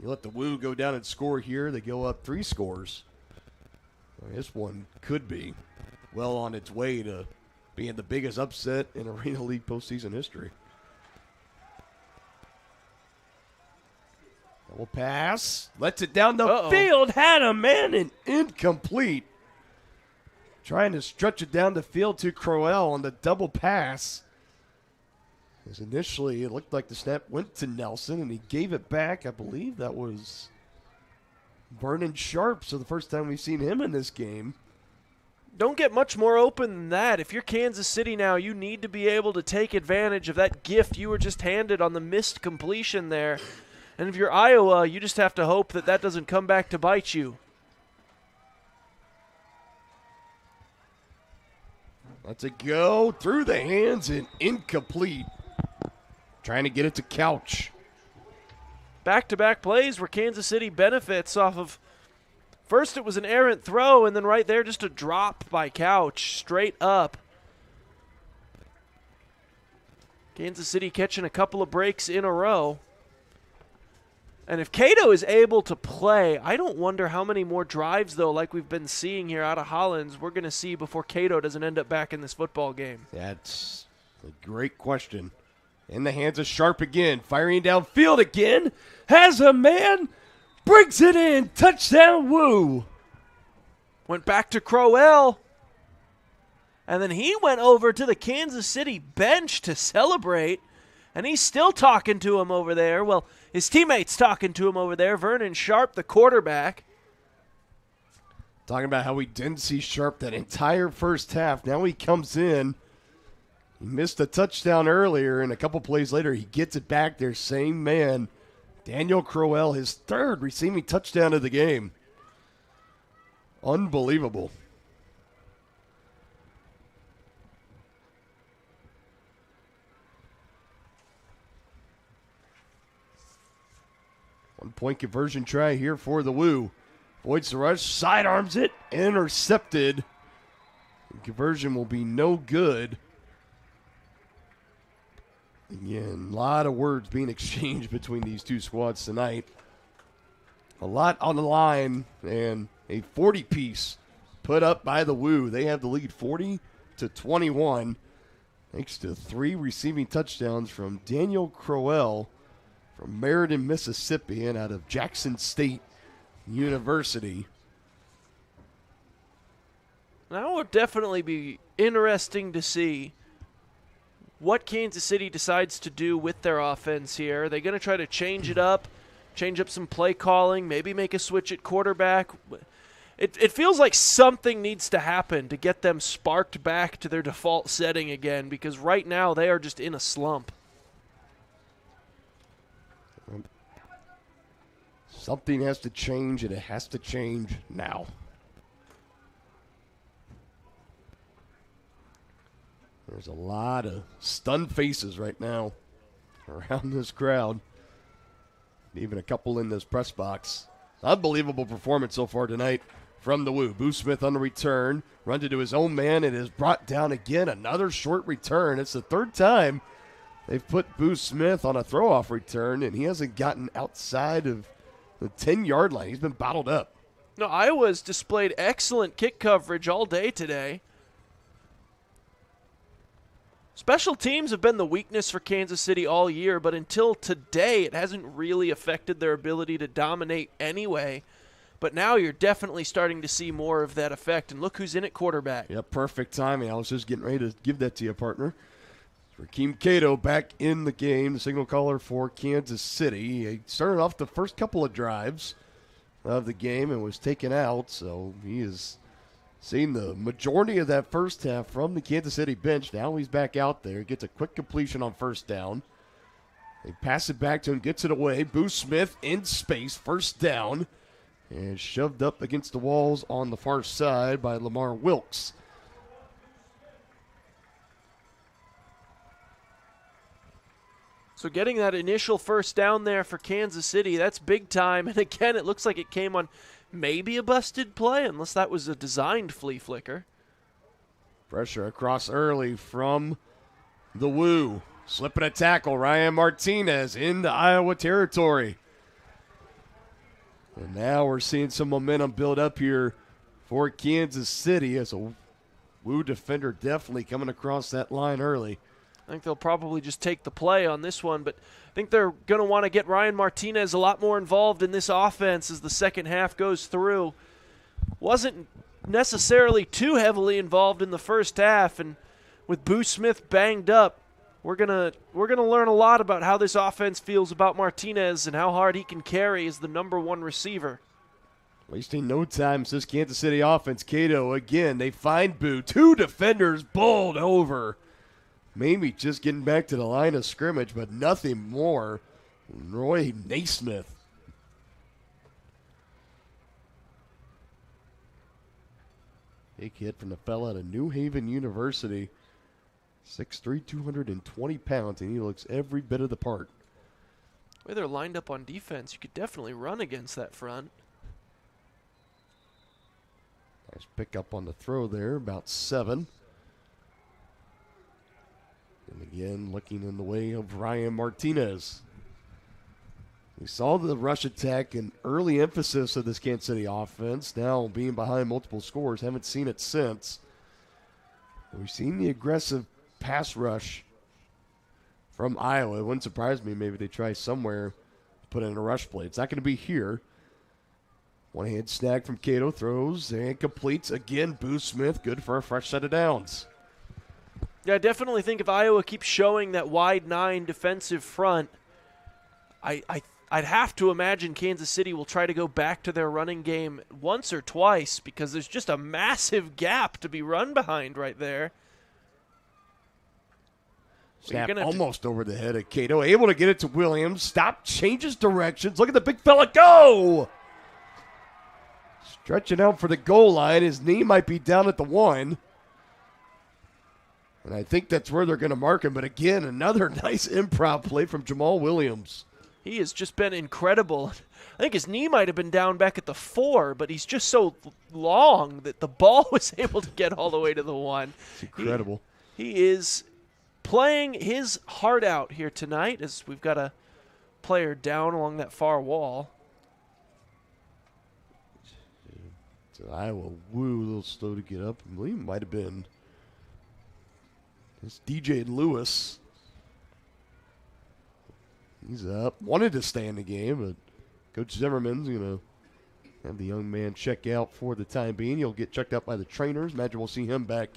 you let the Woo go down and score here. They go up 3 scores. This one could be well on its way to being the biggest upset in Arena League postseason history. Double pass. Lets it down the field. Had a man and incomplete. Trying to stretch it down the field to Crowell on the double pass. As initially, it looked like the snap went to Nelson, and he gave it back. I believe that was Vernon Sharp. So the first time we've seen him in this game. Don't get much more open than that. If you're Kansas City now, you need to be able to take advantage of that gift you were just handed on the missed completion there. And if you're Iowa, you just have to hope that that doesn't come back to bite you. Let's it go through the hands and incomplete. Trying to get it to Couch. Back-to-back plays where Kansas City benefits off of, first it was an errant throw, and then right there just a drop by Couch, straight up. Kansas City catching a couple of breaks in a row. And if Cato is able to play, I don't wonder how many more drives, though, like we've been seeing here out of Hollins, we're going to see before Cato doesn't end up back in this football game. That's a great question. In the hands of Sharp again, firing downfield again. Has a man, brings it in, touchdown Woo. Went back to Crowell. And then he went over to the Kansas City bench to celebrate. And he's still talking to him over there. Well, his teammate's talking to him over there. Vernon Sharp, the quarterback. Talking about how we didn't see Sharp that entire first half. Now he comes in. He missed a touchdown earlier, and a couple plays later, he gets it back there. Same man, Daniel Crowell, his 3rd receiving touchdown of the game. Unbelievable. Point conversion try here for the Woo. Avoids the rush, sidearms it, intercepted. And conversion will be no good. Again, a lot of words being exchanged between these two squads tonight. A lot on the line, and a 40-piece put up by the Woo. They have the lead 40-21, thanks to 3 receiving touchdowns from Daniel Crowell from Meriden, Mississippi, and out of Jackson State University. That will definitely be interesting to see what Kansas City decides to do with their offense here. Are they going to try to change it up, change up some play calling, maybe make a switch at quarterback? It feels like something needs to happen to get them sparked back to their default setting again, because right now they are just in a slump. Something has to change, and it has to change now. There's a lot of stunned faces right now around this crowd. Even a couple in this press box. Unbelievable performance so far tonight from the Woo. Boo Smith on the return. Runs into his own man and is brought down again. Another short return. It's the third time they've put Boo Smith on a throw-off return, and he hasn't gotten outside of the 10-yard line. He's been bottled up. No, Iowa's displayed excellent kick coverage all day today. Special teams have been the weakness for Kansas City all year, but until today, it hasn't really affected their ability to dominate anyway. But now you're definitely starting to see more of that effect, and look who's in at quarterback. Yeah, perfect timing. I was just getting ready to give that to you, partner. Rakeem Cato back in the game, the signal caller for Kansas City. He started off the first couple of drives of the game and was taken out, so he is seen the majority of that first half from the Kansas City bench. Now he's back out there. Gets a quick completion on first down. They pass it back to him, gets it away. Boo Smith in space, first down. And shoved up against the walls on the far side by Lamar Wilkes. So getting that initial first down there for Kansas City, that's big time. And again, it looks like it came on maybe a busted play, unless that was a designed flea flicker. Pressure across early from the Woo. Slipping a tackle, Ryan Martinez into Iowa territory. And now we're seeing some momentum build up here for Kansas City as a Woo defender definitely coming across that line early. I think they'll probably just take the play on this one, but I think they're going to want to get Ryan Martinez a lot more involved in this offense as the second half goes through. Wasn't necessarily too heavily involved in the first half, and with Boo Smith banged up, we're gonna learn a lot about how this offense feels about Martinez and how hard he can carry as the number one receiver. Wasting no time, says Kansas City offense. Cato again, they find Boo. 2 defenders bowled over. Maybe just getting back to the line of scrimmage, but nothing more. Roy Naismith. Big hit from the fella out of New Haven University. 6'3", 220 pounds, and he looks every bit of the part. The way they're lined up on defense, you could definitely run against that front. Nice pick up on the throw there, about 7. And again, looking in the way of Ryan Martinez. We saw the rush attack and early emphasis of this Kansas City offense. Now being behind multiple scores, haven't seen it since. We've seen the aggressive pass rush from Iowa. It wouldn't surprise me. Maybe they try somewhere to put in a rush play. It's not going to be here. One-hand snag from Cato, throws and completes. Again, Boo Smith, good for a fresh set of downs. Yeah, I definitely think if Iowa keeps showing that wide 9 defensive front, I'd have to imagine Kansas City will try to go back to their running game once or twice, because there's just a massive gap to be run behind right there. Snap almost over the head of Cato. Able to get it to Williams. Stop, changes directions. Look at the big fella go! Stretching out for the goal line. His knee might be down at the 1. And I think that's where they're going to mark him. But again, another nice improv play from Jamal Williams. He has just been incredible. I think his knee might have been down back at the 4, but he's just so long that the ball was able to get all the way to the 1. It's incredible. He is playing his heart out here tonight as we've got a player down along that far wall. So Iowa Woo a little slow to get up. I believe it might have been it's DJ Lewis. He's up. Wanted to stay in the game, but Coach Zimmerman's going to have the young man check out for the time being. He'll get checked out by the trainers. Imagine we'll see him back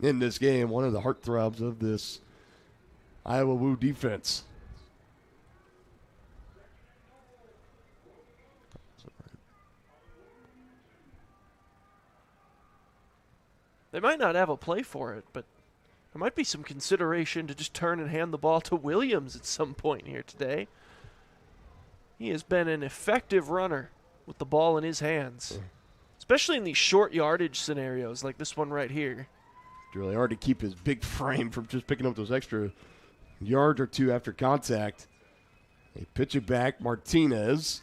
in this game. One of the heartthrobs of this Iowa Woo defense. They might not have a play for it, but there might be some consideration to just turn and hand the ball to Williams at some point here today. He has been an effective runner with the ball in his hands, especially in these short yardage scenarios like this one right here. It's really hard to keep his big frame from just picking up those extra yard or two after contact. They pitch it back. Martinez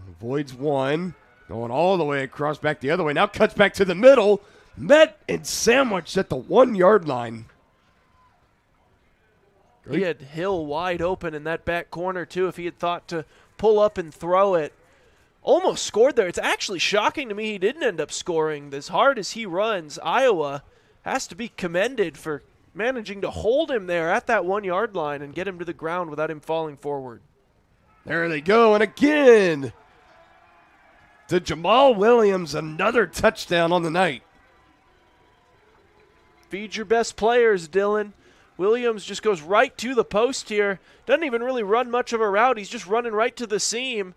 avoids one, going all the way across back the other way. Now cuts back to the middle. Met and sandwiched at the 1 yard line. He had Hill wide open in that back corner, too, if he had thought to pull up and throw it. Almost scored there. It's actually shocking to me he didn't end up scoring. As hard as he runs, Iowa has to be commended for managing to hold him there at that 1 yard line and get him to the ground without him falling forward. There they go, and again to Jamal Williams, another touchdown on the night. Feed your best players, Dylan. Williams just goes right to the post here. Doesn't even really run much of a route. He's just running right to the seam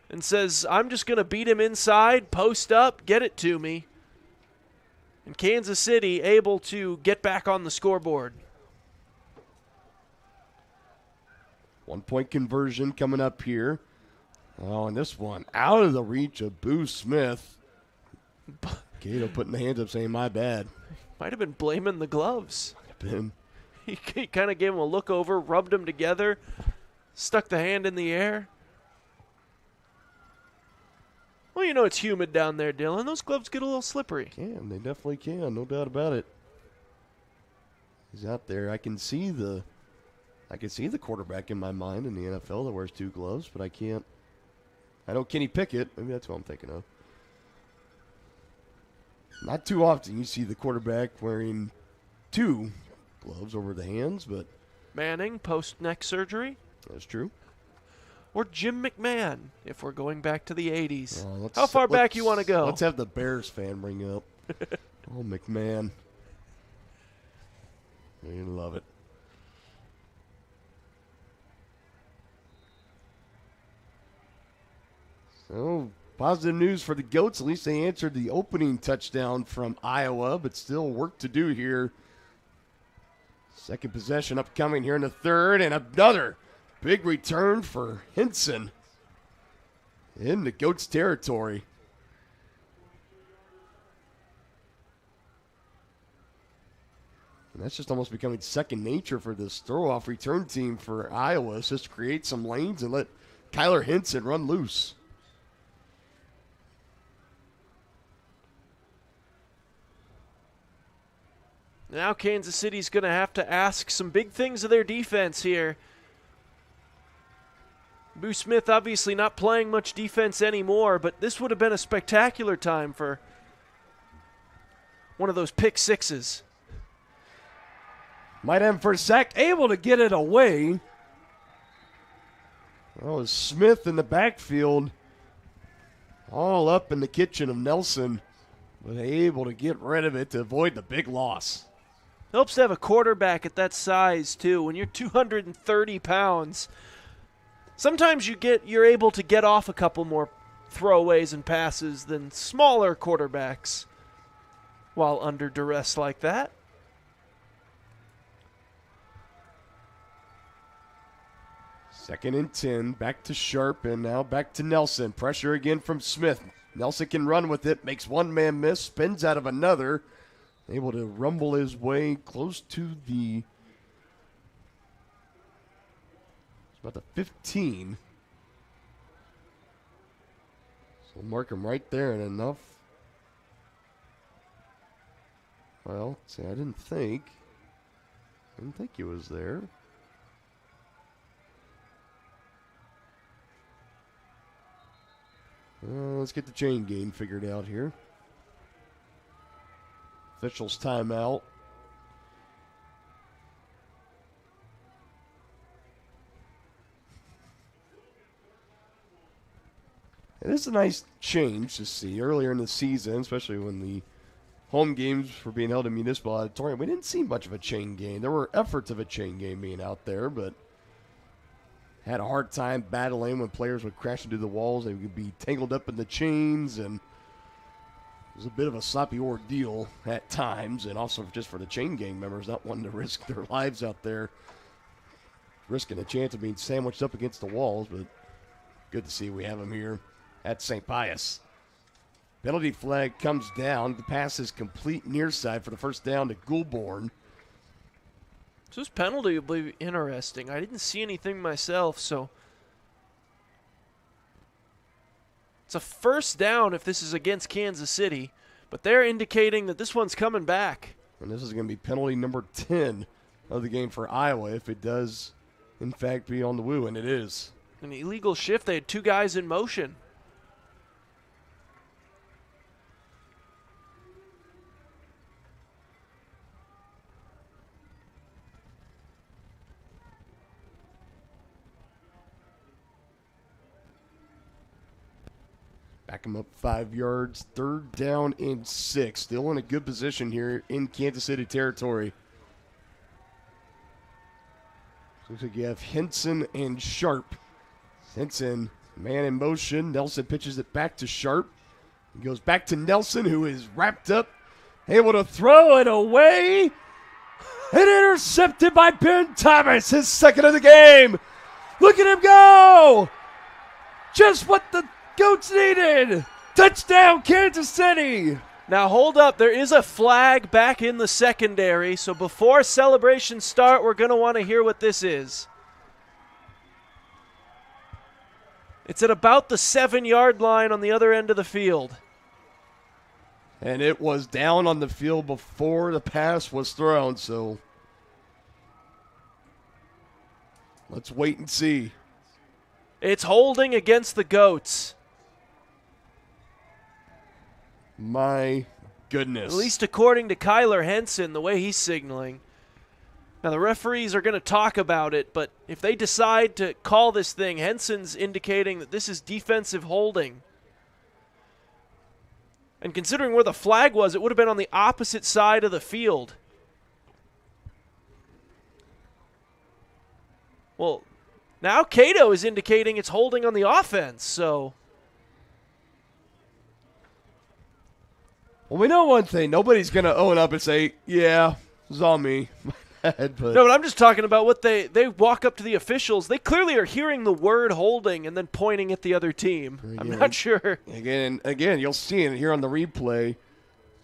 and says, I'm just going to beat him inside, post up, get it to me. And Kansas City able to get back on the scoreboard. 1 point conversion coming up here. Oh, and this one out of the reach of Boo Smith. Cato putting the hands up saying, my bad. Might have been blaming the gloves. Been. He kind of gave him a look over, rubbed them together, stuck the hand in the air. Well, you know it's humid down there, Dylan. Those gloves get a little slippery. They definitely can, no doubt about it. He's out there. I can see the quarterback in my mind in the NFL that wears 2 gloves, but I know Kenny Pickett. Maybe that's what I'm thinking of. Not too often you see the quarterback wearing 2 gloves over the hands, but Manning, post-neck surgery. That's true. Or Jim McMahon, if we're going back to the 80s. How far back you want to go? Let's have the Bears fan bring up. Oh, McMahon. You love it. So, positive news for the Goats. At least they answered the opening touchdown from Iowa, but still work to do here. Second possession upcoming here in the third, and another big return for Henson in the Goats territory. And that's just almost becoming second nature for this throw-off return team for Iowa. It's just create some lanes and let Kyler Henson run loose. Now Kansas City's going to have to ask some big things of their defense here. Boo Smith obviously not playing much defense anymore, but this would have been a spectacular time for one of those pick sixes. Might have him for a sack, able to get it away. Oh, Smith in the backfield, all up in the kitchen of Nelson, but able to get rid of it to avoid the big loss. Helps to have a quarterback at that size, too. When you're 230 pounds, sometimes you're able to get off a couple more throwaways and passes than smaller quarterbacks while under duress like that. Second and 10, back to Sharp, and now back to Nelson. Pressure again from Smith. Nelson can run with it, makes one man miss, spins out of another. Able to rumble his way close to the About the 15. So we'll mark him right there and enough. Well, see, I didn't think he was there. Let's get the chain game figured out here. Officials timeout. It is a nice change to see earlier in the season, especially when the home games were being held in Municipal Auditorium. We didn't see much of a chain game. There were efforts of a chain game being out there, but had a hard time battling when players would crash into the walls. They would be tangled up in the chains, and it was a bit of a sloppy ordeal at times, and also just for the chain gang members not wanting to risk their lives out there, risking a chance of being sandwiched up against the walls. But good to see we have them here at St. Pius. Penalty flag comes down. The pass is complete near side for the first down to Goulbourne. So this penalty will be interesting. I didn't see anything myself, so it's a first down if this is against Kansas City, but they're indicating that this one's coming back. And this is going to be penalty number 10 of the game for Iowa if it does, in fact, be on the woo, and it is. An illegal shift. They had two guys in motion. Back him up 5 yards. Third down and 6. Still in a good position here in Kansas City territory. Looks like you have Henson and Sharp. Henson, man in motion. Nelson pitches it back to Sharp. He goes back to Nelson, who is wrapped up, able to throw it away. And intercepted by Ben Thomas, his second of the game. Look at him go! Just what the Goats needed. Touchdown, Kansas City. Now hold up, there is a flag back in the secondary, so before celebrations start, we're going to want to hear what this is. It's at about the 7-yard line on the other end of the field. And it was down on the field before the pass was thrown, so let's wait and see. It's holding against the Goats. My goodness. At least according to Kyler Henson, the way he's signaling. Now, the referees are going to talk about it, but if they decide to call this thing, Henson's indicating that this is defensive holding. And considering where the flag was, it would have been on the opposite side of the field. Well, now Cato is indicating it's holding on the offense, so. Well, we know one thing. Nobody's going to own up and say, yeah, it was on me. No, but I'm just talking about what they walk up to the officials. They clearly are hearing the word holding and then pointing at the other team. I'm not sure. Again, you'll see it here on the replay.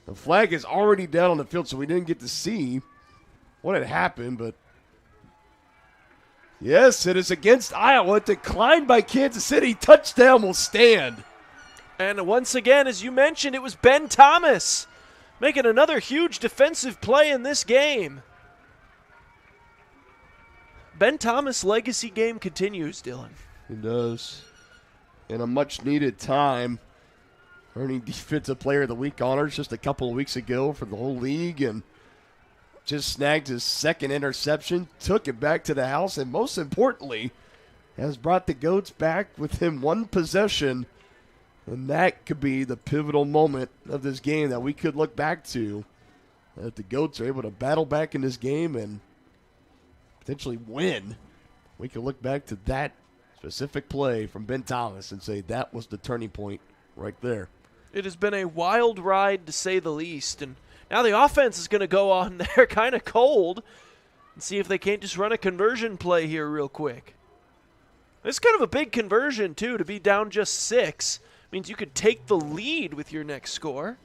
The flag is already down on the field, so we didn't get to see what had happened. But, yes, it is against Iowa. Declined by Kansas City. Touchdown will stand. And once again, as you mentioned, it was Ben Thomas making another huge defensive play in this game. Ben Thomas' legacy game continues, Dylan. It does. In a much-needed time, earning Defensive Player of the Week honors just a couple of weeks ago for the whole league, and just snagged his second interception, took it back to the house, and most importantly, has brought the Goats back within one possession. And that could be the pivotal moment of this game that we could look back to. That the Goats are able to battle back in this game and potentially win. We can look back to that specific play from Ben Thomas and say that was the turning point right there. It has been a wild ride, to say the least. And now the offense is going to go on there kind of cold and see if they can't just run a conversion play here real quick. It's kind of a big conversion, too, to be down just 6. Means you could take the lead with your next score.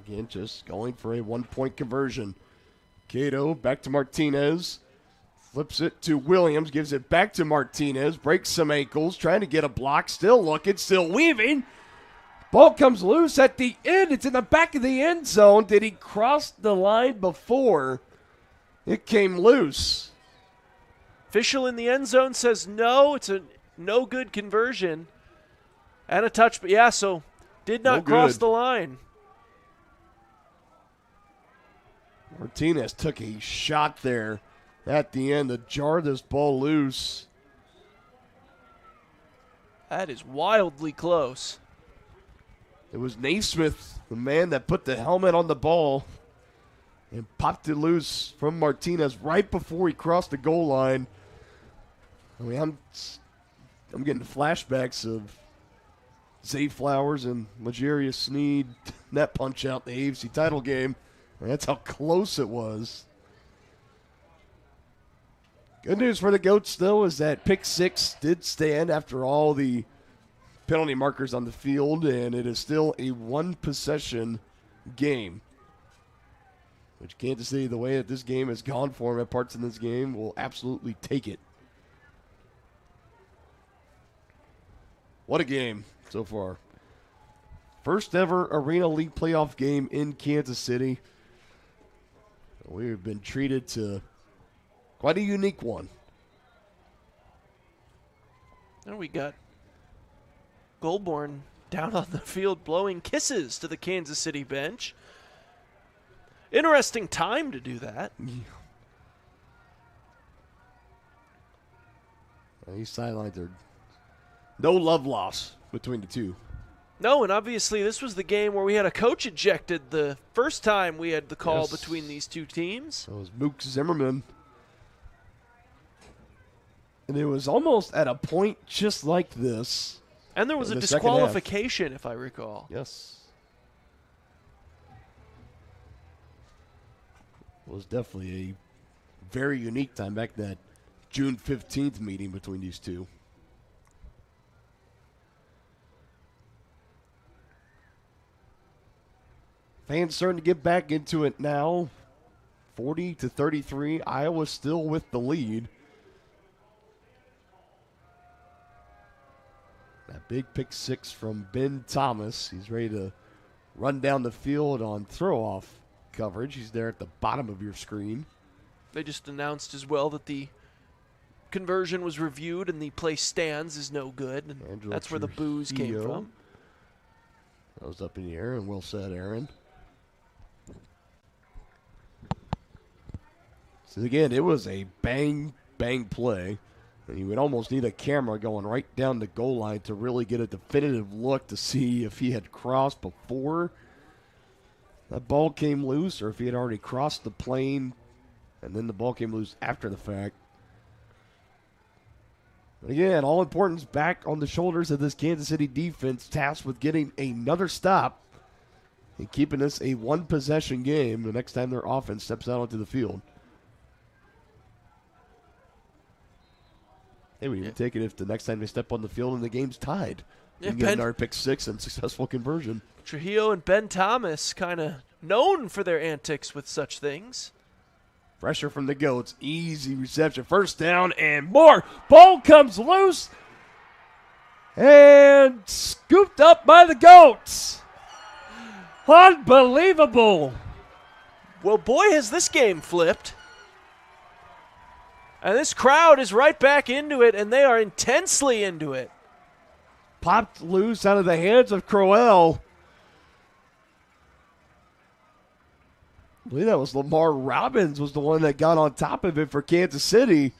Again, just going for a 1-point conversion. Cato back to Martinez. Flips it to Williams, gives it back to Martinez, breaks some ankles, trying to get a block, still looking, still weaving. Ball comes loose at the end. It's in the back of the end zone. Did he cross the line before it came loose? Official in the end zone says no. It's a no good conversion and a touch. But yeah, so did not cross the line. Martinez took a shot there at the end to jar this ball loose. That is wildly close. It was Naismith, the man that put the helmet on the ball and popped it loose from Martinez right before he crossed the goal line. I mean, I'm getting flashbacks of Zay Flowers and L'Jarius Sneed, that punch out in the AFC title game. And that's how close it was. Good news for the Goats, though, is that pick 6 did stand after all the penalty markers on the field, and it is still a one-possession game. Which Kansas City, the way that this game has gone for them at parts in this game, will absolutely take it. What a game so far. First ever Arena League playoff game in Kansas City. We've been treated to quite a unique one. And we got Goulbourne down on the field blowing kisses to the Kansas City bench. Interesting time to do that. These sidelines are no love loss between the two. No, and obviously this was the game where we had a coach ejected the first time we had the call between these two teams. So it was Mook Zimmerman. And it was almost at a point just like this. And there was a disqualification, if I recall. Yes. It was definitely a very unique time back that June 15th meeting between these two. Fans starting to get back into it now. 40-33. Iowa still with the lead. That big pick 6 from Ben Thomas. He's ready to run down the field on throw-off coverage. He's there at the bottom of your screen. They just announced as well that the conversion was reviewed and the play stands is no good. And Angelo that's where the boos came Trujillo. from. That was up in the air, and well said, Aaron. So again, it was a bang, bang play. And you would almost need a camera going right down the goal line to really get a definitive look to see if he had crossed before that ball came loose or if he had already crossed the plane and then the ball came loose after the fact. But again, all importance back on the shoulders of this Kansas City defense tasked with getting another stop and keeping this a one-possession game the next time their offense steps out onto the field. They would even take it if the next time they step on the field and the game's tied. Yeah, You get another pick 6 and successful conversion. Trujillo and Ben Thomas kind of known for their antics with such things. Pressure from the Goats. Easy reception. First down and more. Ball comes loose. And scooped up by the Goats. Unbelievable. Well, boy, has this game flipped. And this crowd is right back into it, and they are intensely into it. Popped loose out of the hands of Crowell. I believe that was Lamar Robbins was the one that got on top of it for Kansas City.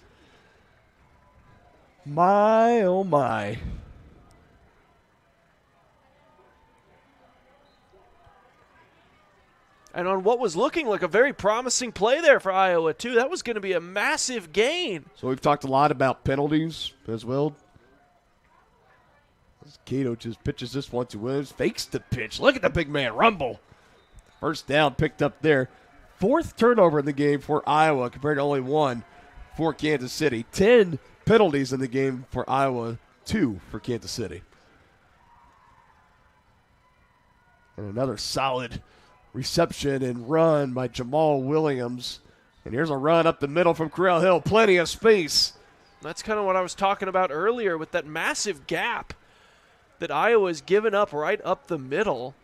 My, oh my. And on what was looking like a very promising play there for Iowa, too. That was going to be a massive gain. So we've talked a lot about penalties as well. Cato just pitches this one to Williams. Fakes the pitch. Look at the big man rumble. First down picked up there. 4th turnover in the game for Iowa compared to only 1 for Kansas City. 10 penalties in the game for Iowa, 2 for Kansas City. And another solid reception and run by Jamal Williams And here's a run up the middle from Corral Hill. Plenty of space. That's kind of what I was talking about earlier with that massive gap that Iowa's given up right up the middle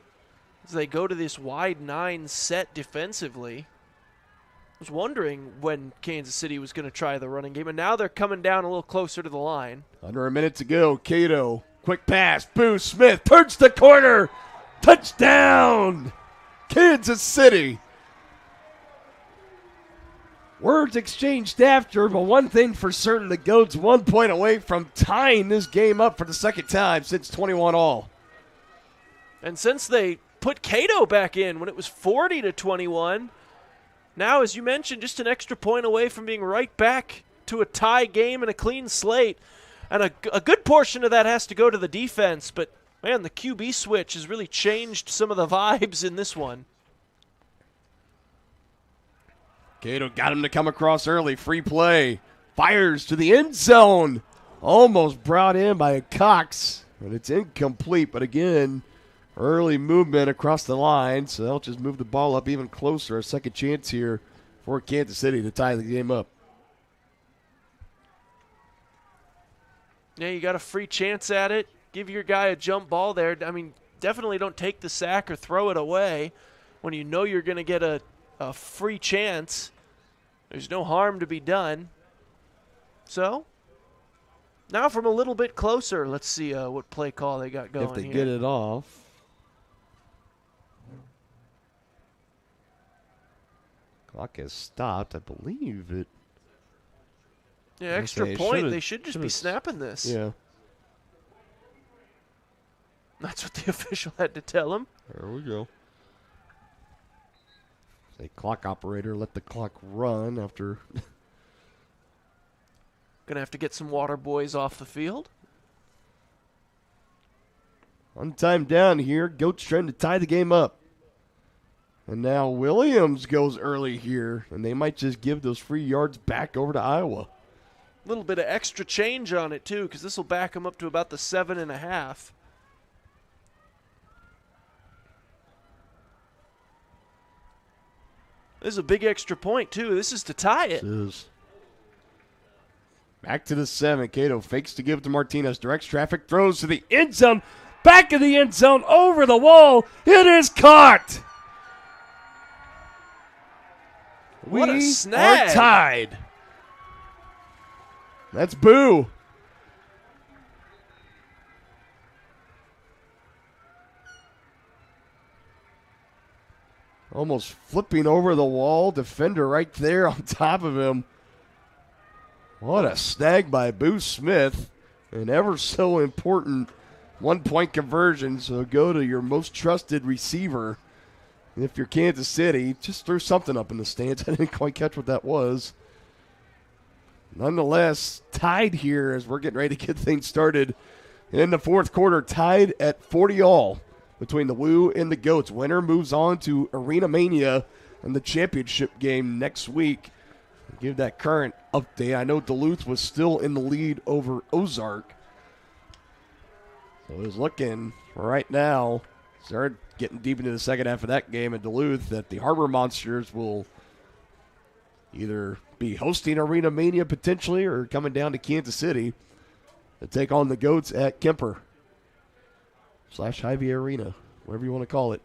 as they go to this wide 9 set defensively. I was wondering when Kansas City was going to try the running game, and now they're coming down a little closer to the line. Under a minute to go. Cato, quick pass. Boo Smith turns the corner. Touchdown, Kansas City. Words exchanged after, but one thing for certain, the Goats 1 point away from tying this game up for the second time since 21 all. And since they put Cato back in when it was 40-21, now, as you mentioned, just an extra point away from being right back to a tie game and a clean slate. And a good portion of that has to go to the defense, but, man, the QB switch has really changed some of the vibes in this one. Cato got him to come across early. Free play. Fires to the end zone. Almost brought in by Cox. And it's incomplete. But again, early movement across the line. So they'll just move the ball up even closer. A second chance here for Kansas City to tie the game up. Yeah, you got a free chance at it. Give your guy a jump ball there. I mean, definitely don't take the sack or throw it away when you know you're going to get a free chance. There's no harm to be done. So, now from a little bit closer, let's see what play call they got going if they here. get it off. Clock has stopped. I believe it. Yeah, extra point. They should just be snapping this. Yeah. That's what the official had to tell him. There we go. Say clock operator, let the clock run after. Gonna have to get some water boys off the field. On time down here. Goats trying to tie the game up. And now Williams goes early here, and they might just give those free yards back over to Iowa. A little bit of extra change on it, too, because this will back them up to about the 7.5. This is a big extra point, too. This is to tie it. This is. Back to the 7. Cato fakes to give it to Martinez. Directs traffic, throws to the end zone. Back of the end zone, over the wall. It is caught. What a We snag. are tied. That's Boo. Almost flipping over the wall. Defender right there on top of him. What a snag by Boo Smith. An ever so important 1-point conversion. So go to your most trusted receiver. If you're Kansas City, just throw something up in the stands. I didn't quite catch what that was. Nonetheless, tied here as we're getting ready to get things started in the fourth quarter. Tied at 40 all between the Woo and the Goats. Winner moves on to Arena Mania and the championship game next week. I'll give that current update. I know Duluth was still in the lead over Ozark. So it was looking right now, started getting deep into the second half of that game in Duluth, that the Harbor Monsters will either be hosting Arena Mania potentially or coming down to Kansas City to take on the Goats at Kemper / Hy-Vee Arena, whatever you want to call it.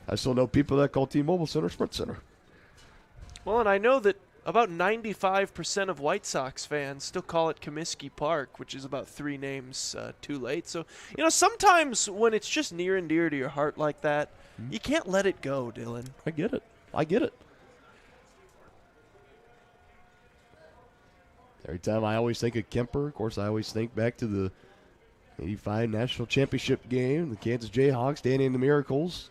I still know people that call T-Mobile Center Sprint Center. Well, and I know that about 95% of White Sox fans still call it Comiskey Park, which is about 3 names too late. So, you know, sometimes when it's just near and dear to your heart like that, you can't let it go, Dylan. I get it. I get it. Every time I always think of Kemper, of course, I always think back to the 85 National Championship game, the Kansas Jayhawks, Danny and the Miracles.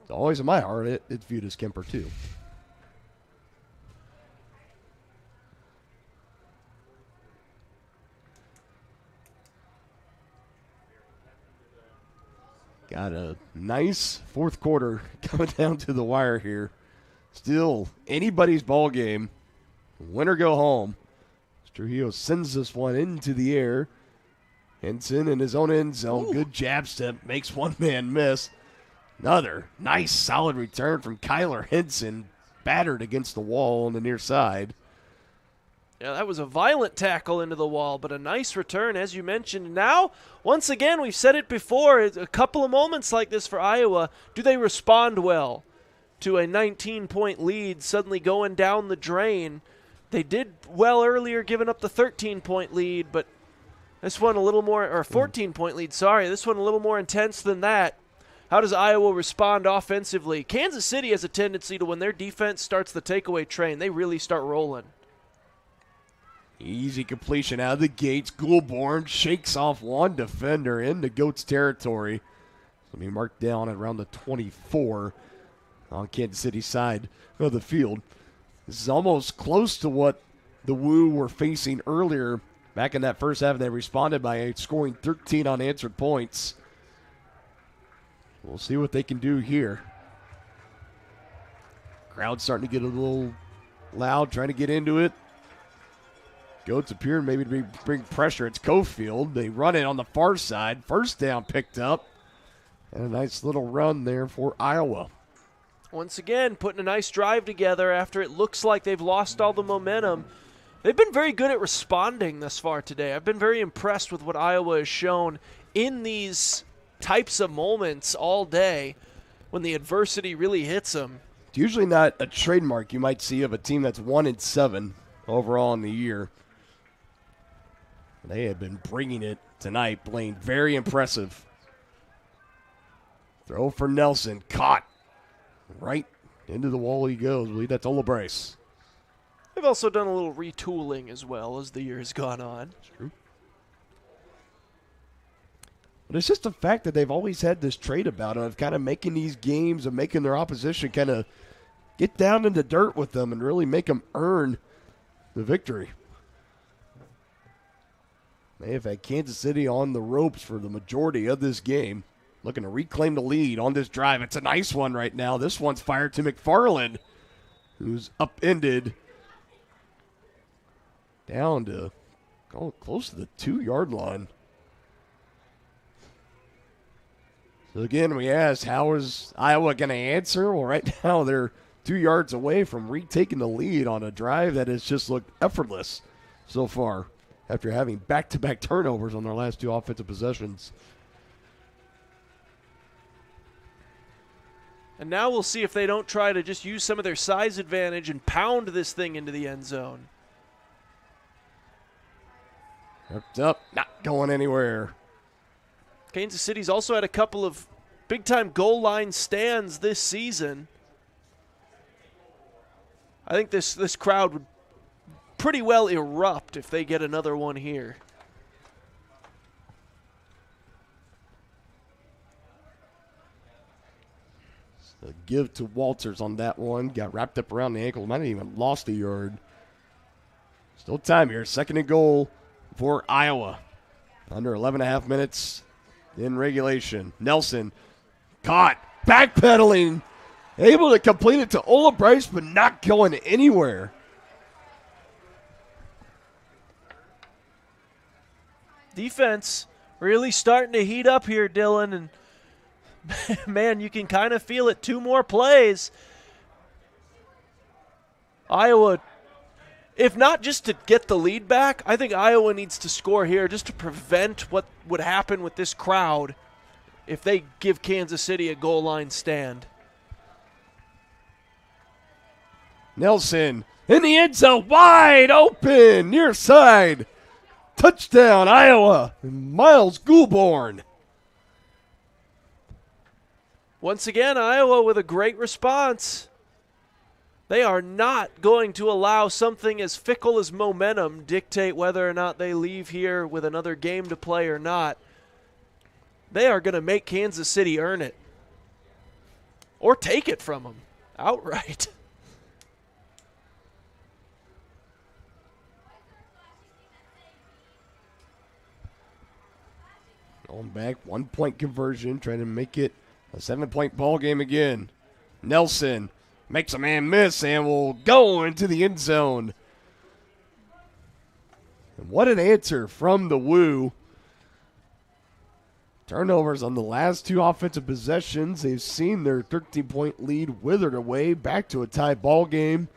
It's always in my heart, it's viewed as Kemper, too. Got a nice fourth quarter coming down to the wire here. Still anybody's ball game. Win or go home. Trujillo sends this one into the air. Henson in his own end zone. Ooh. Good jab step. Makes one man miss. Another nice solid return from Kyler Henson. battered against the wall on the near side. Yeah, that was a violent tackle into the wall, but a nice return, as you mentioned. Now, once again, we've said it before, a couple of moments like this for Iowa. Do they respond well to a 19-point lead suddenly going down the drain? They did well earlier, giving up the 13-point lead, but this one a little more, or 14-point lead, sorry. This one a little more intense than that. How does Iowa respond offensively? Kansas City has a tendency to, when their defense starts the takeaway train, they really start rolling. Easy completion out of the gates. Goulbourne shakes off one defender into Goats territory. So be marked down at around the 24 on Kansas City side of the field. This is almost close to what the Woo were facing earlier back in that first half. They responded by scoring 13 unanswered points. We'll see what they can do here. Crowd starting to get a little loud, trying to get into it. Goats appear maybe to bring pressure. It's Cofield. They run it on the far side. First down picked up. And a nice little run there for Iowa. Once again, putting a nice drive together after it looks like they've lost all the momentum. They've been very good at responding thus far today. I've been very impressed with what Iowa has shown in these types of moments all day when the adversity really hits them. It's usually not a trademark you might see of a team that's 1-7 overall in the year. They have been bringing it tonight, playing very impressive. Throw for Nelson, caught. Right into the wall he goes. I believe that's Ola Bryce. They've also done a little retooling as well as the year has gone on. That's true. But it's just the fact that they've always had this trait about them of kind of making these games and making their opposition kind of get down in the dirt with them and really make them earn the victory. They have had Kansas City on the ropes for the majority of this game, looking to reclaim the lead on this drive. It's a nice one right now. This one's fired to McFarland, who's upended down to close to the 2-yard line. So again, we asked, how is Iowa going to answer? Well, right now they're 2 yards away from retaking the lead on a drive that has just looked effortless so far after having back-to-back turnovers on their last 2 offensive possessions. And now we'll see if they don't try to just use some of their size advantage and pound this thing into the end zone. Ripped up, not going anywhere. Kansas City's also had a couple of big-time goal line stands this season. I think this crowd would pretty well erupt if they get another one here. So give to Walters on that one. Got wrapped up around the ankle. Might have even lost a yard. Still time here. 2nd and goal for Iowa. Under 11.5 minutes in regulation. Nelson caught. Backpedaling. Able to complete it to Ola Bryce, but not going anywhere. Defense really starting to heat up here, Dylan, and man, you can kind of feel it. 2 more plays. Iowa, if not just to get the lead back, I think Iowa needs to score here just to prevent what would happen with this crowd if they give Kansas City a goal line stand. Nelson in the end zone, wide open, near side. Touchdown, Iowa, and Miles Goulbourne. Once again, Iowa with a great response. They are not going to allow something as fickle as momentum dictate whether or not they leave here with another game to play or not. They are going to make Kansas City earn it. Or take it from them outright. Going back, 1-point conversion, trying to make it a 7-point ball game again. Nelson makes a man miss and will go into the end zone. And what an answer from the Woo Turnovers on the last two offensive possessions. They've seen their 13-point lead withered away back to a tie ball game.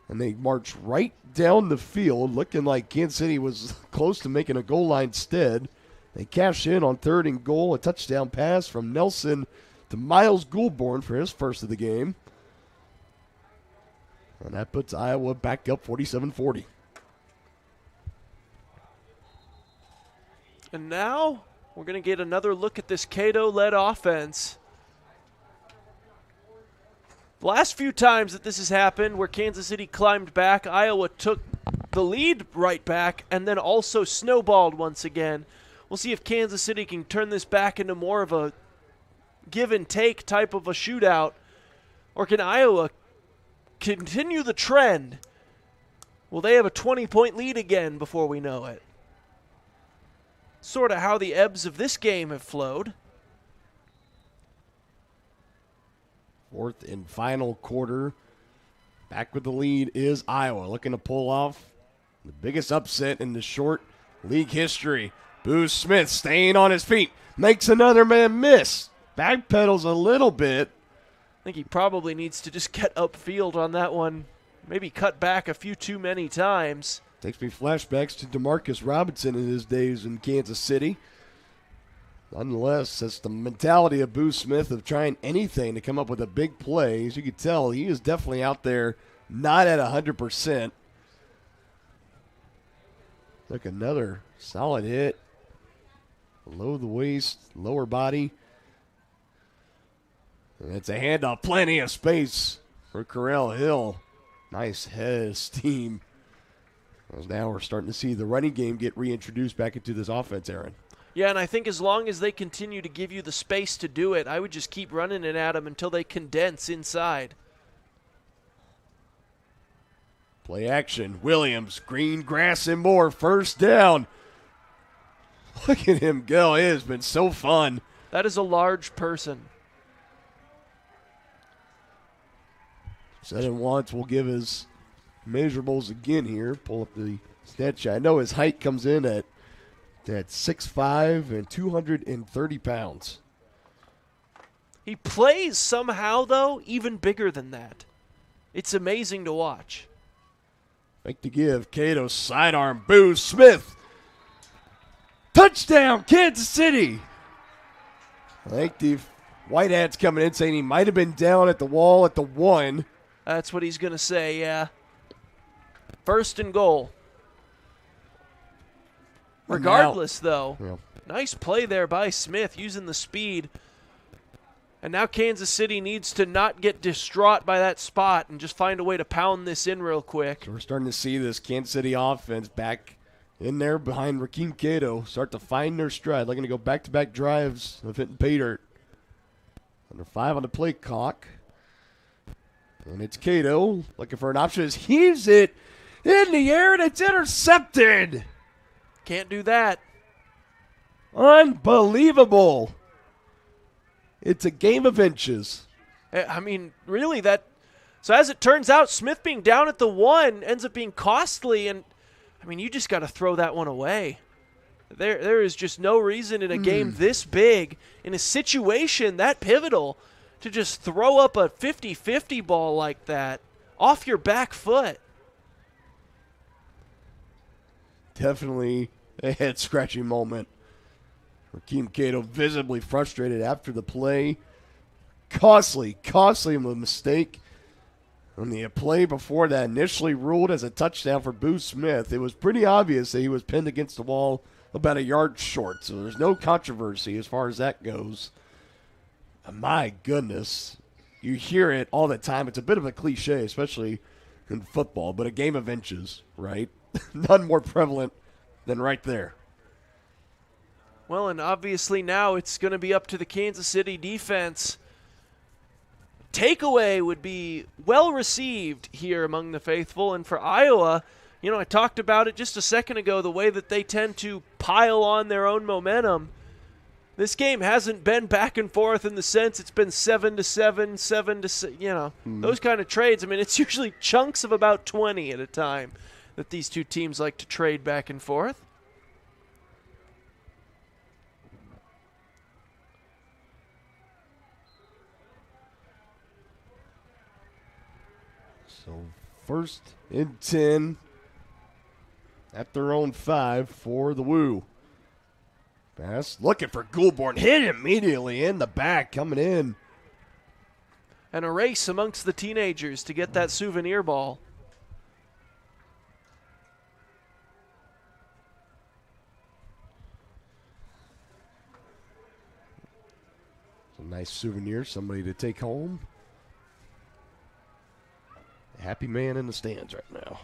And they march right down the field, looking like Kansas City was close to making a goal line instead. They cash in on 3rd and goal, a touchdown pass from Nelson to Miles Goulbourne for his first of the game. And that puts Iowa back up 47-40. And now we're going to get another look at this Cato-led offense. The last few times that this has happened where Kansas City climbed back, Iowa took the lead right back and then also snowballed once again. We'll see if Kansas City can turn this back into more of a give-and-take type of a shootout, or can Iowa continue the trend? Will they have a 20-point lead again before we know it? Sort of how the ebbs of this game have flowed. Fourth and final quarter. Back with the lead is Iowa, looking to pull off the biggest upset in the short league history. Boo Smith staying on his feet, makes another man miss. Backpedals a little bit. I think he probably needs to just get upfield on that one. Maybe cut back a few too many times. Takes me flashbacks to DeMarcus Robinson in his days in Kansas City. Nonetheless, that's the mentality of Boo Smith of trying anything to come up with a big play. As you can tell, he is definitely out there not at 100%. Look, another solid hit. Below the waist, lower body. And it's a handoff. Plenty of space for Correll Hill. Nice head of steam. As now we're starting to see the running game get reintroduced back into this offense, Aaron. Yeah, and I think as long as they continue to give you the space to do it, I would just keep running it at them until they condense inside. Play action. Williams, green grass and more. First down. Look at him go. It has been so fun. That is a large person. Said it once. We'll give his measurables again here. Pull up the stat sheet. I know his height comes in at 6'5" and 230 pounds. He plays somehow, though, even bigger than that. It's amazing to watch. Fake to give. Cato sidearm. Boo Smith. Touchdown, Kansas City. I think the White Hat's coming in saying he might have been down at the wall at the 1. That's what he's going to say, yeah. First and goal. Regardless, though, nice play there by Smith using the speed. And now Kansas City needs to not get distraught by that spot and just find a way to pound this in real quick. So we're starting to see this Kansas City offense back in there behind Rakeem Cato start to find their stride. Looking to go back-to-back drives of hitting pay dirt. Under 5 on the play clock. And it's Cato looking for an option. Heaves it in the air and it's intercepted. Can't do that. Unbelievable. It's a game of inches. I mean, really, that. So as it turns out, Smith being down at the 1 ends up being costly. And, I mean, you just got to throw that one away. There is just no reason in a game this big, in a situation that pivotal, to just throw up a 50-50 ball like that off your back foot. Definitely a head-scratching moment. Rakeem Cato visibly frustrated after the play. Costly mistake. On the play before that initially ruled as a touchdown for Boo Smith, it was pretty obvious that he was pinned against the wall about a yard short, so there's no controversy as far as that goes. My goodness, you hear it all the time. It's a bit of a cliche, especially in football, but a game of inches, right? None more prevalent than right there. Well, and obviously now it's going to be up to the Kansas City defense. Takeaway would be well received here among the faithful. And for Iowa, you know, I talked about it just a second ago, the way that they tend to pile on their own momentum. This game hasn't been back and forth in the sense it's been 7-7, 7-6, you know, those kind of trades. I mean, it's usually chunks of about 20 at a time that these two teams like to trade back and forth. So 1st and 10 at their own 5 for the Woo. Pass looking for Goulbourne. Hit immediately in the back coming in. And a race amongst the teenagers to get that souvenir ball. It's a nice souvenir, somebody to take home. Happy man in the stands right now.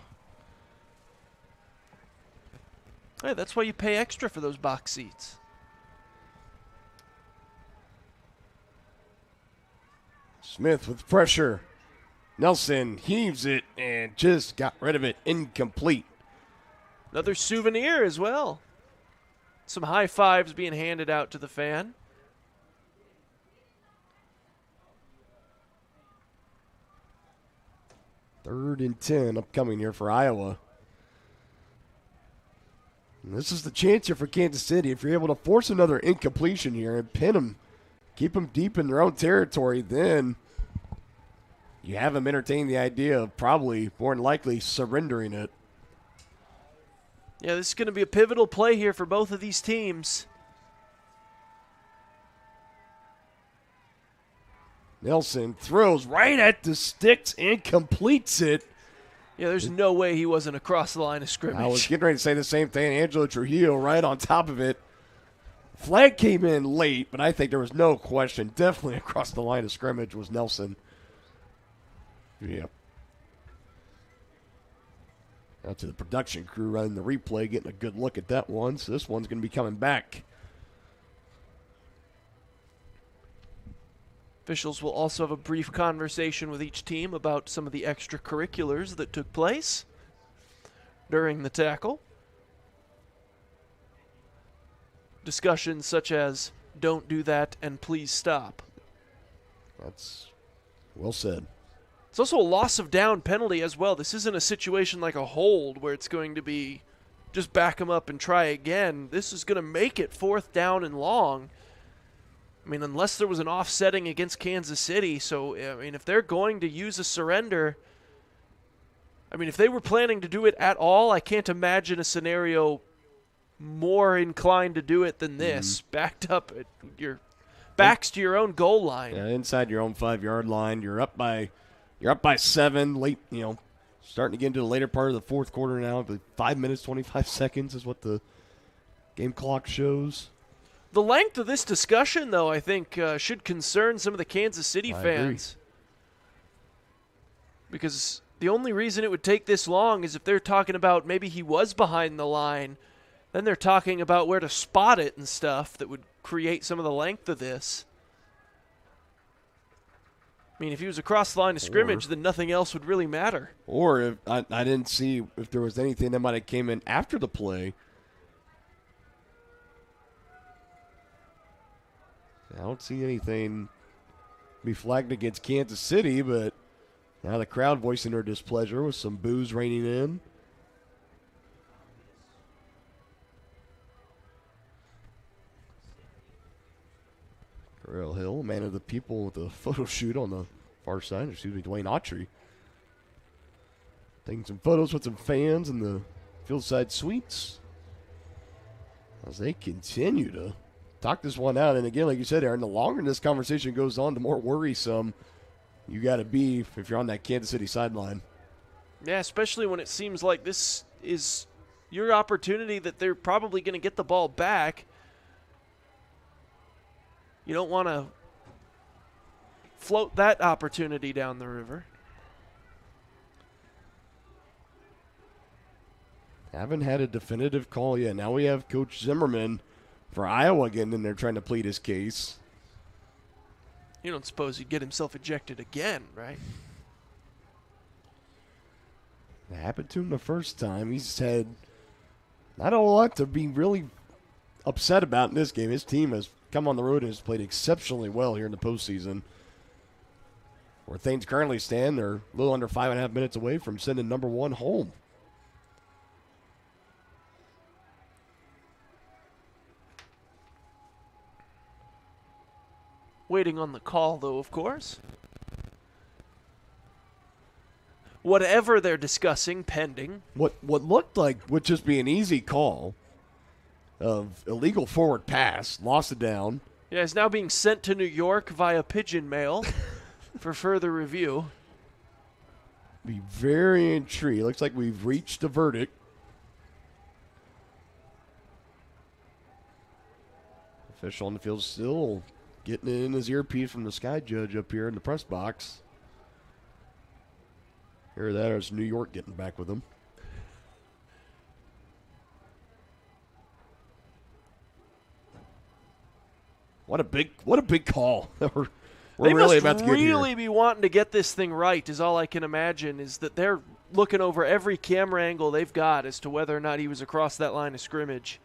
Hey, that's why you pay extra for those box seats. Smith with pressure. Nelson heaves it and just got rid of it. Incomplete. Another souvenir as well. Some high fives being handed out to the fan. Third and 10 upcoming here for Iowa. And this is the chance here for Kansas City. If you're able to force another incompletion here and pin them, keep them deep in their own territory, then you have them entertain the idea of probably more than likely surrendering it. Yeah, this is going to be a pivotal play here for both of these teams. Nelson throws right at the sticks and completes it. Yeah, there's no way he wasn't across the line of scrimmage. I was getting ready to say the same thing. Angelo Trujillo right on top of it. Flag came in late, but I think there was no question. Definitely across the line of scrimmage was Nelson. Yep. Out to the production crew running the replay, getting a good look at that one. So this one's going to be coming back. Officials will also have a brief conversation with each team about some of the extracurriculars that took place during the tackle. Discussions such as, don't do that and please stop. That's well said. It's also a loss of down penalty as well. This isn't a situation like a hold where it's going to be just back them up and try again. This is going to make it 4th down and long. I mean, unless there was an offsetting against Kansas City. So, I mean, if they're going to use a surrender, I mean, if they were planning to do it at all, I can't imagine a scenario more inclined to do it than this. Backed up at your backs to your own goal line. Yeah, inside your own 5-yard line. You're up by 7 late, starting to get into the later part of the 4th quarter now. 5 minutes, 25 seconds is what the game clock shows. The length of this discussion, though, I think should concern some of the Kansas City fans. Because the only reason it would take this long is if they're talking about maybe he was behind the line. Then they're talking about where to spot it and stuff that would create some of the length of this. I mean, if he was across the line of scrimmage, then nothing else would really matter. Or if I didn't see if there was anything that might have came in after the play. I don't see anything be flagged against Kansas City, but now the crowd voicing their displeasure with some boos raining in. Darrell Hill, man of the people with the photo shoot on the far side. Dwayne Autry. Taking some photos with some fans in the Fieldside Suites as they continue to talk this one out. And again, like you said, Aaron, the longer this conversation goes on, the more worrisome you got to be if you're on that Kansas City sideline. Yeah, especially when it seems like this is your opportunity that they're probably going to get the ball back. You don't want to float that opportunity down the river. Haven't had a definitive call yet. Now we have Coach Zimmerman for Iowa getting in there trying to plead his case. You don't suppose he'd get himself ejected again, right? It happened to him the first time. He's had not a lot to be really upset about in this game. His team has come on the road and has played exceptionally well here in the postseason. Where things currently stand, they're a little under 5.5 minutes away from sending number 1 home. Waiting on the call, though, of course. whatever they're discussing pending. What looked like would just be an easy call of illegal forward pass, lost it down. Yeah, it's now being sent to New York via pigeon mail for further review. Be very intrigued. Looks like we've reached a verdict. Official on the field still getting it in his earpiece from the sky judge up here in the press box. Hear that as New York getting back with him. What a big call. We're They really must about to get really here. be wanting to get this thing right, is all I can imagine, is that they're looking over every camera angle they've got as to whether or not he was across that line of scrimmage.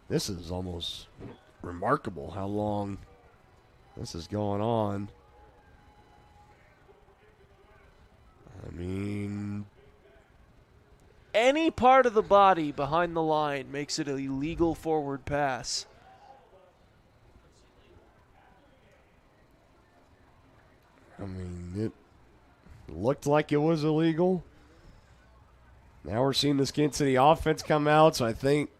This is almost remarkable how long this is going on. I mean, Any part of the body behind the line makes it an illegal forward pass. It looked like it was illegal. Now we're seeing this Kansas City offense come out, so I think.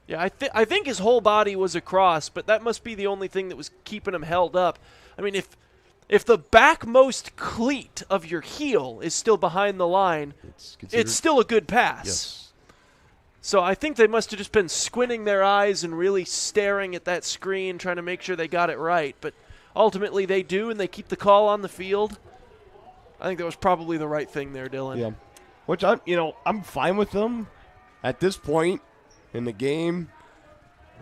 Yeah, I think his whole body was across, but that must be the only thing that was keeping him held up. I mean, if the backmost cleat of your heel is still behind the line, it's still a good pass. Yes. So I think they must have just been squinting their eyes and really staring at that screen, trying to make sure they got it right. But ultimately they do, and they keep the call on the field. I think that was probably the right thing there, Dylan. Yeah, which I'm fine with them at this point in the game.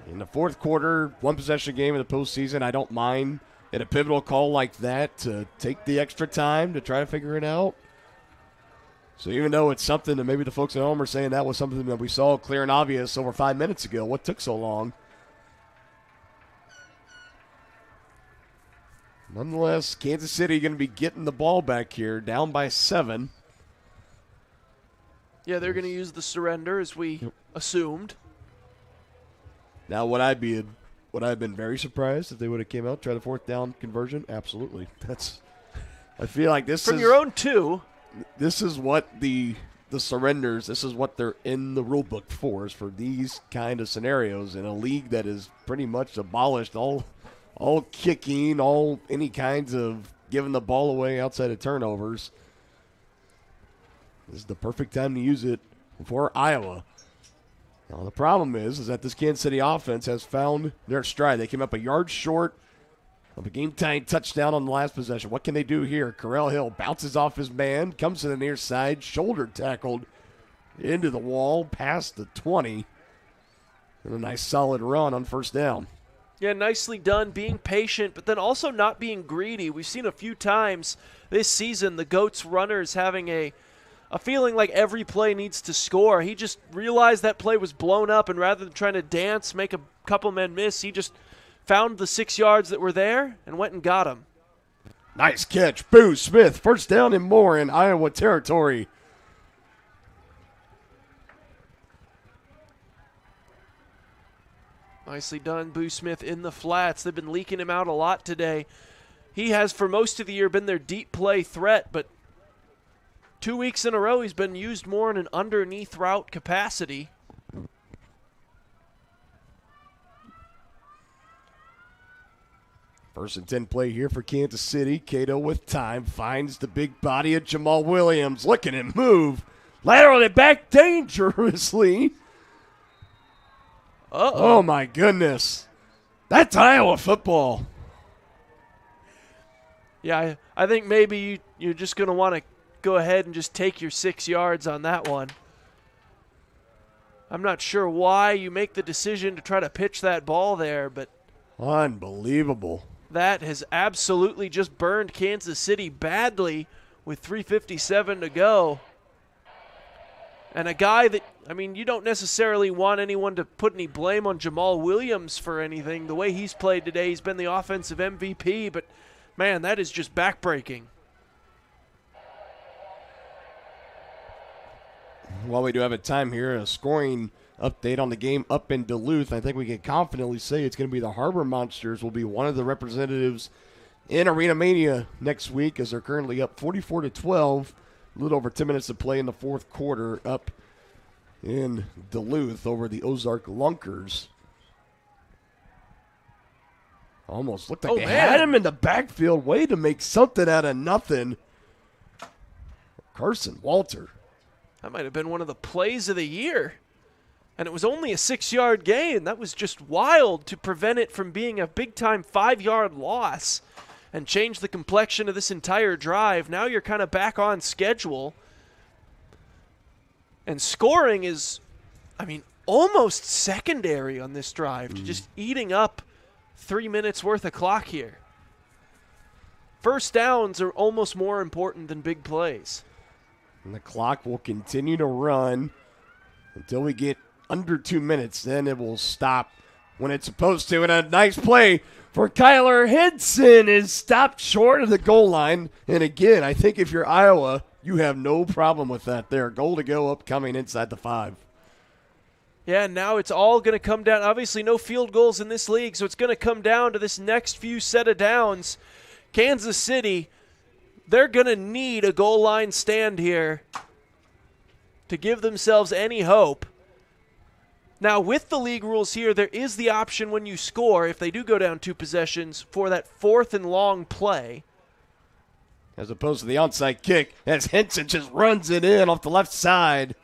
In the fourth quarter, one possession game in the postseason, I don't mind in a pivotal call like that to take the extra time to try to figure it out. So even though it's something that maybe the folks at home are saying that was something that we saw clear and obvious over 5 minutes ago, what took so long? Nonetheless, Kansas City going to be getting the ball back here, down by 7. Yeah, they're going to use the surrender as we assumed. Now, would I have been very surprised if they would have came out, tried the fourth down conversion? Absolutely. I feel like this From is your own two. This is what the surrenders. This is what they're in the rule book for. Is for these kind of scenarios in a league that is pretty much abolished all kicking, any kinds of giving the ball away outside of turnovers. This is the perfect time to use it for Iowa. Now, the problem is that this Kansas City offense has found their stride. They came up a yard short of a game-tying touchdown on the last possession. What can they do here? Correll Hill bounces off his man, comes to the near side, shoulder tackled into the wall, past the 20. And a nice solid run on first down. Yeah, nicely done, being patient, but then also not being greedy. We've seen a few times this season the Goats runners having a feeling like every play needs to score. He just realized that play was blown up, and rather than trying to dance, make a couple men miss, he just found the 6 yards that were there and went and got them. Nice catch. Boo Smith, first down and more in Iowa territory. Nicely done, Boo Smith in the flats. They've been leaking him out a lot today. He has, for most of the year, been their deep play threat, but 2 weeks in a row he's been used more in an underneath route capacity. First and 10 play here for Kansas City. Cato with time finds the big body of Jamal Williams. Look at him move. Laterally back dangerously. Uh-oh. Oh, my goodness. That's Iowa football. Yeah, I think maybe you're just going to want to go ahead and just take your 6 yards on that one. I'm not sure why you make the decision to try to pitch that ball there, but unbelievable. That has absolutely just burned Kansas City badly with 3:57 to go. And a guy that, you don't necessarily want anyone to put any blame on Jamal Williams for anything. The way he's played today, he's been the offensive MVP, but, man, that is just backbreaking. while we do have a time here, a scoring update on the game up in Duluth. I think we can confidently say it's going to be the Harbor Monsters will be one of the representatives in Arena Mania next week, as they're currently up 44-12. A little over 10 minutes to play in the fourth quarter up in Duluth over the Ozark Lunkers. Almost looked like they had him in the backfield. Way to make something out of nothing. Carson Walter. That might have been one of the plays of the year. And it was only a 6-yard gain. That was just wild to prevent it from being a big-time 5-yard loss and change the complexion of this entire drive. Now you're kind of back on schedule. And scoring is, almost secondary on this drive to just eating up 3 minutes worth of clock here. First downs are almost more important than big plays. And the clock will continue to run until we get under 2 minutes. Then it will stop when it's supposed to. And a nice play for Kyler Henson is stopped short of the goal line. And again, I think if you're Iowa, you have no problem with that there. Goal to go upcoming inside the 5. Yeah, now it's all going to come down. Obviously, no field goals in this league, so it's going to come down to this next few set of downs. Kansas City, they're going to need a goal line stand here to give themselves any hope. Now, with the league rules here, there is the option when you score, if they do go down 2 possessions, for that 4th and long play. As opposed to the onside kick, as Henson just runs it in off the left side.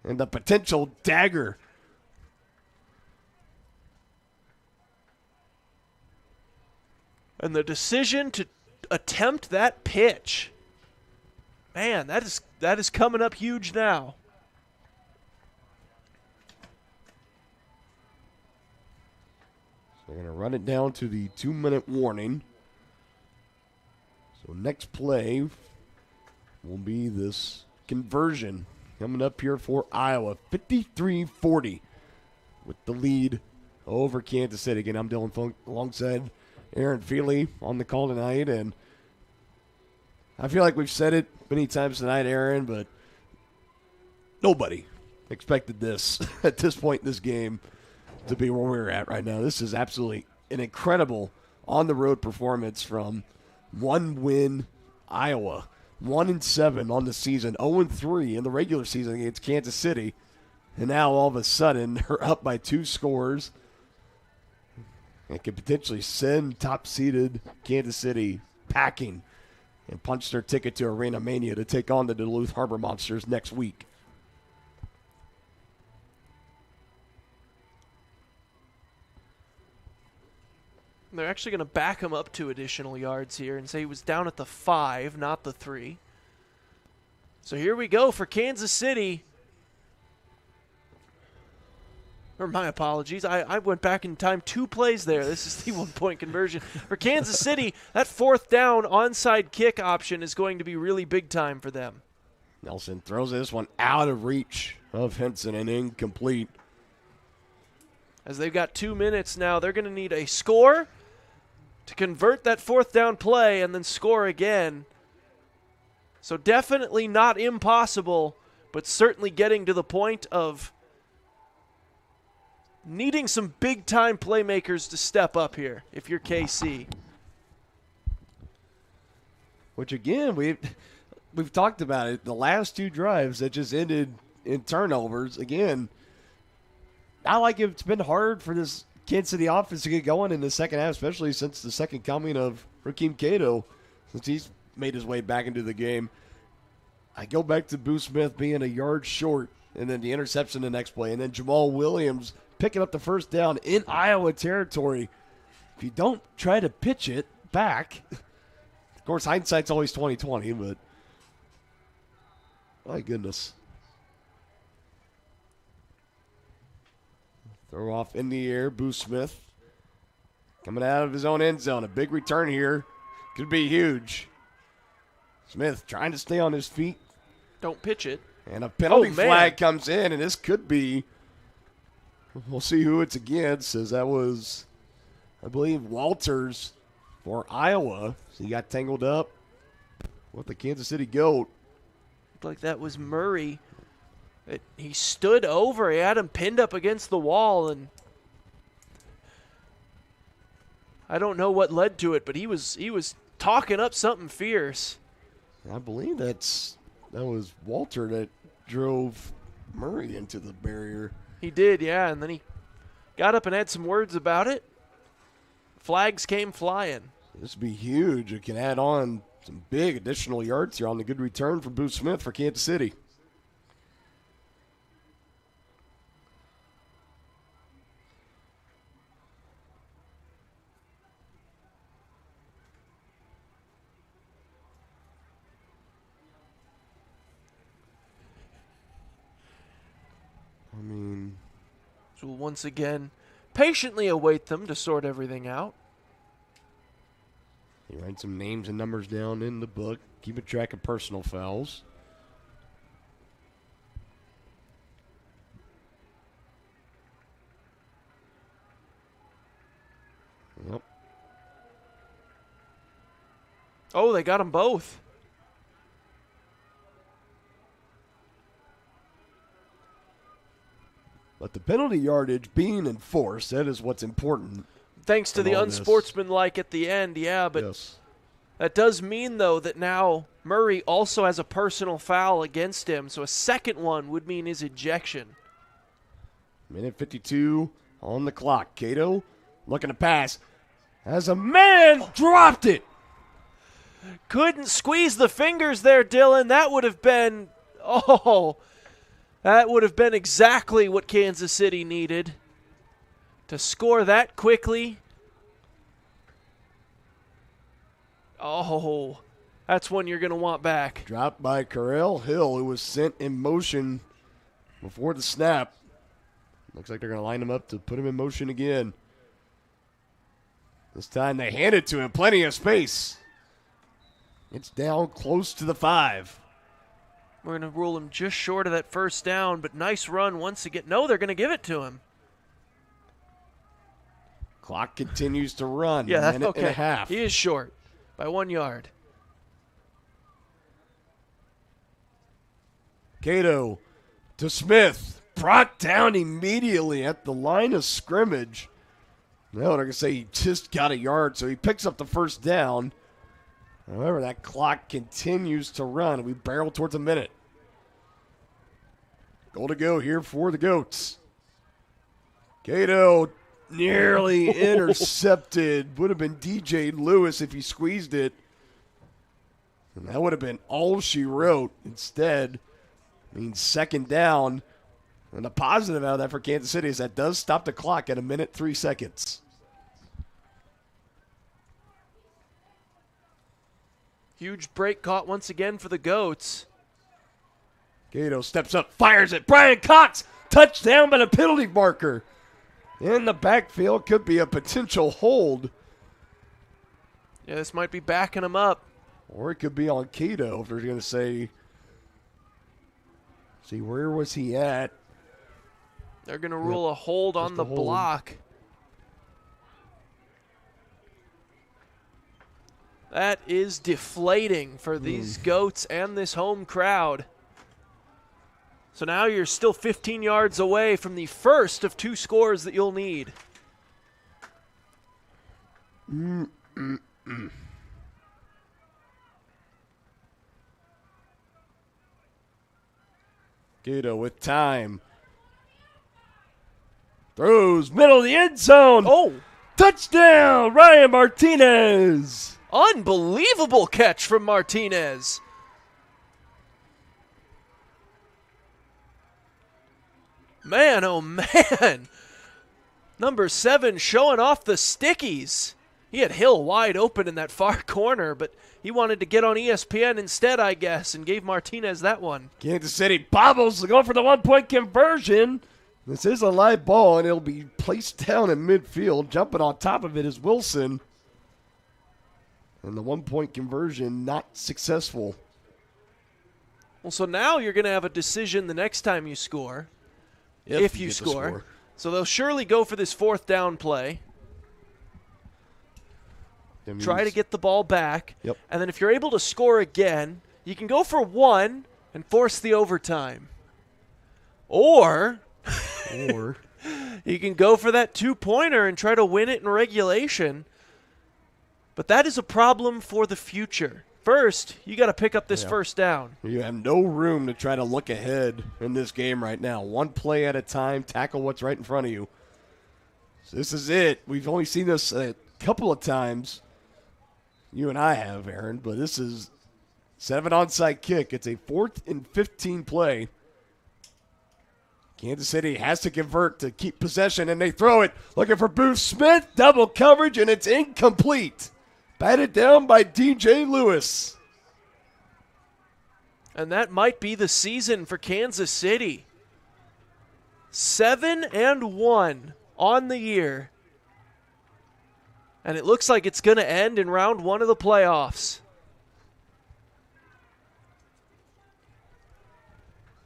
And the potential dagger. And the decision to attempt that pitch. Man, that is coming up huge now. So we're going to run it down to the 2-minute warning. So next play will be this conversion coming up here for Iowa. 53-40 with the lead over Kansas City. Again, I'm Dylan Funk alongside Aaron Feely on the call tonight. And I feel like we've said it many times tonight, Aaron, but nobody expected this at this point in this game to be where we're at right now. This is absolutely an incredible on-the-road performance from one-win Iowa. 1-7 on the season, 0-3 in the regular season against Kansas City. And now all of a sudden they're up by 2 scores. And could potentially send top-seeded Kansas City packing and punch their ticket to Arena Mania to take on the Duluth Harbor Monsters next week. They're actually going to back him up 2 additional yards here and say he was down at the 5, not the 3. So here we go for Kansas City. Or my apologies. I went back in time 2 plays there. This is the 1-point conversion. For Kansas City, that 4th down onside kick option is going to be really big time for them. Nelson throws this one out of reach of Henson and incomplete. As they've got 2 minutes now, they're going to need a score to convert that 4th down play and then score again. So definitely not impossible, but certainly getting to the point of needing some big-time playmakers to step up here if you're KC. Which, again, we've talked about it. The last 2 drives that just ended in turnovers, again, not like it's been hard for this Kansas City offense to get going in the second half, especially since the second coming of Rakeem Cato, since he's made his way back into the game. I go back to Boo Smith being a yard short, and then the interception the next play, and then Jamal Williams picking up the first down in Iowa territory. If you don't try to pitch it back, of course, hindsight's always 20/20, but my goodness. Throw off in the air, Boo Smith coming out of his own end zone. A big return here. Could be huge. Smith trying to stay on his feet. Don't pitch it. And a penalty flag comes in, and this could be, we'll see who it's against, as that was, I believe, Walters for Iowa. So he got tangled up with the Kansas City Goat. Looked like that was Murray. He stood over. He had him pinned up against the wall, and I don't know what led to it, but he was talking up something fierce. I believe that was Walter that drove Murray into the barrier. He did, yeah, and then he got up and had some words about it. Flags came flying. This would be huge. It can add on some big additional yards here on the good return from Booth Smith for Kansas City. So we'll once again patiently await them to sort everything out. You write some names and numbers down in the book. Keep a track of personal fouls. Yep. Oh, they got them both. But the penalty yardage being enforced, that is what's important. Thanks to the unsportsmanlike at the end, yeah, but that does mean, though, that now Murray also has a personal foul against him, so a second one would mean his ejection. Minute 52 on the clock. Cato looking to pass. As a man dropped it. Couldn't squeeze the fingers there, Dylan. That would have been, that would have been exactly what Kansas City needed to score that quickly. Oh, that's one you're going to want back. Dropped by Carell Hill, who was sent in motion before the snap. Looks like they're going to line him up to put him in motion again. This time they hand it to him. Plenty of space. It's down close to the 5. We're going to rule him just short of that first down, but nice run once again. No, they're going to give it to him. Clock continues to run. Yeah, minute okay. and a half. He is short by 1 yard. Cato to Smith. Brought down immediately at the line of scrimmage. No, they're going to say he just got a yard, so he picks up the first down. However, that clock continues to run. We barrel towards a minute. Goal to go here for the Goats. Cato nearly intercepted. Would have been DJ Lewis if he squeezed it. And that would have been all she wrote. Instead, means second down. And the positive out of that for Kansas City is that does stop the clock at 1:03. Huge break caught once again for the Goats. Cato steps up, fires it. Brian Cox, touchdown by the penalty marker. In the backfield, could be a potential hold. Yeah, this might be backing him up. Or it could be on Cato if they're going to say, see, where was he at? They're going to rule a hold on the block. That is deflating for these Goats and this home crowd. So now you're still 15 yards away from the first of 2 scores that you'll need. Cato with time. Throws middle of the end zone. Oh! Touchdown, Ryan Martinez. Unbelievable catch from Martinez. Man, oh man. Number 7 showing off the stickies. He had Hill wide open in that far corner, but he wanted to get on ESPN instead, I guess, and gave Martinez that one. Kansas City bobbles, going for the 1-point conversion. This is a live ball, and it'll be placed down in midfield. Jumping on top of it is Wilson. And the 1-point conversion not successful. Well, so now you're going to have a decision the next time you score. If you score. So they'll surely go for this 4th down play. Try to get the ball back. Yep. And then if you're able to score again, you can go for 1, and force the overtime. Or you can go for that 2-pointer and try to win it in regulation. But that is a problem for the future. First, you got to pick up this first down. You have no room to try to look ahead in this game right now. One play at a time, tackle what's right in front of you. So this is it. We've only seen this a couple of times. You and I have, Aaron, but this is 7 onside kick. It's a 4th and 15 play. Kansas City has to convert to keep possession, and they throw it. Looking for Booth Smith. Double coverage, and it's incomplete. Batted down by DJ Lewis. And that might be the season for Kansas City. 7-1 on the year. And it looks like it's going to end in round 1 of the playoffs.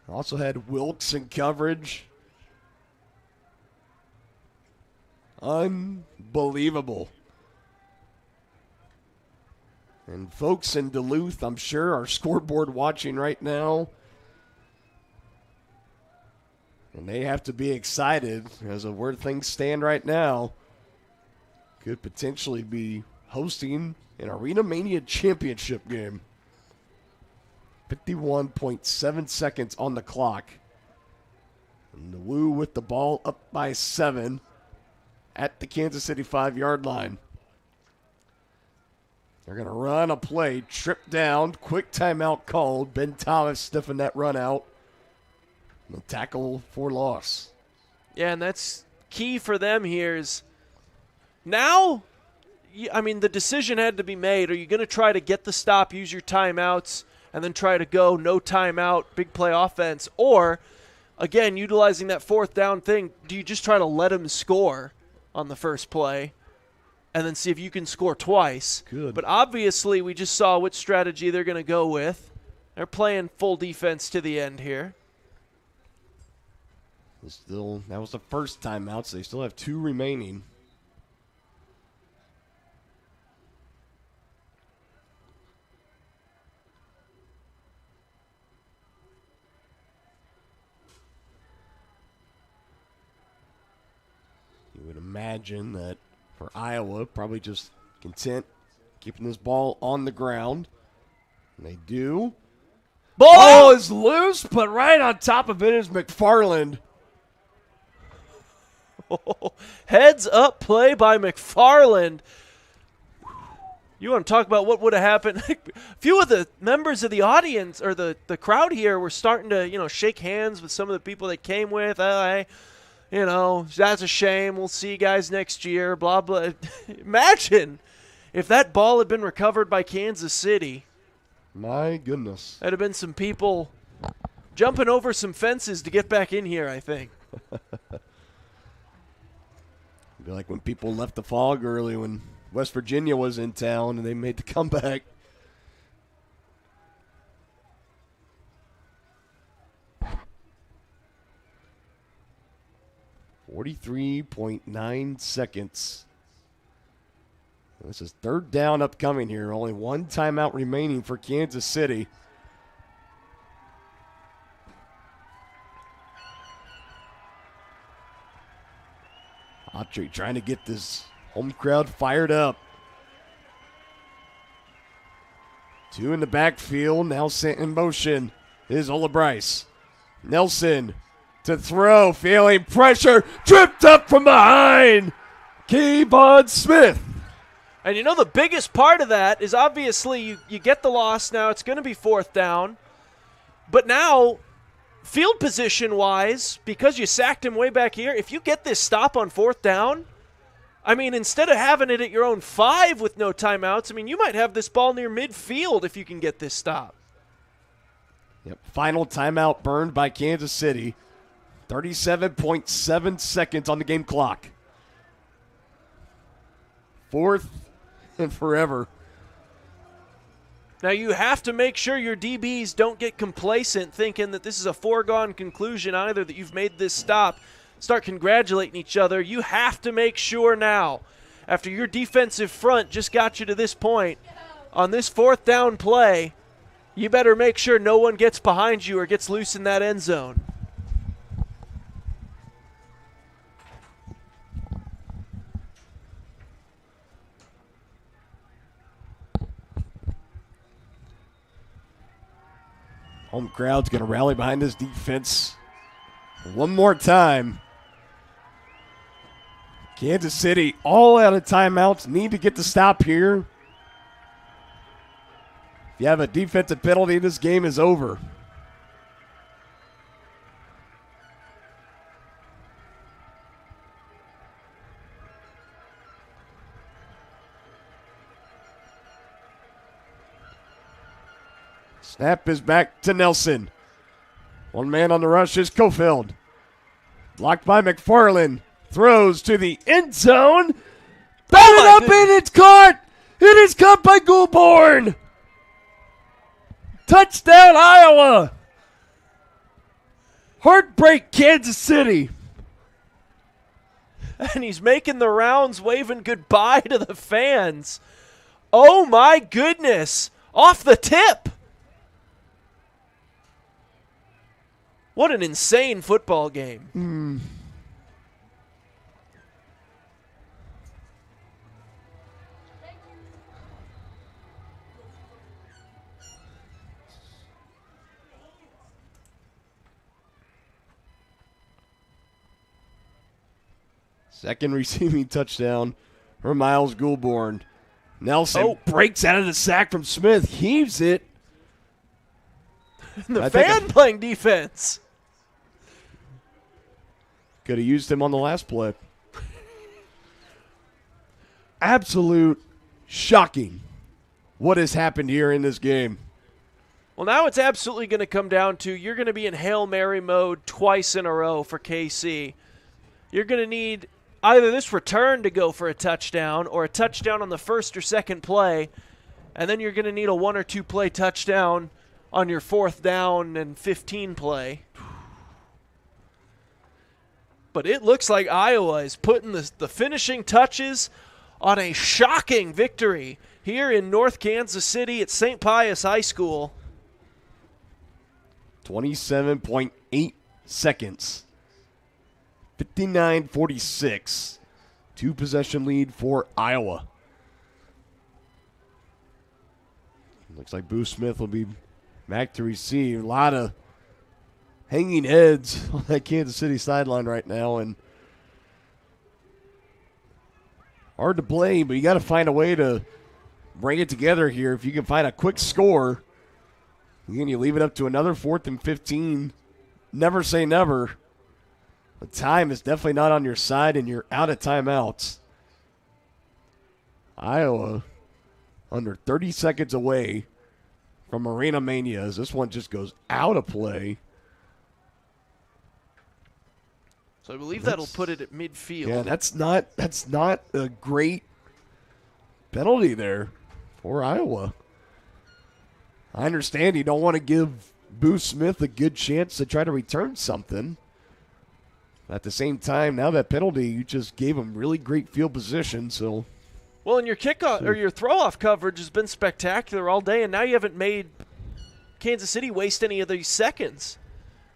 Also had Wilkes in coverage. Unbelievable. And folks in Duluth, I'm sure, are scoreboard watching right now. And they have to be excited as of where things stand right now. Could potentially be hosting an Arena Mania championship game. 51.7 seconds on the clock. And the Woo with the ball up by 7 at the Kansas City 5-yard line. They're going to run a play, trip down, quick timeout called. Ben Thomas stiffened that run out. And a tackle for loss. Yeah, and that's key for them here is now, I mean, the decision had to be made. Are you going to try to get the stop, use your timeouts, and then try to go no timeout, big play offense? Or, again, utilizing that 4th down thing, do you just try to let them score on the first play and then see if you can score twice? Good. But obviously we just saw what strategy they're going to go with. They're playing full defense to the end here. That was the first timeout, so they still have 2 remaining. You would imagine that for Iowa, probably just content keeping this ball on the ground. And they do. Ball is loose, but right on top of it is McFarland. Heads up play by McFarland. You want to talk about what would have happened? A few of the members of the audience or the crowd here were starting to, shake hands with some of the people that came with. That's a shame. We'll see you guys next year, blah, blah. Imagine if that ball had been recovered by Kansas City. My goodness. There'd have been some people jumping over some fences to get back in here, I think. It'd be like when people left the Fog early when West Virginia was in town and they made the comeback. .9 seconds. This is 3rd down upcoming here. Only 1 timeout remaining for Kansas City. Autry trying to get this home crowd fired up. 2 in the backfield. Now sent in motion is Ola Bryce. Nelson to throw, feeling pressure, tripped up from behind, Kevon Smith. And the biggest part of that is obviously you get the loss now. It's going to be 4th down. But now, field position-wise, because you sacked him way back here, if you get this stop on 4th down, instead of having it at your own 5 with no timeouts, you might have this ball near midfield if you can get this stop. Yep. Final timeout burned by Kansas City. 37.7 seconds on the game clock. 4th and forever. Now you have to make sure your DBs don't get complacent thinking that this is a foregone conclusion either, that you've made this stop. Start congratulating each other. You have to make sure now, after your defensive front just got you to this point, on this 4th down play, You better make sure no one gets behind you or gets loose in that end zone. Home crowd's going to rally behind this defense one more time. Kansas City all out of timeouts. Need to get the stop here. If you have a defensive penalty, this game is over. Snap is back to Nelson. One man on the rush is Cofield. Blocked by McFarland. Throws to the end zone. Batted up and it's caught. It is caught by Goulbourne. Touchdown, Iowa. Heartbreak, Kansas City. And he's making the rounds, waving goodbye to the fans. Oh, my goodness. Off the tip. What an insane football game. Second receiving touchdown for Miles Goulbourne. Nelson breaks out of the sack from Smith, heaves it. The fan playing defense. Could have used him on the last play. Absolute shocking what has happened here in this game. Well, now it's absolutely going to come down to you're going to be in Hail Mary mode twice in a row for KC. You're going to need either this return to go for a touchdown or a touchdown on the first or second play, and then you're going to need a 1 or 2 play touchdown on your 4th down and 15 play. But it looks like Iowa is putting the finishing touches on a shocking victory here in North Kansas City at St. Pius High School. 27.8 seconds. 59-46. 2-possession lead for Iowa. Looks like Boo Smith will be back to receive. A lot of hanging heads on that Kansas City sideline right now, and hard to blame, but you got to find a way to bring it together here. If you can find a quick score, again, you leave it up to another 4th and 15. Never say never. The time is definitely not on your side, and you're out of timeouts. Iowa under 30 seconds away from Arena Mania as this one just goes out of play. So I believe that'll put it at midfield. Yeah, that's not a great penalty there for Iowa. I understand you don't want to give Boo Smith a good chance to try to return something. At the same time, now that penalty, you just gave him really great field position. So, well, and your kickoff or your throw-off coverage has been spectacular all day, and now you haven't made Kansas City waste any of these seconds.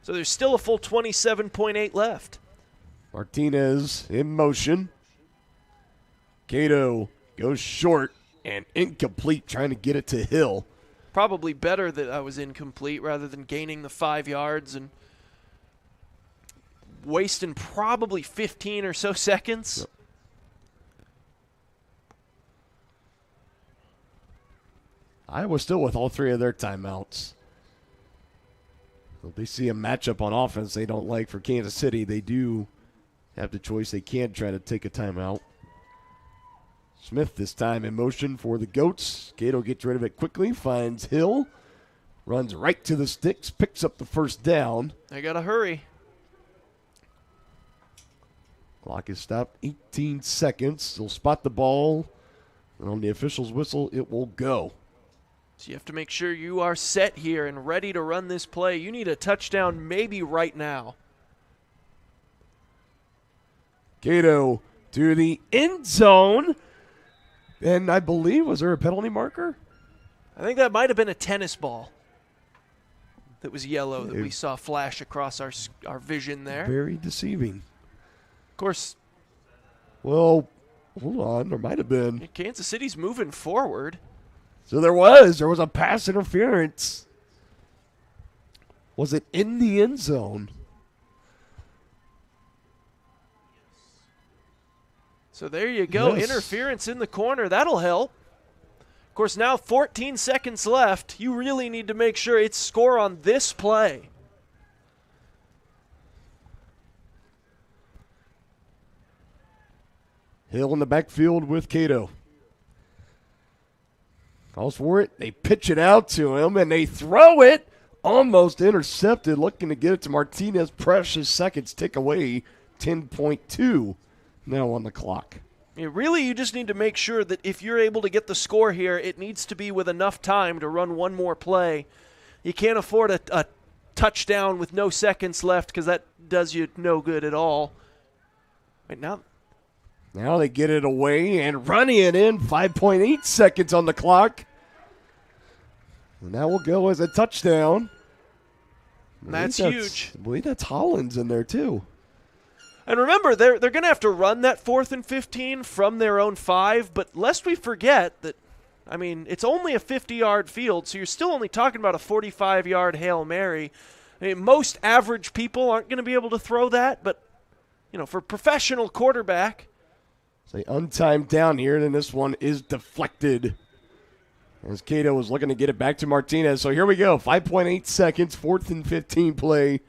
So there's still a full 27.8 left. Martinez in motion. Cato goes short and incomplete, trying to get it to Hill. Probably better that I was incomplete rather than gaining the 5 yards and wasting probably 15 or so seconds. Yep. Iowa still with all 3 of their timeouts. If they see a matchup on offense they don't like for Kansas City, they do have the choice. They can try to take a timeout. Smith this time in motion for the Goats. Cato gets rid of it quickly, finds Hill, runs right to the sticks, picks up the first down. They got to hurry. Clock is stopped, 18 seconds. They'll spot the ball, and on the official's whistle, it will go. So you have to make sure you are set here and ready to run this play. You need a touchdown maybe right now. Cato to the end zone. And I believe, was there a penalty marker? I think that might have been a tennis ball. that was yellow that we saw flash across our vision there. Very deceiving. Of course. Well, hold on. There might have been. Kansas City's moving forward. So there was a pass interference. Was it in the end zone? So there you go. Yes. Interference in the corner. That'll help. Of course, now 14 seconds left. You really need to make sure it's score on this play. Hill in the backfield with Cato. Calls for it. They pitch it out to him, and they throw it. Almost intercepted, looking to get it to Martinez. Precious seconds tick away. 10.2 now on the clock. Yeah, really, you just need to make sure that if you're able to get the score here, it needs to be with enough time to run one more play. You can't afford a touchdown with no seconds left because that does you no good at all. Right now they get it away and running it in. 5.8 seconds on the clock. And that will go as a touchdown. That's huge. I believe that's Hollins in there too. And remember, they're going to have to run that 4th and 15 from their own 5, but lest we forget that, I mean, it's only a 50-yard field, so you're still only talking about a 45-yard Hail Mary. I mean, most average people aren't going to be able to throw that, but, you know, for a professional quarterback. Say untimed down here, and this one is deflected. As Cato was looking to get it back to Martinez. So here we go, 5.8 seconds, 4th and 15 play.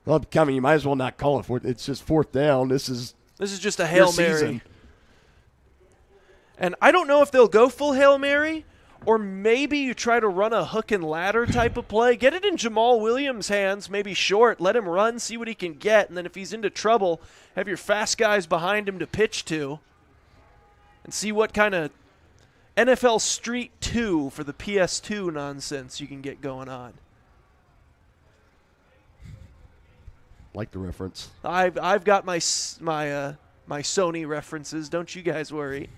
Upcoming, you might as well not call it fourth. It's just 4th down. This is just a Hail Mary. And I don't know if they'll go full Hail Mary, or maybe you try to run a hook and ladder type of play. Get it in Jamal Williams' hands, maybe short. Let him run, see what he can get, and then if he's into trouble, have your fast guys behind him to pitch to. And see what kind of NFL Street 2 for the PS2 nonsense you can get going on. Like the reference. I've got my Sony references. Don't you guys worry.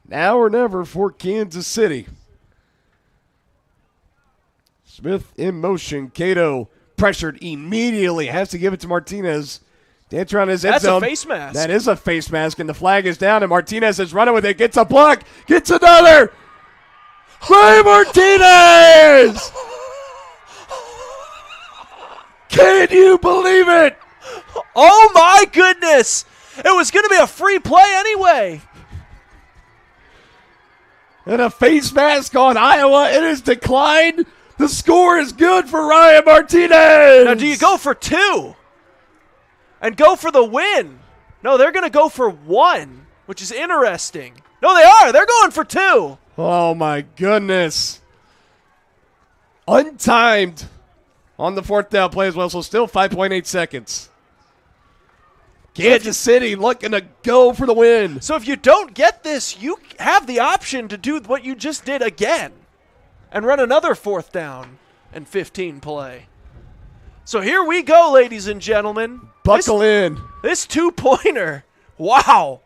Now or never for Kansas City. Smith in motion. Cato pressured immediately. Has to give it to Martinez. Dance around his end zone. That's a face mask. That is a face mask, and the flag is down, and Martinez is running with it. Gets a block. Gets another. Ray Martinez! Can you believe it? Oh, my goodness. It was going to be a free play anyway. And a face mask on Iowa. It is declined. The score is good for Ryan Martinez. Now, do you go for 2 and go for the win? No, they're going to go for 1, which is interesting. No, they are. They're going for 2. Oh, my goodness. Untimed on the 4th down play as well, so still 5.8 seconds. Kansas City looking to go for the win. So if you don't get this, you have the option to do what you just did again and run another 4th down and 15 play. So here we go, ladies and gentlemen. Buckle in. This 2-pointer. Wow.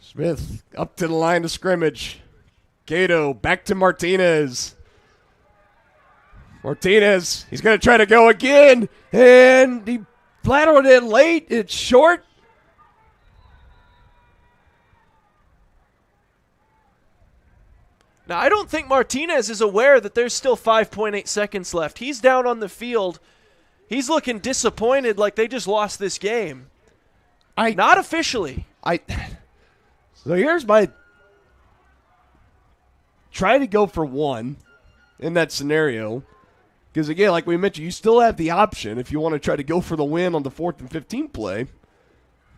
Smith up to the line of scrimmage. Cato back to Martinez. Martinez, he's going to try to go again, and he lateraled it late. It's short. Now, I don't think Martinez is aware that there's still 5.8 seconds left. He's down on the field. He's looking disappointed like they just lost this game. Not officially. So here's my try to go for 1 in that scenario. Because, again, like we mentioned, you still have the option. If you want to try to go for the win on the 4th and 15 play,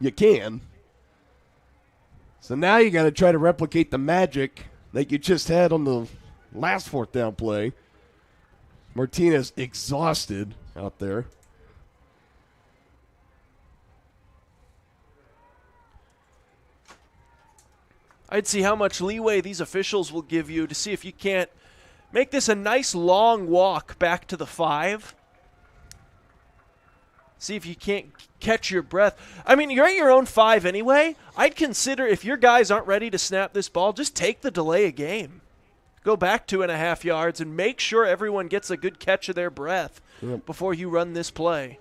you can. So now you got to try to replicate the magic that you just had on the last 4th down play. Martinez exhausted out there. I'd see how much leeway these officials will give you to see if you can't make this a nice long walk back to the 5. See if you can't catch your breath. I mean, you're at your own 5 anyway. I'd consider, if your guys aren't ready to snap this ball, just take the delay of game. Go back 2.5 yards and make sure everyone gets a good catch of their breath before you run this play.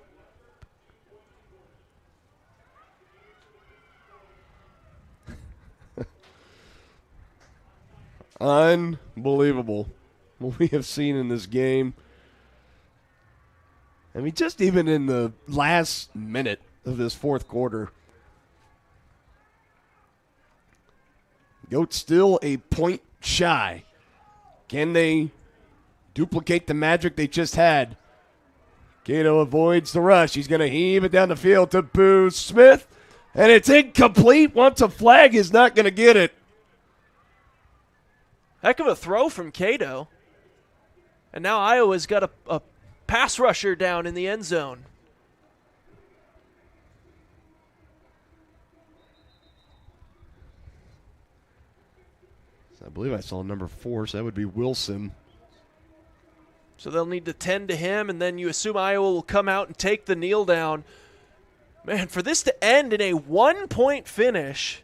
Unbelievable what we have seen in this game. I mean, just even in the last minute of this fourth quarter, Goats still a point shy. Can they duplicate the magic they just had? Cato avoids the rush. He's going to heave it down the field to Boo Smith, and it's incomplete. Once a flag is not going to get it. Heck of a throw from Cato. And now Iowa's got a pass rusher down in the end zone. I believe I saw number 4, so that would be Wilson. So they'll need to tend to him, and then you assume Iowa will come out and take the kneel down. Man, for this to end in a 1-point finish,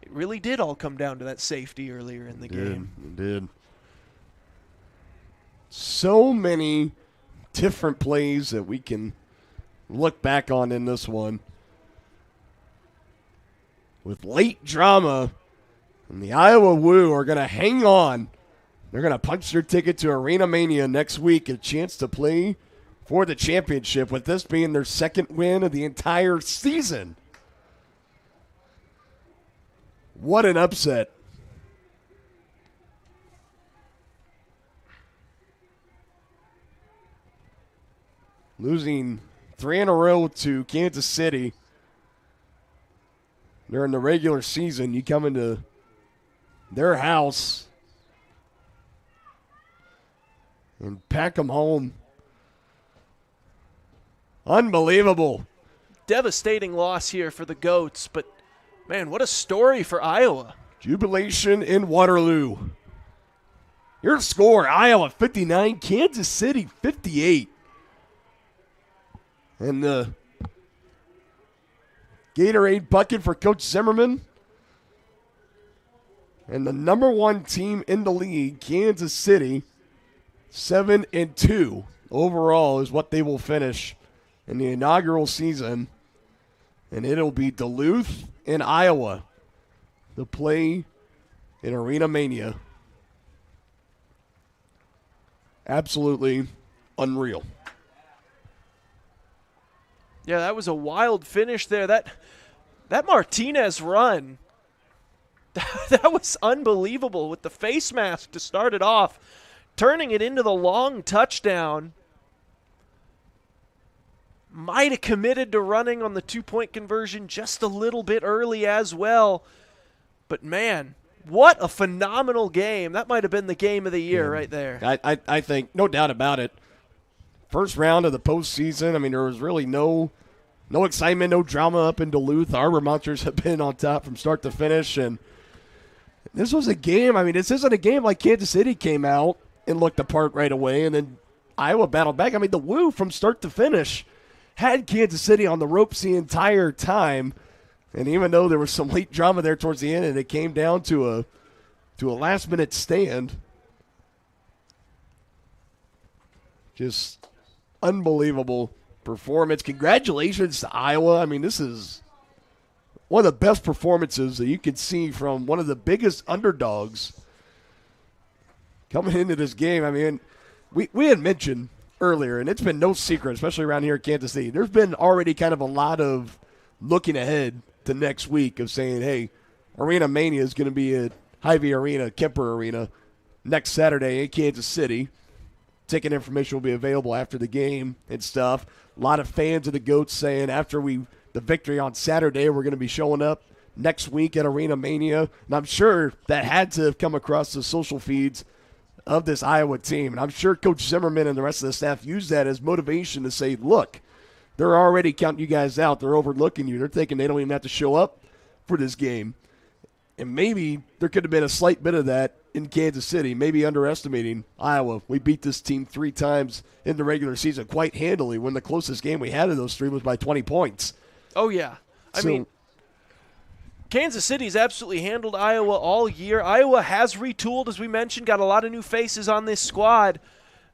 it really did all come down to that safety earlier in the game. It did. So many different plays that we can look back on in this one. With late drama, and the Iowa Woo are going to hang on. They're going to punch their ticket to Arena Mania next week, a chance to play for the championship, with this being their second win of the entire season. What an upset. Losing 3 in a row to Kansas City during the regular season. You come into their house and pack them home. Unbelievable. Devastating loss here for the Goats, but man, what a story for Iowa. Jubilation in Waterloo. Your score, Iowa 59, Kansas City 58. And the Gatorade bucket for Coach Zimmerman. And the number 1 team in the league, Kansas City, 7-2 overall is what they will finish in the inaugural season. And it'll be Duluth and Iowa to play in Arena Mania. Absolutely unreal. Yeah, that was a wild finish there. That Martinez run, that was unbelievable with the face mask to start it off, turning it into the long touchdown. Might have committed to running on the 2-point conversion just a little bit early as well. But, man, what a phenomenal game. That might have been the game of the year right there. I think, no doubt about it. First round of the postseason, I mean, there was really no excitement, no drama up in Duluth. Our Vermonters have been on top from start to finish. And this was a game, I mean, this isn't a game like Kansas City came out and looked the part right away, and then Iowa battled back. I mean, the Woo from start to finish had Kansas City on the ropes the entire time. And even though there was some late drama there towards the end and it came down to a last-minute stand, just unbelievable performance. Congratulations to Iowa. I mean, this is one of the best performances that you can see from one of the biggest underdogs coming into this game. I mean, we had mentioned earlier, and it's been no secret, especially around here at Kansas City, there's been already kind of a lot of looking ahead to next week of saying, hey, Arena Mania is going to be at Hy-Vee Arena, Kemper Arena, next Saturday in Kansas City. Ticket information will be available after the game and stuff. A lot of fans of the Goats saying after the victory on Saturday, we're going to be showing up next week at Arena Mania. And I'm sure that had to have come across the social feeds of this Iowa team. And I'm sure Coach Zimmerman and the rest of the staff used that as motivation to say, look, they're already counting you guys out. They're overlooking you. They're thinking they don't even have to show up for this game. And maybe there could have been a slight bit of that in Kansas City, maybe underestimating Iowa. We beat this team 3 times in the regular season quite handily when the closest game we had of those 3 was by 20 points. Oh, yeah. I mean, Kansas City's absolutely handled Iowa all year. Iowa has retooled, as we mentioned, got a lot of new faces on this squad.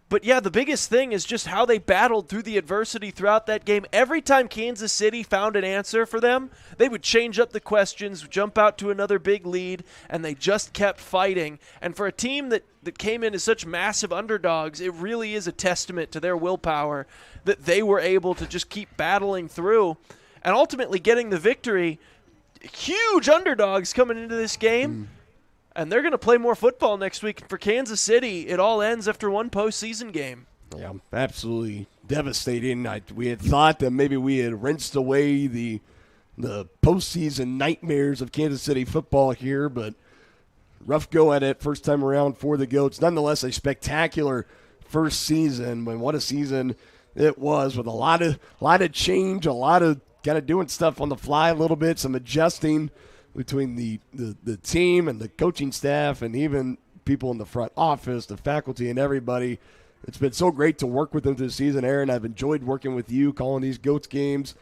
But, yeah, the biggest thing is just how they battled through the adversity throughout that game. Every time Kansas City found an answer for them, they would change up the questions, jump out to another big lead, and they just kept fighting. And for a team that came in as such massive underdogs, it really is a testament to their willpower that they were able to just keep battling through and ultimately getting the victory. Huge underdogs coming into this game. And they're going to play more football next week. For Kansas City, it all ends after one postseason game. Yeah, absolutely devastating. We had thought that maybe we had rinsed away the postseason nightmares of Kansas City football here, but rough go at it first time around for the Goats. Nonetheless, a spectacular first season. But what a season it was, with a lot of change, a lot of kind of doing stuff on the fly a little bit, some adjusting between the team and the coaching staff and even people in the front office, the faculty, and everybody. It's been so great to work with them this season, Aaron. I've enjoyed working with you, calling these Goats games.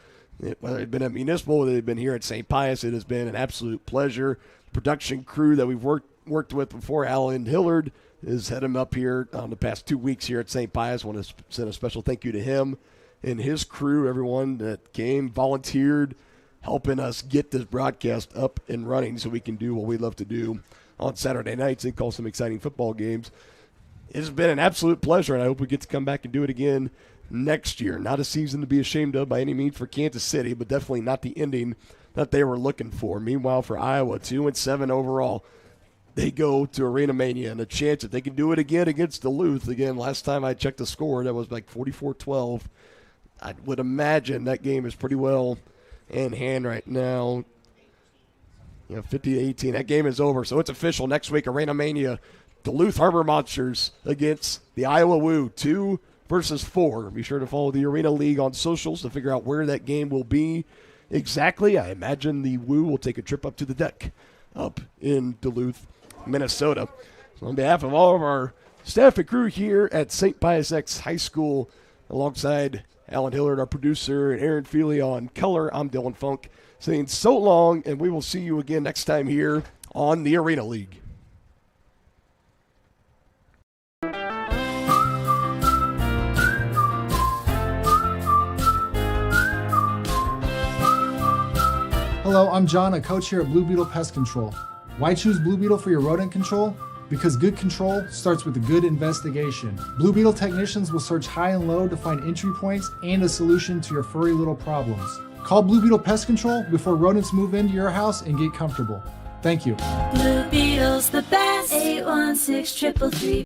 Whether it's been at Municipal, whether they've been here at St. Pius, it has been an absolute pleasure. The production crew that we've worked with before, Alan Hillard, has had him up here the past 2 weeks here at St. Pius. I want to send a special thank you to him and his crew, everyone that came, volunteered, helping us get this broadcast up and running so we can do what we love to do on Saturday nights and call some exciting football games. It's been an absolute pleasure, and I hope we get to come back and do it again next year. Not a season to be ashamed of by any means for Kansas City, but definitely not the ending that they were looking for. Meanwhile, for Iowa, 2-7 overall, they go to Arena Mania, and a chance that they can do it again against Duluth. Again, last time I checked the score, that was like 44-12. I would imagine that game is pretty well in hand right now. 50-18. That game is over, so it's official. Next week, Arena Mania, Duluth Harbor Monsters against the Iowa Woo, 2 versus 4. Be sure to follow the Arena League on socials to figure out where that game will be exactly. I imagine the Woo will take a trip up to the deck up in Duluth, Minnesota. So on behalf of all of our staff and crew here at St. Pius X High School, alongside Alan Hillard, our producer, and Aaron Feely on color, I'm Dylan Funk, saying so long, and we will see you again next time here on the Arena League. Hello, I'm John, a coach here at Blue Beetle Pest Control. Why choose Blue Beetle for your rodent control? Because good control starts with a good investigation. Blue Beetle technicians will search high and low to find entry points and a solution to your furry little problems. Call Blue Beetle Pest Control before rodents move into your house and get comfortable. Thank you. Blue Beetle's the best. 816-333